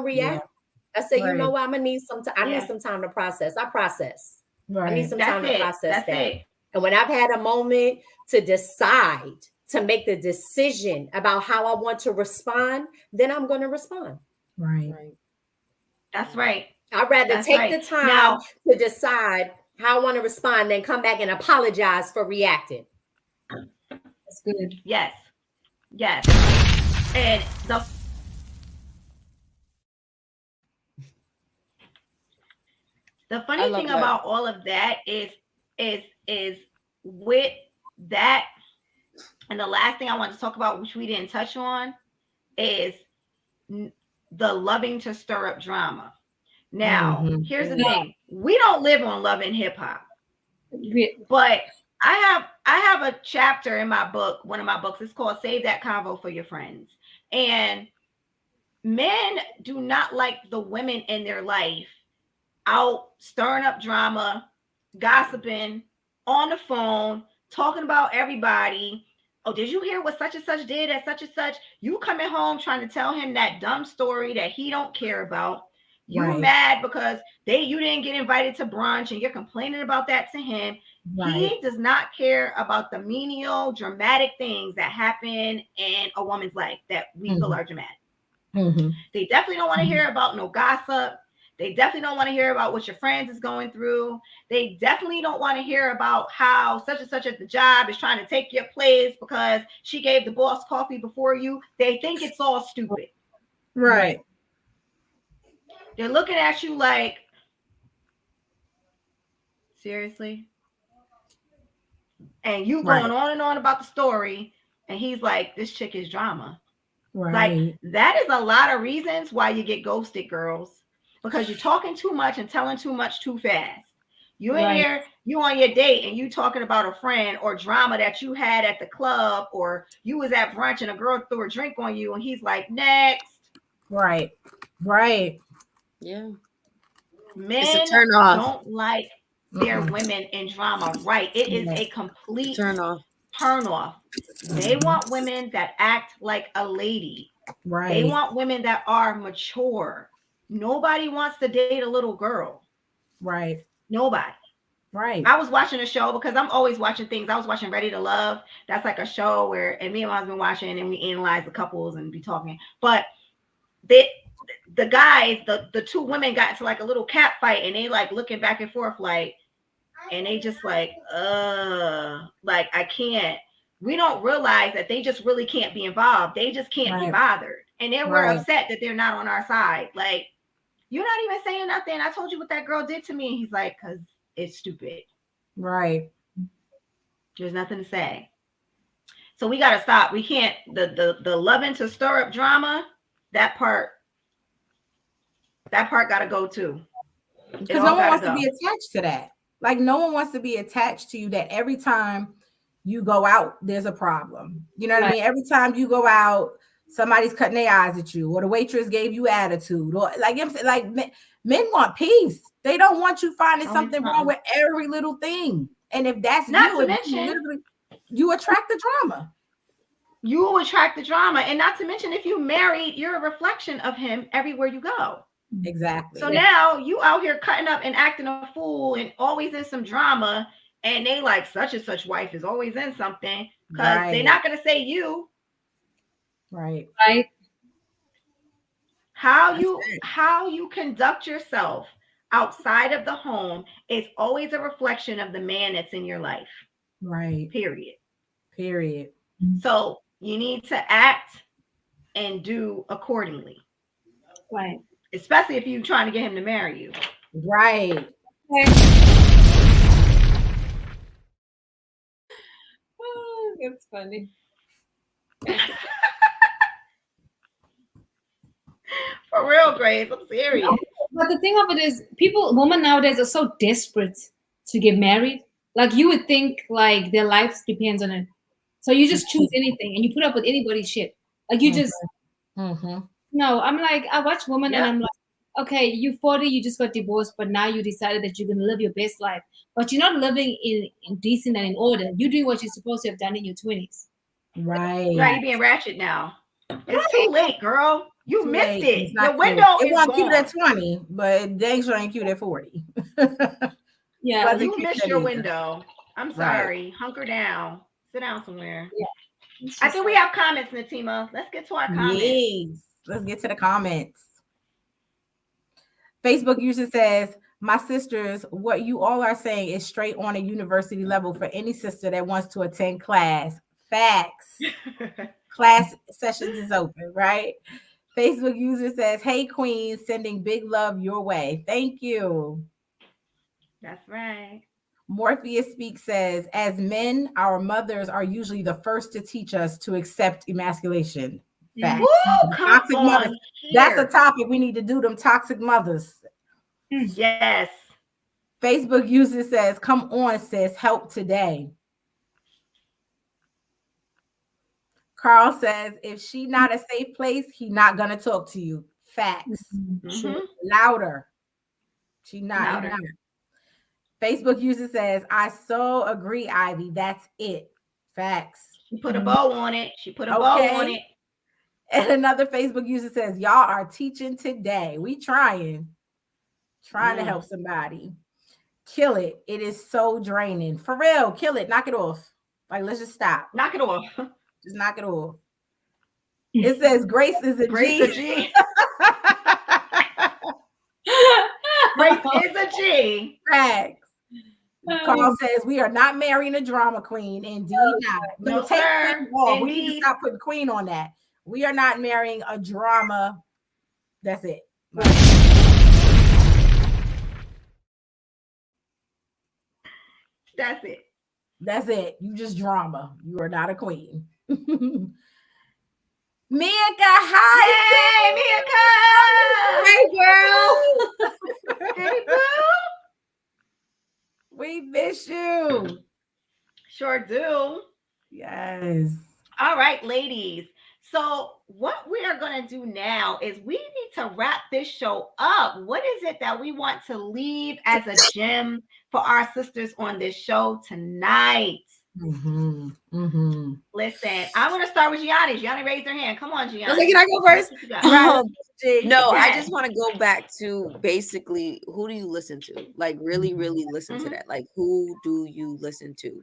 react. I say, you know what? I'm gonna need some time. I need some time to process. I process. I need some time to process that. And when I've had a moment to decide, to make the decision about how I want to respond, then I'm going to respond. Right. That's right. I'd rather take the time to decide how I want to respond than come back and apologize for reacting. That's good. Yes. And the funny thing about all of that is with that, and the last thing I want to talk about, which we didn't touch on, is the loving to stir up drama. Now, here's the thing: we don't live on Love and Hip Hop, but I have a chapter in my book. One of my books is called "Save That Convo for Your Friends," and men do not like the women in their life out stirring up drama, gossiping on the phone, talking about everybody. Oh, did you hear what such and such did at such and such? You coming home trying to tell him that dumb story that he don't care about. You mad because you didn't get invited to brunch and you're complaining about that to him. He does not care about the menial, dramatic things that happen in a woman's life that we feel are dramatic. They definitely don't want to hear about no gossip. They definitely don't want to hear about what your friends is going through. They definitely don't want to hear about how such and such at the job is trying to take your place because she gave the boss coffee before you. They think it's all stupid. Right. They're looking at you like, seriously? And you going on and on about the story. And he's like, this chick is drama. Like, that is a lot of reasons why you get ghosted, girls. Because you're talking too much and telling too much too fast. You in here, you on your date and you talking about a friend or drama that you had at the club, or you was at brunch and a girl threw a drink on you and he's like, next. Right. Yeah. Men it's a turn off. Don't like their women in drama. Right. It is a complete turn off. They want women that act like a lady. Right. They want women that are mature. Nobody wants to date a little girl. Right. Nobody. Right. I was watching a show because I'm always watching things. I was watching Ready to Love. That's like a show where, and me and my husband watching and we analyze the couples and be talking. But the guys, the two women got into like a little cat fight and they like looking back and forth like, and they just like I can't. We don't realize that they just really can't be involved. They just can't be bothered. And then we're upset that they're not on our side. Like, you're not even saying nothing. I told you what that girl did to me. And he's like, because it's stupid. Right. There's nothing to say. So we got to stop. We can't, the loving to stir up drama, that part got to go too. Because no one wants to be attached to that. Like, no one wants to be attached to you that every time you go out, there's a problem. You know what I mean? Every time you go out, somebody's cutting their eyes at you, or the waitress gave you attitude, or like men want peace. They don't want you finding something wrong with every little thing. And if that's you attract the drama. You attract the drama, and not to mention, if you married, you're a reflection of him everywhere you go. Exactly. So now you out here cutting up and acting a fool and always in some drama, and they like such and such wife is always in something because they're not going to say you. Right. How you conduct yourself outside of the home is always a reflection of the man that's in your life. Right. Period. So you need to act and do accordingly. Right. Especially if you're trying to get him to marry you. Right. Oh, it's funny. For real, Grace. I'm serious. But the thing of it is, women nowadays are so desperate to get married. Like, you would think like their life depends on it. So you just choose anything and you put up with anybody's shit. Like, you just no. I'm like, I watch women and I'm like, okay, you're 40, you just got divorced, but now you decided that you're gonna live your best life. But you're not living in decent and in order. You're doing what you're supposed to have done in your 20s. Right. Right, you're being ratchet now. It's too late, girl. You missed it. Exactly. The window is won't gone. cute at 20, but dang sure ain't cute at 40. Yeah, well, you missed your window. I'm sorry. Hunker down. Sit down somewhere. Yeah. I think we have comments, Natima. Let's get to our comments. Yes. Let's get to the comments. Facebook user says, my sisters, what you all are saying is straight on a university level for any sister that wants to attend class. Facts. Class sessions is open, right? Facebook user says, hey, Queen, sending big love your way. Thank you. That's right. Morpheus Speaks says, as men, our mothers are usually the first to teach us to accept emasculation. Facts. Woo, toxic mothers. That's a topic we need to do, them toxic mothers. Yes. Facebook user says, come on, sis, help today. Carl says, if she not a safe place, he not gonna talk to you. Facts. Louder. She not. Louder. Facebook user says, I so agree, Ivy. That's it. Facts. She put a bow on it. Bow on it. And another Facebook user says, y'all are teaching today. We trying. trying to help somebody. Kill it. It is so draining. For real, kill it. Knock it off. Like, let's just stop. Knock it off. Just knock it off. It says Grace is a Grace G. a G. Grace is a G. Facts. Carl says we are not marrying a drama queen. Indeed not. No, take sir. queen off. We need Indeed. to stop putting queen on that. We are not marrying a drama. That's it. That's it. That's it. You just drama. You are not a queen. Mika, hi. Hey, Mika. Hey, girl. Hey, boo. We miss you. Sure do. Yes. All right, ladies. So what we are going to do now is we need to wrap this show up. What is it that we want to leave as a gem for our sisters on this show tonight? Listen, I'm going to start with Gianni. Gianni, raise her hand. Come on, Gianni. Okay, can I go first? No, I Yes. just want to go back to basically, who do you listen to? Like, really, really listen to that. Like, who do you listen to?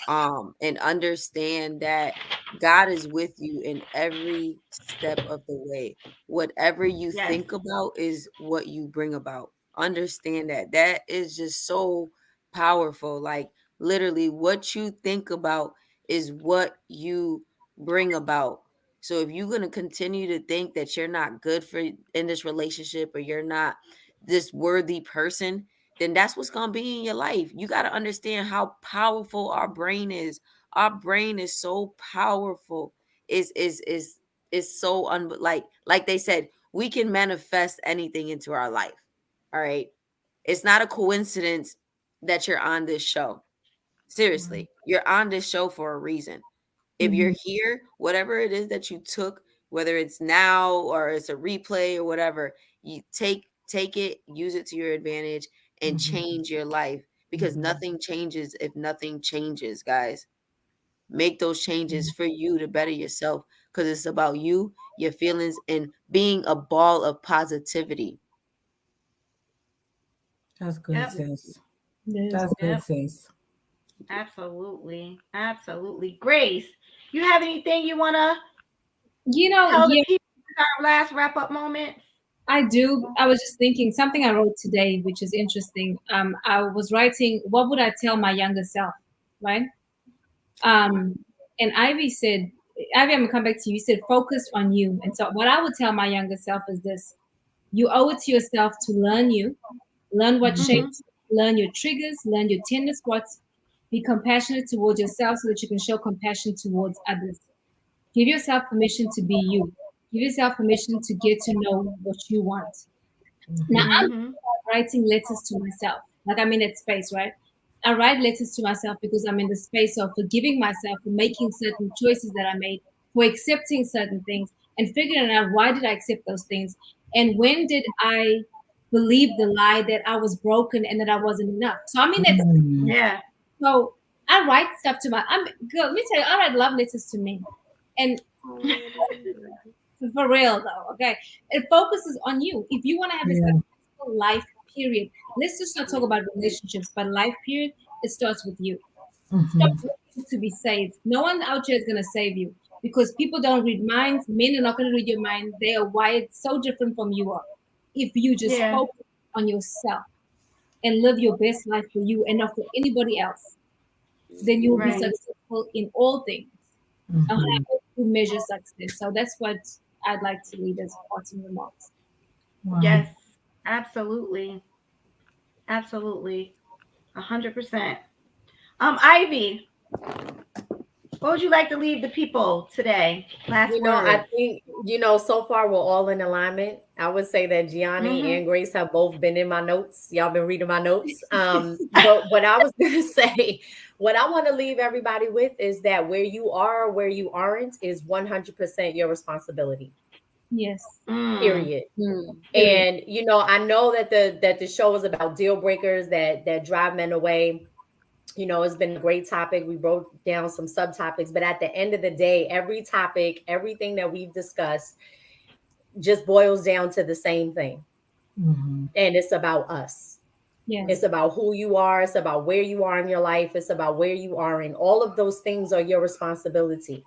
And understand that God is with you in every step of the way. Whatever you think about is what you bring about. Understand that. That is just so powerful. Like, literally, what you think about is what you bring about. So if you're going to continue to think that you're not good for in this relationship, or you're not this worthy person, then that's what's going to be in your life. You got to understand how powerful our brain is. Our brain is so powerful. Is so like they said, we can manifest anything into our life. All right. It's not a coincidence that you're on this show. Seriously, you're on this show for a reason. If you're here, whatever it is that you took, whether it's now or it's a replay or whatever, you take it, use it to your advantage, and change your life, because nothing changes if nothing changes, guys. Make those changes for you to better yourself, because it's about you, your feelings, and being a ball of positivity. That's good, sis. That's good, sis. Absolutely. Absolutely. Grace, you have anything you want to tell the people our last wrap-up moment? I do. I was just thinking something I wrote today, which is interesting. I was writing, what would I tell my younger self, right? And Ivy said, Ivy, I'm gonna come back to you. You said focused on you. And so what I would tell my younger self is this: you owe it to yourself to learn you, learn what shapes, learn your triggers, learn your tender spots, be compassionate towards yourself so that you can show compassion towards others. Give yourself permission to be you. Give yourself permission to get to know what you want. Now, I'm writing letters to myself. Like, I'm in that space, right? I write letters to myself because I'm in the space of forgiving myself for making certain choices that I made, for accepting certain things, and figuring out why did I accept those things, and when did I believe the lie that I was broken and that I wasn't enough. So I'm in that. So I write stuff to girl, let me tell you, I write love letters to me. And for real though, okay? It focuses on you. If you want to have a successful life, period. Let's just not talk about relationships, but life, period, it starts with you. Stop looking to be saved. No one out here is going to save you, because people don't read minds. Men are not going to read your mind. They are wired so different from you are. If you just focus on yourself and live your best life for you and not for anybody else, then you will be successful in all things. And how to measure success. So that's what I'd like to leave as parting remarks. Yes, absolutely. Absolutely. 100%. Ivy, what would you like to leave the people today? Last word. I think, so far we're all in alignment. I would say that Gianni and Grace have both been in my notes. Y'all been reading my notes. But what I was going to say, what I want to leave everybody with is that where you are or where you aren't is 100% your responsibility. Yes. Period. And, I know that the show is about deal breakers that drive men away. It's been a great topic. We wrote down some subtopics, but at the end of the day, every topic, everything that we've discussed just boils down to the same thing. Mm-hmm. And it's about us. Yes. It's about who you are. It's about where you are in your life. It's about where you are. And all of those things are your responsibility.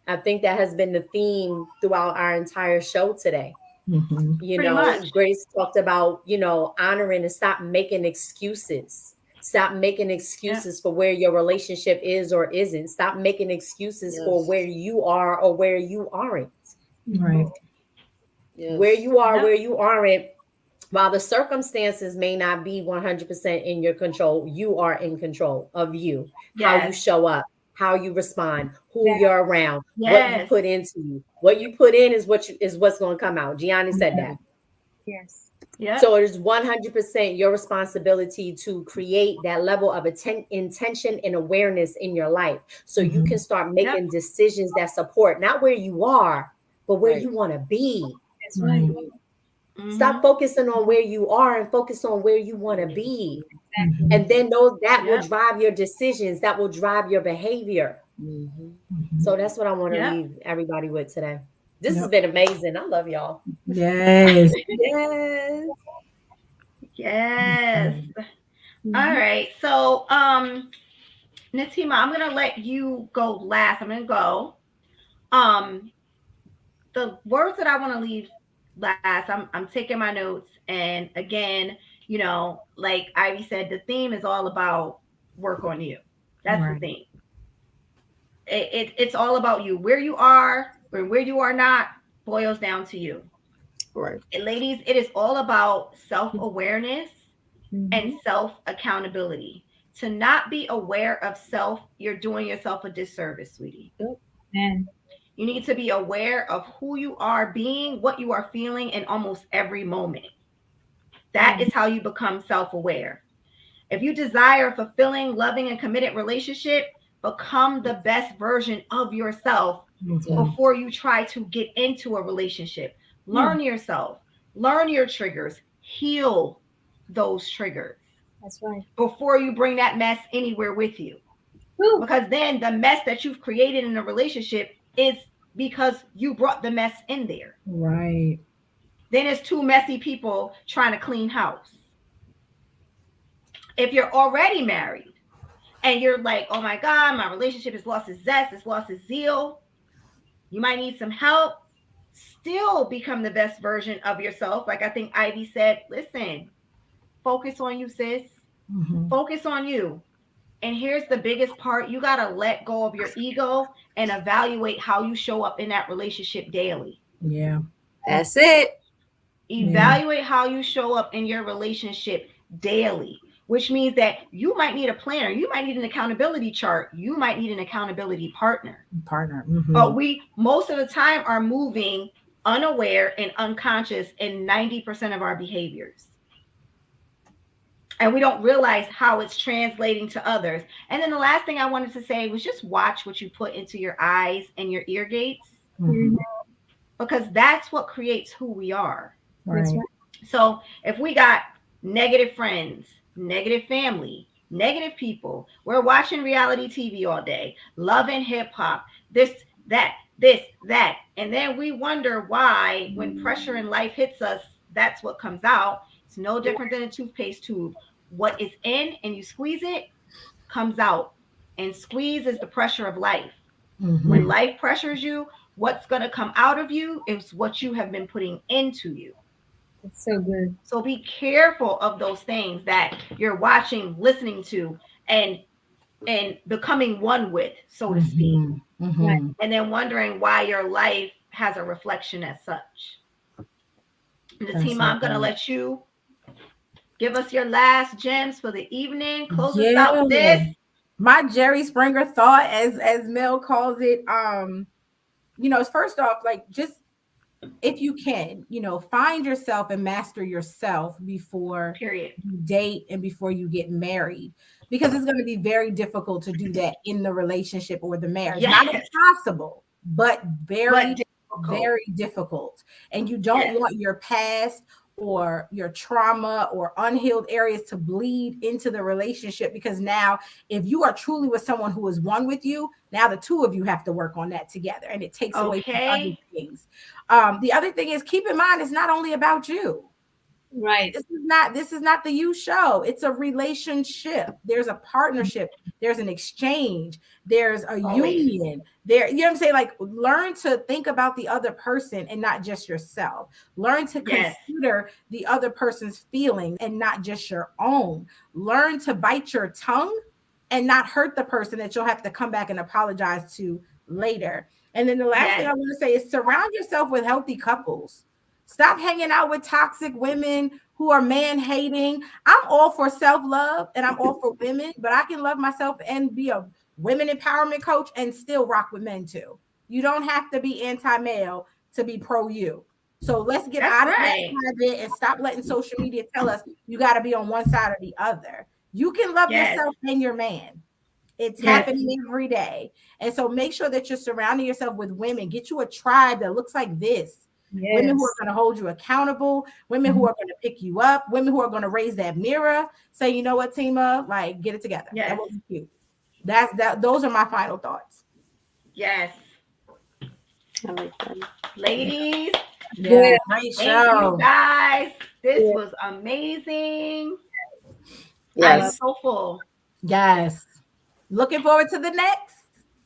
I think that has been the theme throughout our entire show today. Mm-hmm. You Pretty know, much. Grace talked about, you know, honoring and stop making excuses. Stop making excuses for where your relationship is or isn't. Stop making excuses for where you are or where you aren't. Right. Where you are, where you aren't. While the circumstances may not be 100% in your control, you are in control of you, how you show up, how you respond, who you're around, what you put into you. What you put in is what's going to come out. Gianni said that. Yes. Yeah. So it is 100% your responsibility to create that level of intention and awareness in your life, so you can start making decisions that support not where you are, but where you want to be. That's right. Stop focusing on where you are and focus on where you want to be. Exactly. And then that will drive your decisions, that will drive your behavior. So that's what I want to leave everybody with today. This has been amazing. I love y'all. Yes. Yes. Yes. All right. So, Natima, I'm gonna let you go last. I'm gonna go. The words that I want to leave last, I'm taking my notes, and again, you know, like Ivy said, the theme is all about work on you. That's the theme. It's all about you. Where you are or where you are not boils down to you. Right. And ladies, it is all about self-awareness and self-accountability. To not be aware of self, you're doing yourself a disservice, sweetie. And you need to be aware of who you are being, what you are feeling in almost every moment. That is how you become self-aware. If you desire a fulfilling, loving, and committed relationship, become the best version of yourself before you try to get into a relationship. Learn yourself, learn your triggers, heal those triggers. That's right. Before you bring that mess anywhere with you. Because then the mess that you've created in a relationship is because you brought the mess in there. Right. Then it's two messy people trying to clean house. If you're already married and you're like, oh my God, my relationship has lost its zest, it's lost its zeal, you might need some help. Still become the best version of yourself. Like I think Ivy said, listen, focus on you, sis. Focus on you. And here's the biggest part. You got to let go of your ego and evaluate how you show up in that relationship daily. Yeah. That's it. Evaluate how you show up in your relationship daily, which means that you might need a planner. You might need an accountability chart. You might need an accountability partner. But we, most of the time, are moving unaware and unconscious in 90% of our behaviors. And we don't realize how it's translating to others. And then the last thing I wanted to say was just watch what you put into your eyes and your ear gates, because that's what creates who we are. Right. So if we got negative friends, negative family, negative people, we're watching reality TV all day, loving hip hop, this, that, and then we wonder why when pressure in life hits us, that's what comes out. It's no different than a toothpaste tube. What is in and you squeeze it comes out. And squeeze is the pressure of life. When life pressures you, what's going to come out of you is what you have been putting into you. It's so good. So be careful of those things that you're watching, listening to, and becoming one with, so to speak. Right. And then wondering why your life has a reflection as such. Natima, I'm going to let you give us your last gems for the evening. Close us out, sis. My Jerry Springer thought, as Mel calls it, you know, first off, like, just if you can, you know, find yourself and master yourself before you date and before you get married, because it's going to be very difficult to do that in the relationship or the marriage. Not impossible, but very difficult. And you don't want your past or your trauma or unhealed areas to bleed into the relationship, because now if you are truly with someone who is one with you, now the two of you have to work on that together, and it takes away from other things. The other thing is, keep in mind, it's not only about you. Right. This is not the you show. It's a relationship. There's a partnership. There's an exchange. There's a union. There, you know what I'm saying? Like, learn to think about the other person and not just yourself. Learn to consider the other person's feelings and not just your own. Learn to bite your tongue and not hurt the person that you'll have to come back and apologize to later. And then the last thing I want to say is surround yourself with healthy couples. Stop hanging out with toxic women who are man-hating. I'm all for self-love and I'm all for women, but I can love myself and be a women empowerment coach and still rock with men too. You don't have to be anti-male to be pro-you. So let's get out of that habit and stop letting social media tell us you got to be on one side or the other. You can love yourself and your man. It's happening every day. And so make sure that you're surrounding yourself with women. Get you a tribe that looks like this. Women who are going to hold you accountable, women who are going to pick you up, women who are going to raise that mirror, say, you know what, Tima, like, get it together. That was cute. Those are my final thoughts. Yes. I like that. Ladies, great thank show. you guys. This was amazing. Yes. I'm so full. Yes. Looking forward to the next.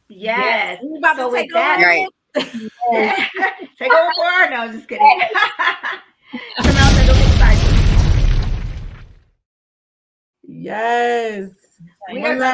Yes. We about to take over. Right. Take over for her? No, just kidding. Samantha, don't be excited. Yes. We One are last